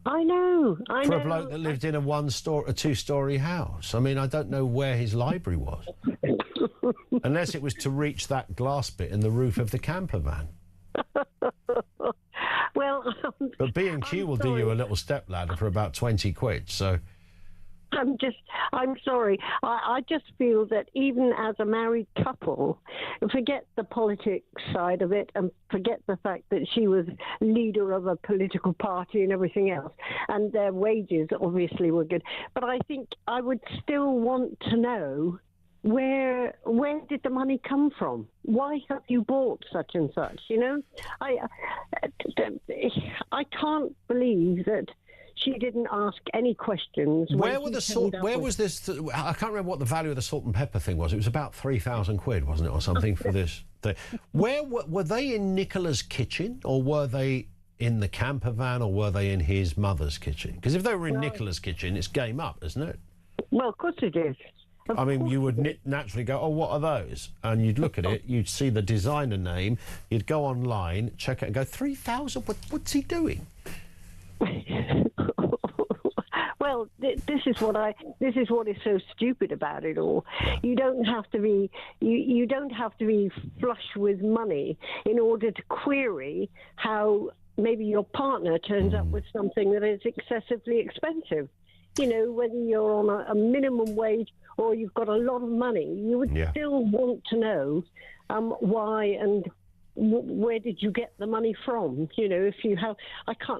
I know. For a bloke that lived in a two-storey house. I mean, I don't know where his library was. Unless it was to reach that glass bit in the roof of the camper van. Well, but B&Q will do you a little step ladder for about 20 quid, so... I'm sorry. I just feel that even as a married couple, forget the politics side of it and forget the fact that she was leader of a political party and everything else, and their wages obviously were good. But I think I would still want to know where did the money come from? Why have you bought such and such? I can't believe that she didn't ask any questions. Where was this? I can't remember what the value of the salt and pepper thing was. It was about 3,000 quid, wasn't it, or something for this thing. Where were they in Nicola's kitchen, or were they in the camper van, or were they in his mother's kitchen? Because if they were in Nicola's kitchen, it's game up, isn't it? Well, of course it is. I mean, you would naturally go, oh, what are those? And you'd look at it, you'd see the designer name, you'd go online, check it and go, 3,000? What's he doing? Well, this is what is so stupid about it all. You don't have to be you don't have to be flush with money in order to query how maybe your partner turns up with something that is excessively expensive. You know, whether you're on a minimum wage or you've got a lot of money, you would still want to know why and where did you get the money from? You know, if you have,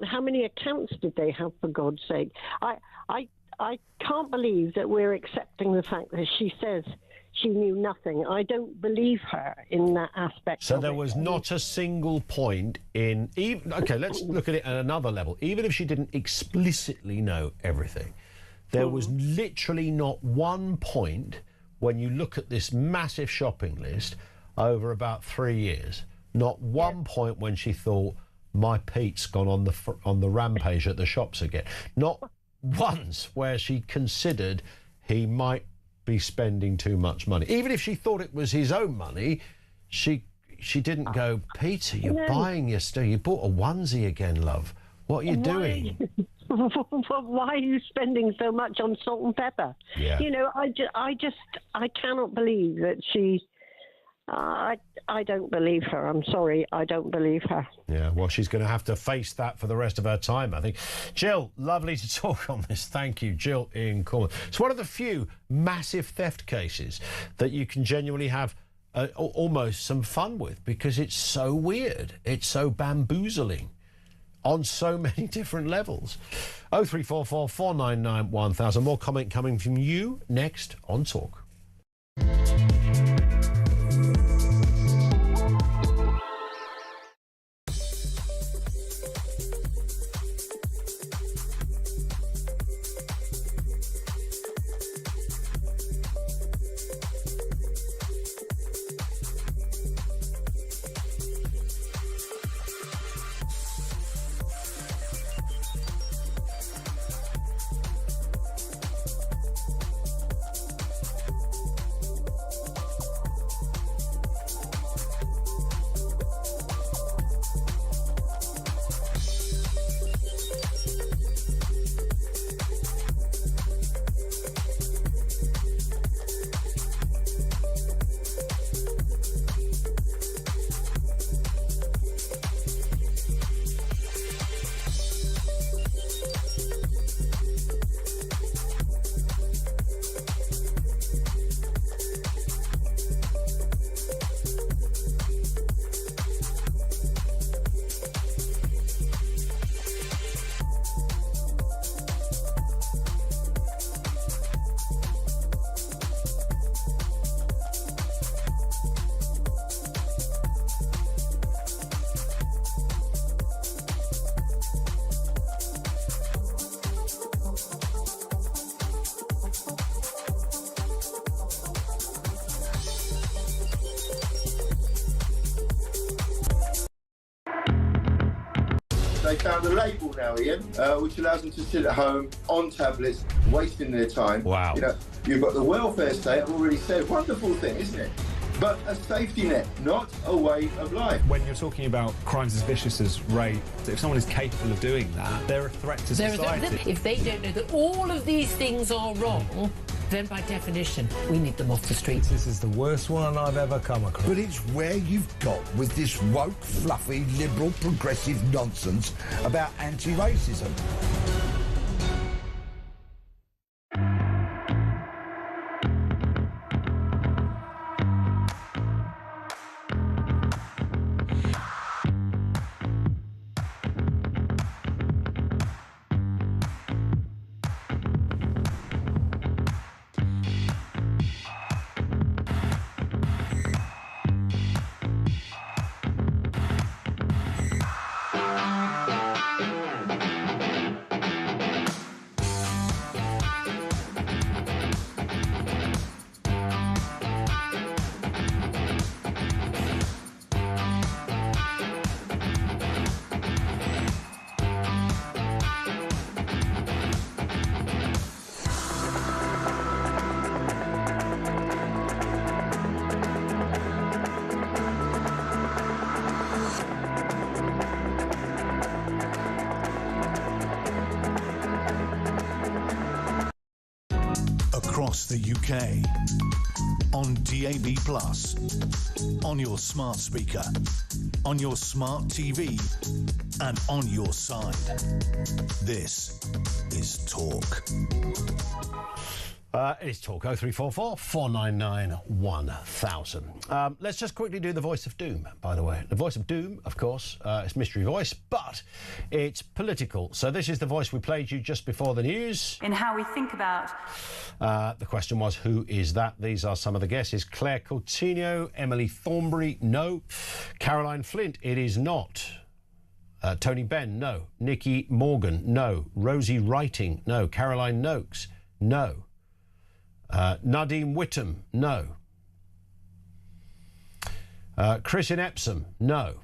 how many accounts did they have, for God's sake? I can't believe that we're accepting the fact that she says she knew nothing. I don't believe her in that aspect. So there was not a single point in even. Okay, let's look at it at another level. Even if she didn't explicitly know everything, there was literally not one point when you look at this massive shopping list over about 3 years. Not one point when she thought, my Pete's gone on the rampage at the shops again. Not once where she considered he might be spending too much money. Even if she thought it was his own money, she didn't go, Peter, you're buying your stuff. You bought a onesie again, love. What are you doing? Why are you spending so much on salt and pepper? Yeah. You know, I cannot believe that she. I don't believe her. I'm sorry, I don't believe her. Yeah, well, she's going to have to face that for the rest of her time, I think. Jill, lovely to talk on this. Thank you, Jill in Cornwall. It's one of the few massive theft cases that you can genuinely have almost some fun with, because it's so weird. It's so bamboozling on so many different levels. 0344 499 1000. More comment coming from you next on Talk. They found a label now, Ian, which allows them to sit at home on tablets, wasting their time. Wow. You know, you've got the welfare state, I've already said, wonderful thing, isn't it? But a safety net, not a way of life. When you're talking about crimes as vicious as rape, if someone is capable of doing that, they're a threat to society. If they don't know that all of these things are wrong, then by definition, we need them off the streets. This is the worst one I've ever come across. But it's where you've got with this woke, fluffy, liberal, progressive nonsense about anti-racism. across the UK. On DAB+, on your smart speaker, on your smart TV, and on your side. This is Talk. It's Talk 0344 499 1000. Let's just quickly do the voice of doom, by the way. The voice of doom, of course, it's mystery voice, but it's political. So this is the voice we played you just before the news. In how we think about. The question was, who is that? These are some of the guesses. Claire Coutinho, Emily Thornberry, no. Caroline Flint, it is not. Tony Benn, no. Nikki Morgan, no. Rosie Writing, no. Caroline Noakes, no. Nadine Whittam, no. Chris in Epsom, no.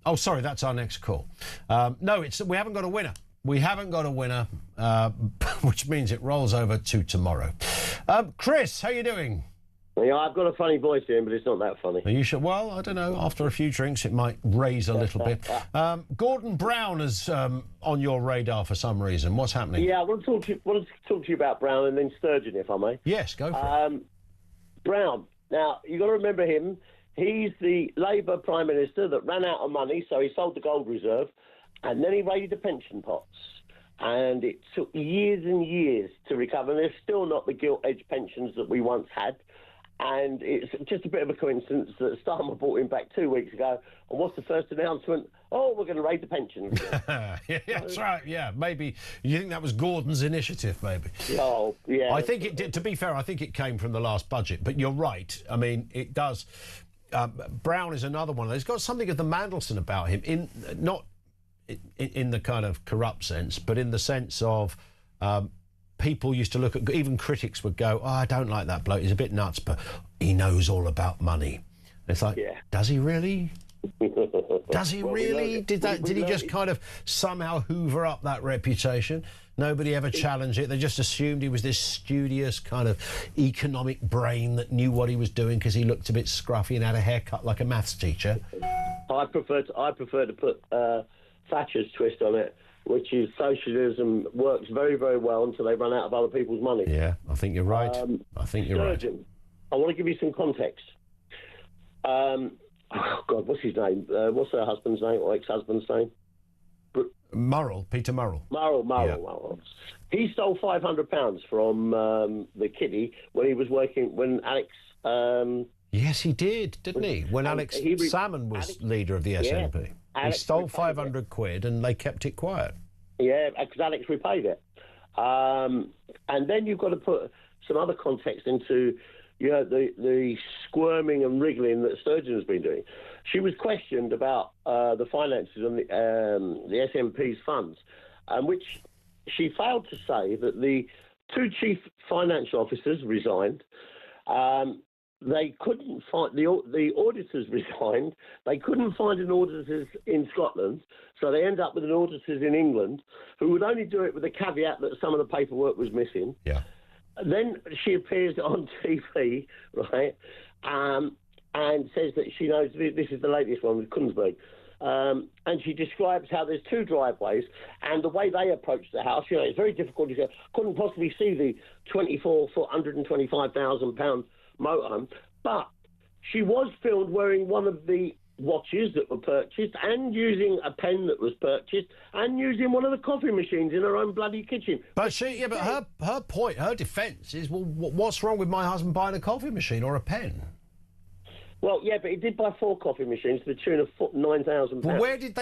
Oh, sorry, that's our next call. No, we haven't got a winner. We haven't got a winner, which means it rolls over to tomorrow. Chris, how you doing? Yeah, I've got a funny voice, Ian, but it's not that funny. Are you sure? Well, I don't know. After a few drinks, it might raise a little bit. Gordon Brown is on your radar for some reason. What's happening? Yeah, I want to talk to you about Brown and then Sturgeon, if I may. Yes, go for it. Brown. Now, you've got to remember him. He's the Labour Prime Minister that ran out of money, so he sold the gold reserve, and then he raided the pension pots. And it took years and years to recover. And there's still not the gilt-edged pensions that we once had. And it's just a bit of a coincidence that Starmer brought him back 2 weeks ago. And what's the first announcement? Oh, we're going to raid the pensions. Yeah, that's right. Yeah, maybe you think that was Gordon's initiative, maybe. Oh, yeah. I think it did. To be fair, I think it came from the last budget. But you're right. I mean, it does. Brown is another one. He's got something of the Mandelson about him, not in the kind of corrupt sense, but in the sense of. People used to look at, even critics would go, oh, I don't like that bloke, he's a bit nuts, but he knows all about money. And it's like, does he really? Does he really? Did he just kind of somehow hoover up that reputation? Nobody ever challenged it. They just assumed he was this studious kind of economic brain that knew what he was doing because he looked a bit scruffy and had a haircut like a maths teacher. I prefer to put Thatcher's twist on it, which is socialism works very, very well until they run out of other people's money. Yeah, I think you're right. I think you're right. I want to give you some context. Oh, God, what's his name? What's her husband's name or ex-husband's name? Murrell, Peter Murrell. Murrell. He stole £500 from the kiddie when he was working, when Alex... yes, he did, didn't he? When Alex Salmon was leader of the SNP. He stole 500 quid and they kept it quiet. Yeah, because Alex repaid it. And then you've got to put some other context into the squirming and wriggling that Sturgeon has been doing. She was questioned about the finances on the SNP's funds, which she failed to say that the two chief financial officers resigned. They couldn't find the auditors resigned. They couldn't find an auditor in Scotland, so they end up with an auditors in England who would only do it with the caveat that some of the paperwork was missing. Yeah. Then she appears on TV, right, and says that she knows this is the latest one with Kunzberg. And she describes how there's two driveways, and the way they approach the house, it's very difficult. You couldn't possibly see the 24-foot, £125,000 motorhome, but she was filmed wearing one of the watches that were purchased and using a pen that was purchased and using one of the coffee machines in her own bloody kitchen. But her point, her defence is, well, what's wrong with my husband buying a coffee machine or a pen? Well, yeah, but he did buy 4 coffee machines to the tune of £9,000. Well, where did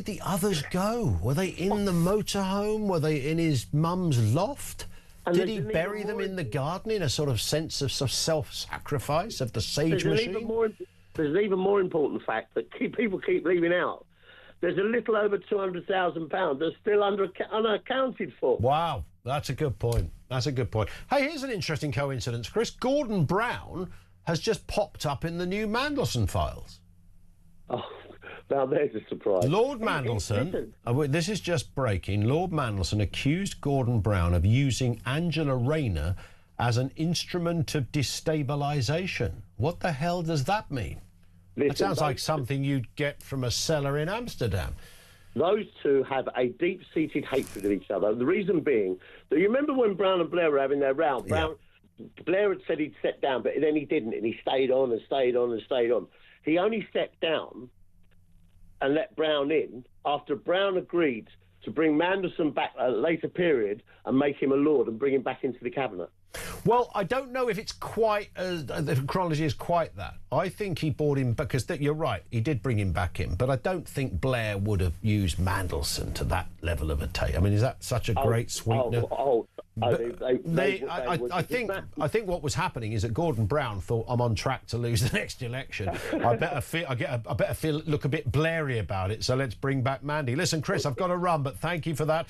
the others go? Were they in the motorhome? Were they in his mum's loft? And did he bury them in the garden in a sort of sense of self-sacrifice of the sage machine? There's an even more important fact that people keep leaving out. There's a little over £200,000 that's still unaccounted for. Wow, that's a good point. That's a good point. Hey, here's an interesting coincidence, Chris. Gordon Brown has just popped up in the new Mandelson files. Oh, now there's a surprise. Lord Mandelson, this is just breaking, Lord Mandelson accused Gordon Brown of using Angela Rayner as an instrument of destabilisation. What the hell does that mean? That sounds like something you'd get from a cellar in Amsterdam. Those two have a deep-seated hatred of each other. The reason being that you remember when Brown and Blair were having their row. Blair had said he'd step down, but then he didn't, and he stayed on and stayed on and stayed on. He only stepped down and let Brown in after Brown agreed to bring Mandelson back at a later period and make him a Lord and bring him back into the cabinet. Well, I don't know if it's quite the chronology is quite that. I think he brought him because you're right, he did bring him back in, but I don't think Blair would have used Mandelson to that level of a take. I mean, is that such a great sweetener? I think what was happening is that Gordon Brown thought, I'm on track to lose the next election. I better look a bit Blairy about it. So let's bring back Mandy. Listen, Chris, I've got to run, but thank you for that.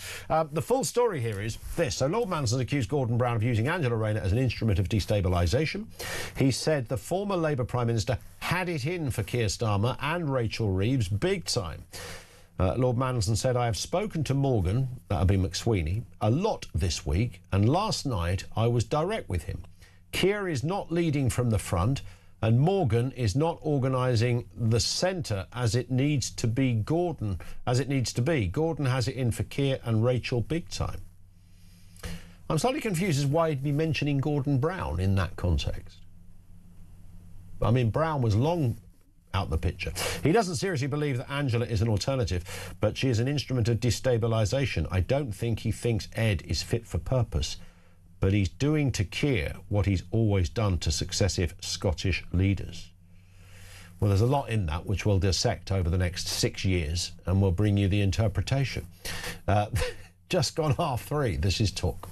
The full story here is this: so Lord Mandelson accused Gordon Brown of using Angela Rayner as an instrument of destabilisation. He said the former Labour Prime Minister had it in for Keir Starmer and Rachel Reeves big time. Lord Mandelson said, I have spoken to Morgan, that'll be McSweeney, a lot this week, and last night I was direct with him. Keir is not leading from the front, and Morgan is not organising the centre as it needs to be Gordon, Gordon has it in for Keir and Rachel big time. I'm slightly confused as why he'd be mentioning Gordon Brown in that context. I mean, Brown was long out the picture. He doesn't seriously believe that Angela is an alternative, but she is an instrument of destabilisation. I don't think he thinks Ed is fit for purpose, but he's doing to Keir what he's always done to successive Scottish leaders. Well, there's a lot in that which we'll dissect over the next 6 years, and we'll bring you the interpretation. Just gone 3:30. This is Talk.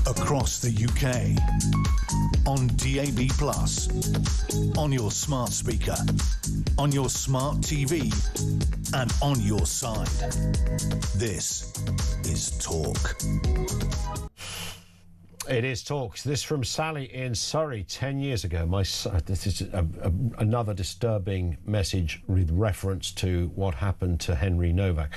Across the UK, on DAB+, on your smart speaker, on your smart TV, and on your side. This is Talk. It is Talk. This from Sally in Surrey 10 years ago. This is another disturbing message with reference to what happened to Henry Novak.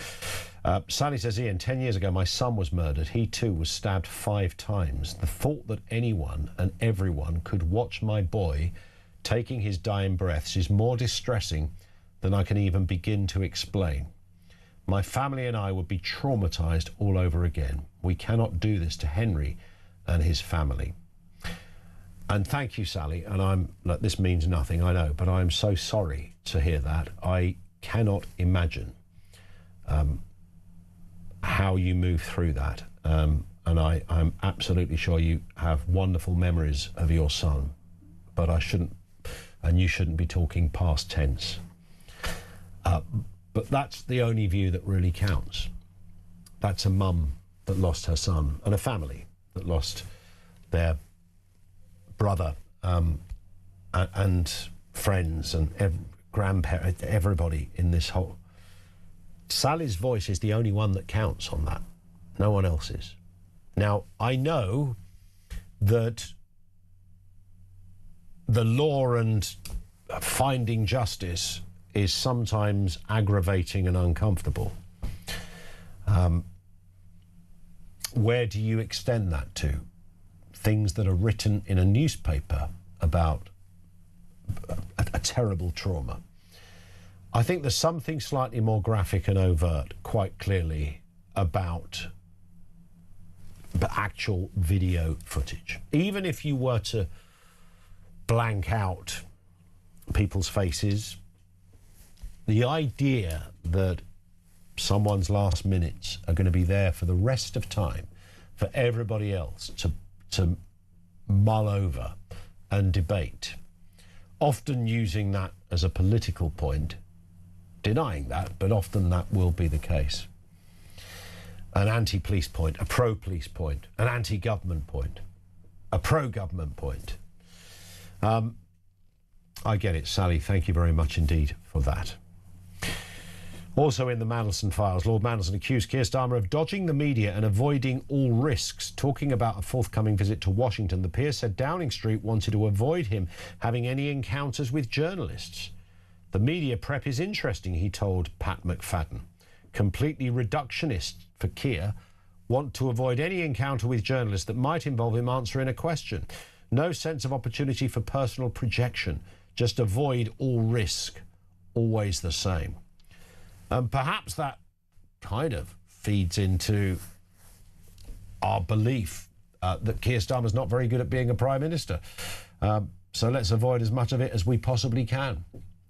Sally says, Ian, 10 years ago my son was murdered. He too was stabbed 5 times. The thought that anyone and everyone could watch my boy taking his dying breaths is more distressing than I can even begin to explain. My family and I would be traumatised all over again. We cannot do this to Henry and his family. And thank you, Sally. And this means nothing, I know, but I'm so sorry to hear that. I cannot imagine how you move through that. And I'm absolutely sure you have wonderful memories of your son, but you shouldn't be talking past tense. But that's the only view that really counts. That's a mum that lost her son and a family that lost their brother and friends and grandparents, everybody in this whole... Sally's voice is the only one that counts on that. No one else is. Now, I know that the law and finding justice is sometimes aggravating and uncomfortable. Where do you extend that to? Things that are written in a newspaper about a terrible trauma. I think there's something slightly more graphic and overt, quite clearly, about but actual video footage. Even if you were to blank out people's faces, the idea that someone's last minutes are going to be there for the rest of time for everybody else to mull over and debate, often using that as a political point, denying that, but often that will be the case. An anti-police point, a pro-police point, an anti-government point, a pro-government point. I get it, Sally. Thank you very much indeed for that. Also in the Mandelson files, Lord Mandelson accused Keir Starmer of dodging the media and avoiding all risks. Talking about a forthcoming visit to Washington, the peer said Downing Street wanted to avoid him having any encounters with journalists. The media prep is interesting, he told Pat McFadden. Completely reductionist for Keir, want to avoid any encounter with journalists that might involve him answering a question. No sense of opportunity for personal projection. Just avoid all risk. Always the same. And perhaps that kind of feeds into our belief that Keir Starmer's not very good at being a Prime Minister. So let's avoid as much of it as we possibly can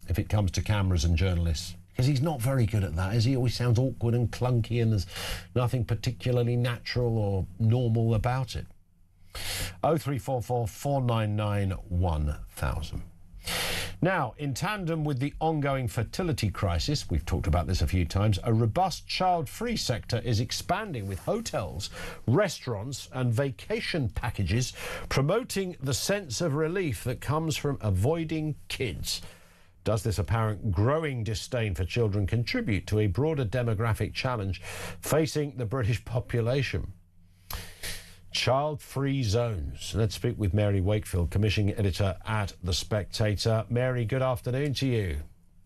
if it comes to cameras and journalists. Because he's not very good at that, is he? He always sounds awkward and clunky and there's nothing particularly natural or normal about it. 0344 499 1000. Now, in tandem with the ongoing fertility crisis, we've talked about this a few times, a robust child-free sector is expanding with hotels, restaurants and vacation packages promoting the sense of relief that comes from avoiding kids. Does this apparent growing disdain for children contribute to a broader demographic challenge facing the British population? Child-free zones. Let's speak with Mary Wakefield, commissioning editor at The Spectator. Mary, good afternoon to you.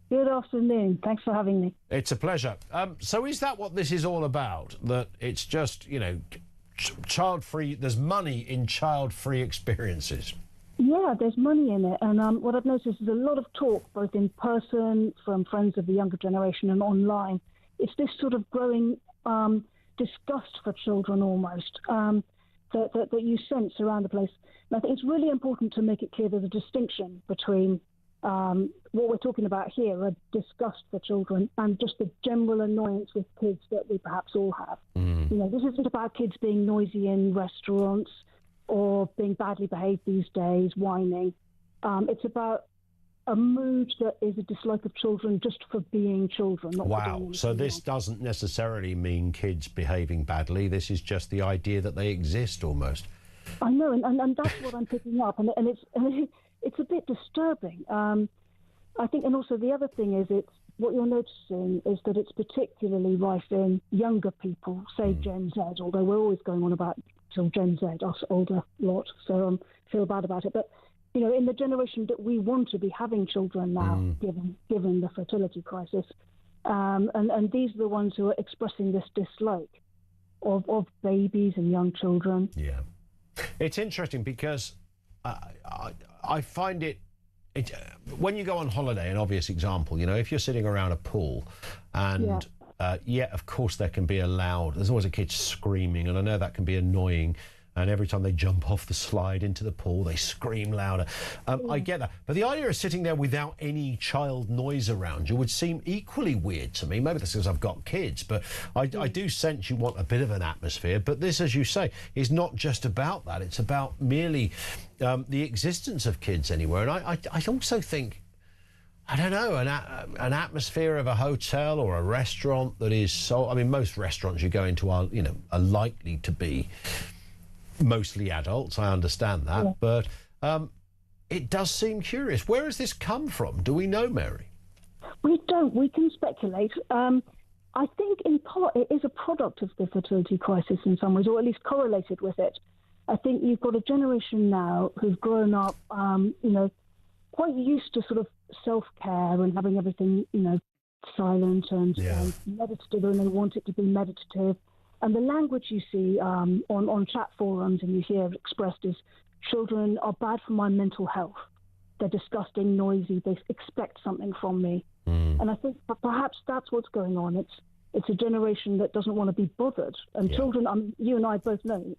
Good afternoon. Thanks for having me. It's a pleasure. So is that what this is all about? That it's just, you know, child-free, there's money in child-free experiences? Yeah, there's money in it. And what I've noticed is a lot of talk, both in person, from friends of the younger generation and online. It's this sort of growing disgust for children almost. That you sense around the place. And I think it's really important to make it clear there's a distinction between what we're talking about here, a disgust for children, and just the general annoyance with kids that we perhaps all have. You know, this isn't about kids being noisy in restaurants or being badly behaved these days, whining. It's about a mood that is a dislike of children just for being children. Not for doing So this doesn't necessarily mean kids behaving badly. This is just the idea that they exist almost. I know, and that's what I'm picking up, and it's a bit disturbing. I think, and also the other thing is, it's what you're noticing is that it's particularly rife in younger people, say Gen Z, although we're always going on about till Gen Z, us older lot, so I feel bad about it. But you know, in the generation that we want to be having children now, given the fertility crisis, and these are the ones who are expressing this dislike of babies and young children. Yeah, it's interesting because I find it when you go on holiday, an obvious example, you know, if you're sitting around a pool and of course there can be there's always a kid screaming, and I know that can be annoying. And every time they jump off the slide into the pool, they scream louder. I get that. But the idea of sitting there without any child noise around you would seem equally weird to me. Maybe that's because I've got kids, but I do sense you want a bit of an atmosphere. But this, as you say, is not just about that. It's about merely the existence of kids anywhere. And I also think, I don't know, an atmosphere of a hotel or a restaurant that is so... I mean, most restaurants you go into are likely to be mostly adults, I understand that, but it does seem curious. Where has this come from? Do we know, Mary? We don't. We can speculate. I think in part it is a product of the fertility crisis in some ways, or at least correlated with it. I think you've got a generation now who've grown up, quite used to sort of self-care and having everything, silent and meditative, and they want it to be meditative. And the language you see on chat forums and you hear expressed is, children are bad for my mental health. They're disgusting, noisy. They expect something from me. And I think perhaps that's what's going on. It's a generation that doesn't want to be bothered. And children, you and I both know,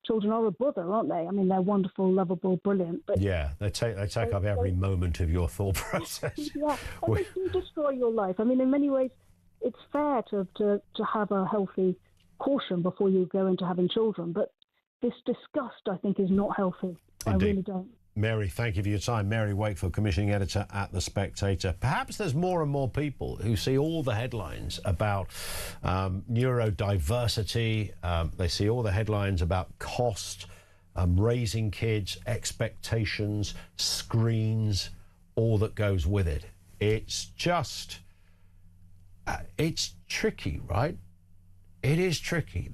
children are a bother, aren't they? I mean, they're wonderful, lovable, brilliant. But yeah, they take up every moment of your thought process. Yeah, and they do destroy your life. I mean, in many ways, it's fair to have a healthy caution before you go into having children. But this disgust, I think, is not healthy. Indeed. I really don't. Mary, thank you for your time. Mary Wakefield, commissioning editor at The Spectator. Perhaps there's more and more people who see all the headlines about neurodiversity. They see all the headlines about cost, raising kids, expectations, screens, all that goes with it. It's just, it's tricky, right? It is tricky.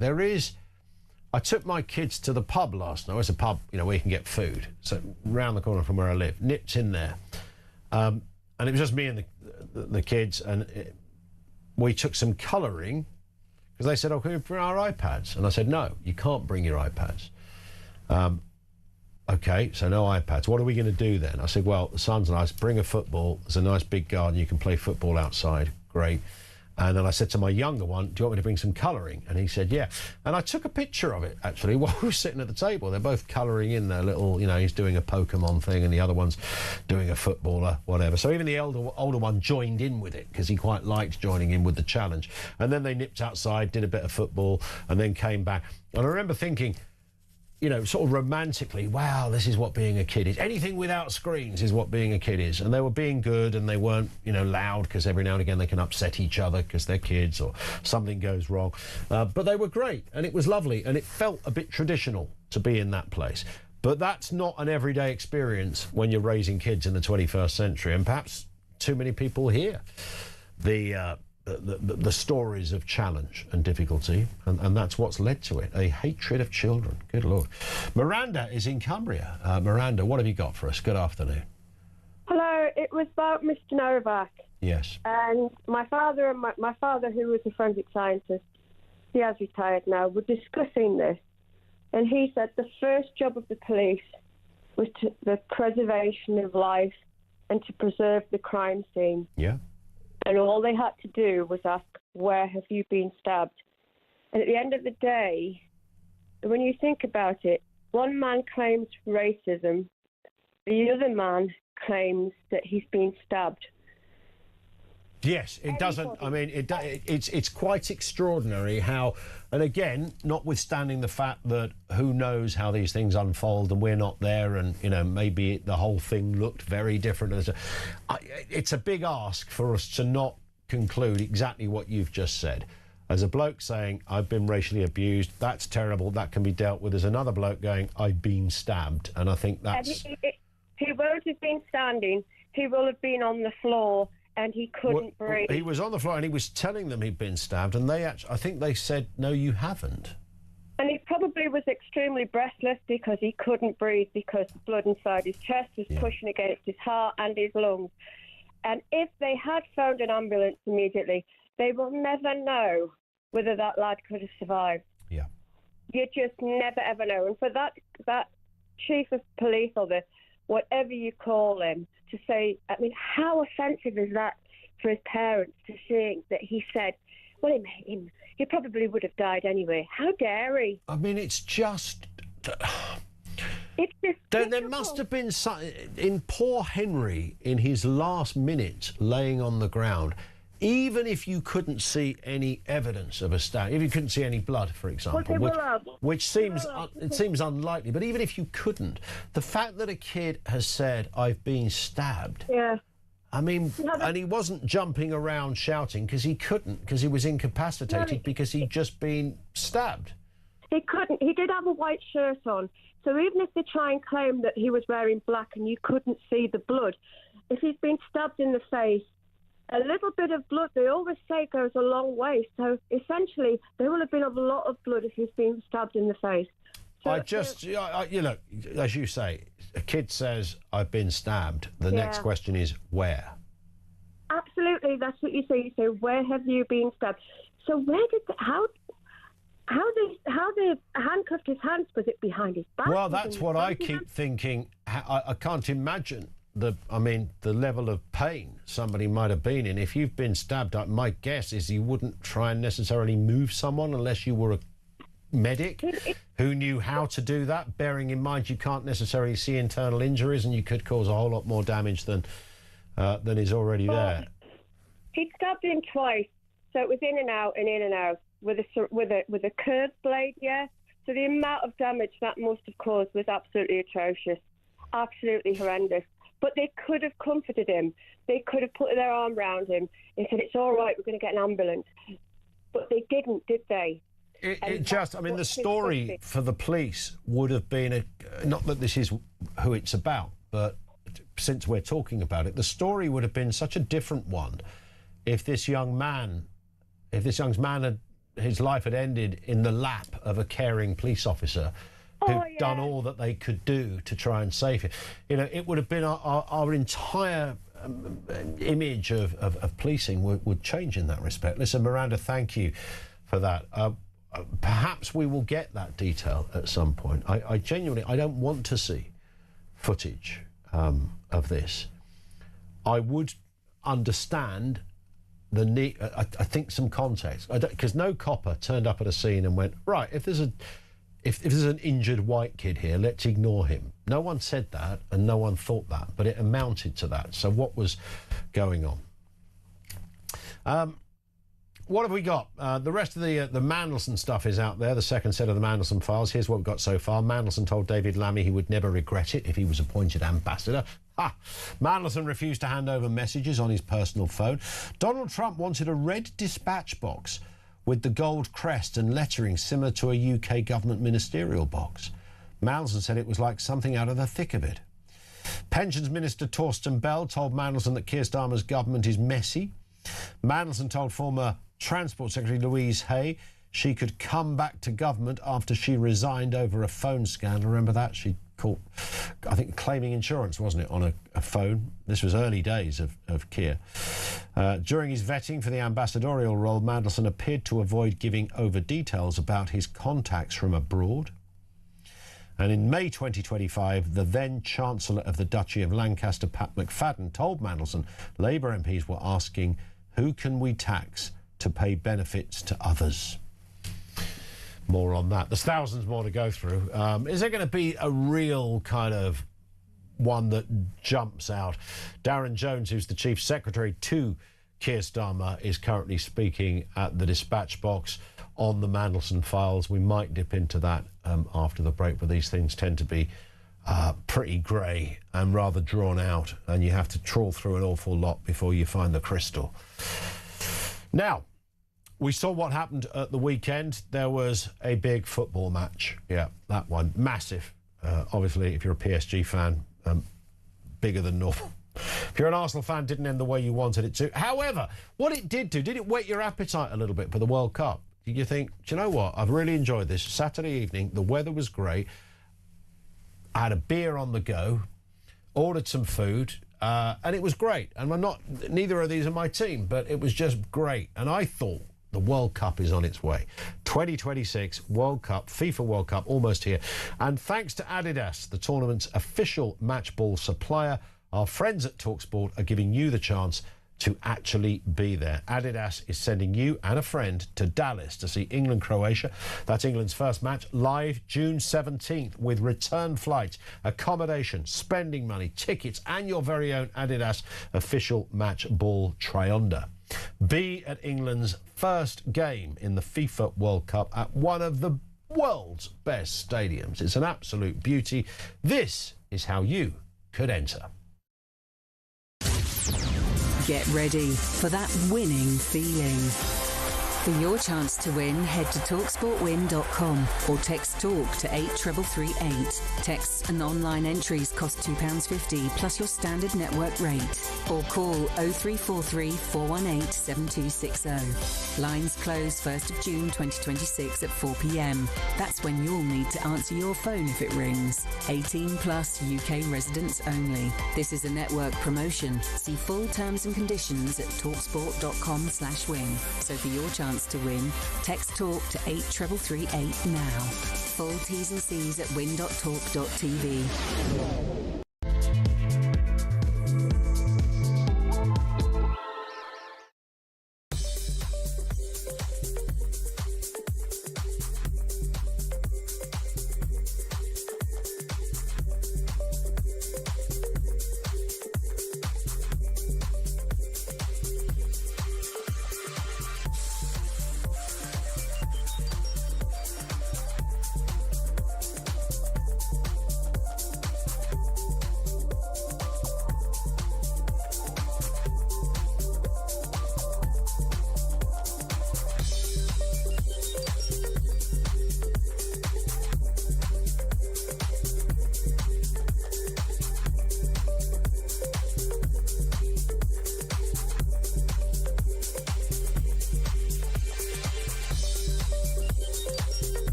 I took my kids to the pub last night. It's a pub, where you can get food. So round the corner from where I live, nipped in there. And it was just me and the kids. And we took some colouring because they said, can we bring our iPads? And I said, no, you can't bring your iPads. Okay, so no iPads. What are we going to do then? I said, well, the sun's nice. Bring a football. There's a nice big garden. You can play football outside. Great. And then I said to my younger one, do you want me to bring some colouring? And he said, yeah. And I took a picture of it, actually, while we were sitting at the table. They're both colouring in their little, he's doing a Pokemon thing and the other one's doing a footballer, whatever. So even the older one joined in with it because he quite liked joining in with the challenge. And then they nipped outside, did a bit of football, and then came back. And I remember thinking, sort of romantically, wow, this is what being a kid is. Anything without screens is what being a kid is. And they were being good and they weren't, loud because every now and again they can upset each other because they're kids or something goes wrong. But they were great and it was lovely and it felt a bit traditional to be in that place. But that's not an everyday experience when you're raising kids in the 21st century. And perhaps too many people hear the stories of challenge and difficulty, and that's what's led to it, a hatred of children. Good Lord. Miranda is in Cumbria. Miranda, what have you got for us? Good afternoon. Hello, it was about Mr. Novak. Yes. And my father, who was a forensic scientist, he has retired now, were discussing this, and he said the first job of the police was the preservation of life and to preserve the crime scene. Yeah. And all they had to do was ask, where have you been stabbed? And at the end of the day, when you think about it, one man claims racism, the other man claims that he's been stabbed. Yes, it doesn't. I mean, it's quite extraordinary how, and again, notwithstanding the fact that who knows how these things unfold and we're not there, and maybe the whole thing looked very different. It's a big ask for us to not conclude exactly what you've just said. As a bloke saying, I've been racially abused, that's terrible, that can be dealt with. There's another bloke going, I've been stabbed, and I think that's. He won't have been standing. He will have been on the floor. And he couldn't breathe. He was on the floor and he was telling them he'd been stabbed, and I think they said, no, you haven't. And he probably was extremely breathless because he couldn't breathe because the blood inside his chest was pushing against his heart and his lungs. And if they had phoned an ambulance immediately, they will never know whether that lad could have survived. Yeah. You just never, ever know. And for that chief of police or whatever you call him, to say, I mean, how offensive is that for his parents to see that he said, well, he probably would have died anyway. How dare he? I mean, it's just... It's just there must have been in poor Henry, in his last minute, laying on the ground, even if you couldn't see any evidence of a stab, if you couldn't see any blood, for example, which seems unlikely, but even if you couldn't, the fact that a kid has said, I've been stabbed, I mean, and he wasn't jumping around shouting because he couldn't, because he was incapacitated because he'd just been stabbed. He couldn't. He did have a white shirt on, so even if they try and claim that he was wearing black and you couldn't see the blood, if he's been stabbed in the face, a little bit of blood, they always say, goes a long way. So essentially, there will have been a lot of blood if he's been stabbed in the face. So as you say, a kid says, I've been stabbed. The next question is, where? Absolutely, that's what you say. You say, where have you been stabbed? So where did how they handcuffed his hands? Was it behind his back? Well, that's what I keep thinking. I can't imagine the level of pain somebody might have been in. If you've been stabbed, my guess is you wouldn't try and necessarily move someone unless you were a medic who knew how to do that, bearing in mind you can't necessarily see internal injuries and you could cause a whole lot more damage than is already there. He'd stabbed him twice, so it was in and out and in and out with a curved blade, yeah. So the amount of damage that must have caused was absolutely atrocious, absolutely horrendous. But they could have comforted him. They could have put their arm around him and said, "It's all right, we're going to get an ambulance." But they didn't, did they? The story for the police would have been, not that this is who it's about, but since we're talking about it, the story would have been such a different one if this young man had, his life had ended in the lap of a caring police officer who'd done all that they could do to try and save him. It would have been our entire image of policing would change in that respect. Listen, Miranda, thank you for that. Perhaps we will get that detail at some point. I genuinely, I don't want to see footage of this. I would understand the need, I think, some context, because no copper turned up at a scene and went, right, if there's an injured white kid here, let's ignore him. No one said that and no one thought that, but it amounted to that. So what was going on? What have we got? The rest of the Mandelson stuff is out there, the second set of the Mandelson files. Here's what we've got so far. Mandelson told David Lammy he would never regret it if he was appointed ambassador. Mandelson refused to hand over messages on his personal phone. Donald Trump wanted a red dispatch box with the gold crest and lettering similar to a UK government ministerial box. Mandelson said it was like something out of the thick of it. Pensions Minister Torsten Bell told Mandelson that Keir Starmer's government is messy. Mandelson told former Transport Secretary Louise Hay she could come back to government after she resigned over a phone scandal. Remember that? She caught, I think, claiming insurance, wasn't it, on a phone? This was early days of Keir. During his vetting for the ambassadorial role, Mandelson appeared to avoid giving over details about his contacts from abroad. And in May 2025, the then Chancellor of the Duchy of Lancaster, Pat McFadden, told Mandelson Labour MPs were asking, who can we tax to pay benefits to others? More on that. There's thousands more to go through. Is there going to be a real kind of one that jumps out? Darren Jones, who's the Chief Secretary to Keir Starmer, is currently speaking at the dispatch box on the Mandelson files. We might dip into that after the break, but these things tend to be pretty grey and rather drawn out, and you have to trawl through an awful lot before you find the crystal. Now, we saw what happened at the weekend. There was a big football match. Yeah, that one. Massive. Obviously, if you're a PSG fan, bigger than normal. If you're an Arsenal fan, didn't end the way you wanted it to. However, what it did it whet your appetite a little bit for the World Cup? Did you think, do you know what? I've really enjoyed this. Saturday evening, the weather was great. I had a beer on the go, ordered some food, and it was great. And neither of these are my team, but it was just great. And I thought, the World Cup is on its way. 2026 World Cup, FIFA World Cup, almost here. And thanks to Adidas, the tournament's official match ball supplier, our friends at TalkSport are giving you the chance to actually be there. Adidas is sending you and a friend to Dallas to see England-Croatia. That's England's first match, live June 17th with return flights, accommodation, spending money, tickets, and your very own Adidas official match ball trionder. Be at England's first game in the FIFA World Cup at one of the world's best stadiums. It's an absolute beauty. This is how you could enter. Get ready for that winning feeling. For your chance to win, head to talksportwin.com or text TALK to 83338. Texts and online entries cost £2.50 plus your standard network rate. Or call 0343 418 7260. Lines close 1st of June 2026 at 4 p.m. That's when you'll need to answer your phone if it rings. 18 plus UK residents only. This is a network promotion. See full terms and conditions at talksport.com/win. So for your chance to win, text TALK to 83338 now. Full T's and C's at win.talk.tv.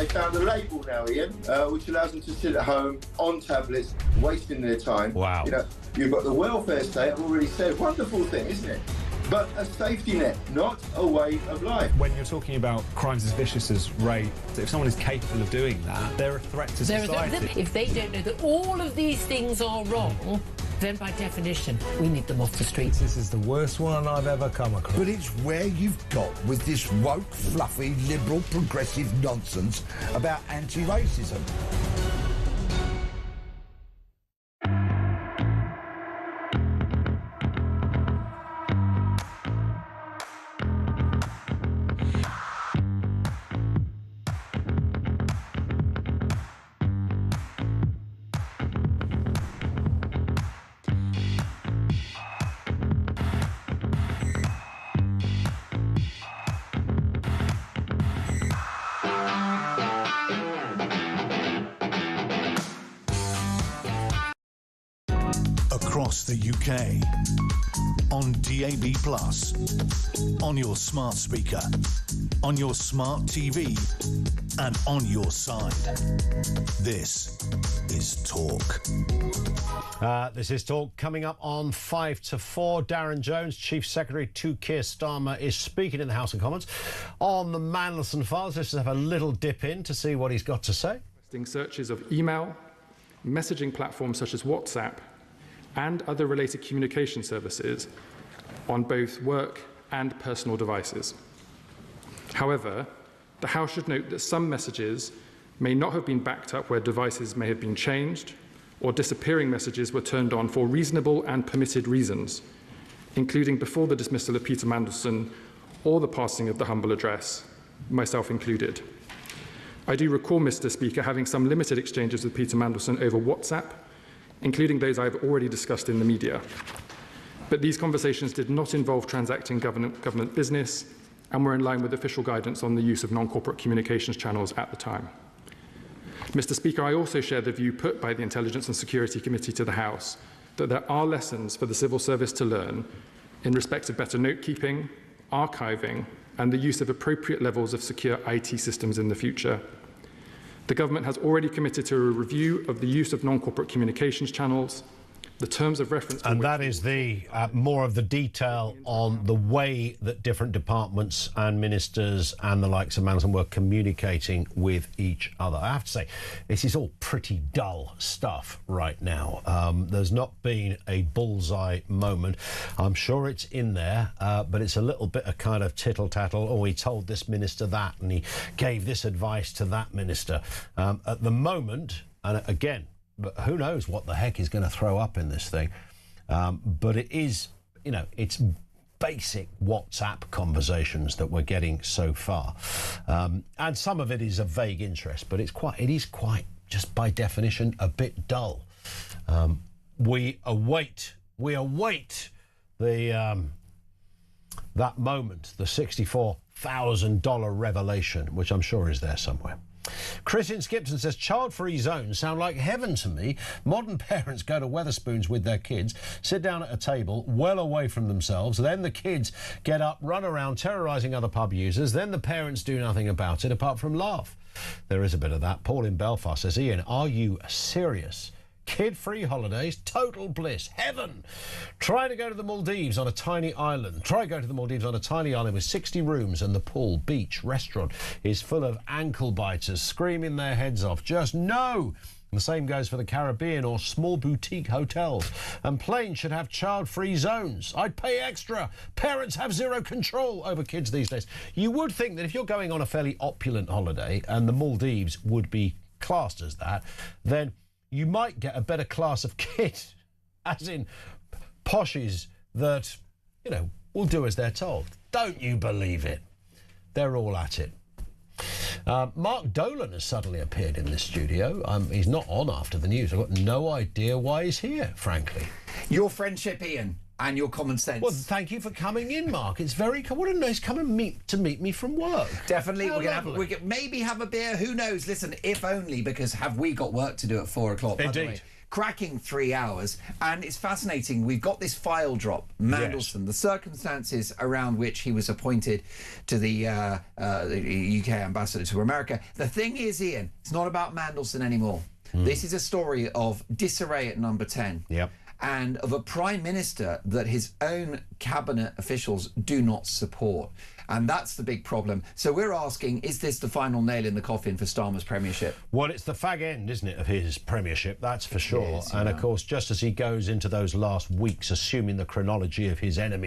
they found a label now, Ian, which allows them to sit at home on tablets, wasting their time. Wow. You know, you've got the welfare state, I've already said, wonderful thing, isn't it? But a safety net, not a way of life. When you're talking about crimes as vicious as rape, if someone is capable of doing that, they're a threat to society. If they don't know that all of these things are wrong, then by definition, we need them off the streets. This is the worst one I've ever come across. But it's where you've got with this woke, fluffy, liberal, progressive nonsense about anti-racism. Across the UK, on DAB+, on your smart speaker, on your smart TV, and on your side. This is Talk. This is Talk. Coming up on 5 to 4, Darren Jones, Chief Secretary to Keir Starmer, is speaking in the House of Commons on the Mandelson files. Let's have a little dip in to see what he's got to say. Searches of email, messaging platforms such as WhatsApp, and other related communication services on both work and personal devices. However, the House should note that some messages may not have been backed up where devices may have been changed, or disappearing messages were turned on for reasonable and permitted reasons, including before the dismissal of Peter Mandelson or the passing of the humble address, myself included. I do recall, Mr. Speaker, having some limited exchanges with Peter Mandelson over WhatsApp, including those I have already discussed in the media. But these conversations did not involve transacting government business and were in line with official guidance on the use of non-corporate communications channels at the time. Mr. Speaker, I also share the view put by the Intelligence and Security Committee to the House that there are lessons for the civil service to learn in respect of better note-keeping, archiving, and the use of appropriate levels of secure IT systems in the future. The government has already committed to a review of the use of non-corporate communications channels, the terms of reference... And that is the more of the detail on the way that different departments and ministers and the likes of Mandelson were communicating with each other. I have to say, this is all pretty dull stuff right now. There's not been a bullseye moment. I'm sure it's in there, but it's a little bit of kind of tittle-tattle. Oh, he told this minister that, and he gave this advice to that minister. At the moment, and again, but who knows what the heck is going to throw up in this thing. But it is, you know, it's basic WhatsApp conversations that we're getting so far. And some of it is of vague interest, but it is quite, just by definition, a bit dull. We await the that moment, the $64,000 revelation, which I'm sure is there somewhere. Chris in Skipton says, child-free zones sound like heaven to me. Modern parents go to Wetherspoons with their kids, sit down at a table well away from themselves, then the kids get up, run around terrorising other pub users, then the parents do nothing about it apart from laugh. There is a bit of that. Paul in Belfast says, Ian, are you serious? Kid-free holidays, total bliss, heaven. Try to go to the Maldives on a tiny island. Try to go to the Maldives on a tiny island with 60 rooms, and the pool, beach, restaurant is full of ankle-biters screaming their heads off. Just no! And the same goes for the Caribbean or small boutique hotels. And planes should have child-free zones. I'd pay extra. Parents have zero control over kids these days. You would think that if you're going on a fairly opulent holiday, and the Maldives would be classed as that, then you might get a better class of kid, as in poshies that, you know, will do as they're told. Don't you believe it? They're all at it. Mark Dolan has suddenly appeared in this studio. He's not on after the news. I've got no idea why he's here, frankly. Your friendship, Ian. and your common sense. Well, thank you for coming in, Mark. It's very... What a nice... Come and meet me from work. Definitely. How We're going to maybe have a beer. Who knows? Listen, if only, because have we got work to do at 4 o'clock? Indeed. Cracking 3 hours, and it's fascinating. We've got this file drop, Mandelson, the circumstances around which he was appointed to the UK ambassador to America. The thing is, Ian, it's not about Mandelson anymore. This is a story of disarray at number 10. Yep. And of a prime minister that his own cabinet officials do not support. And that's the big problem. So we're asking, is this the final nail in the coffin for Starmer's premiership? Well, it's the fag end, isn't it, of his premiership, that's for sure. Yes, and, of course, just as he goes into those last weeks, assuming the chronology of his enemies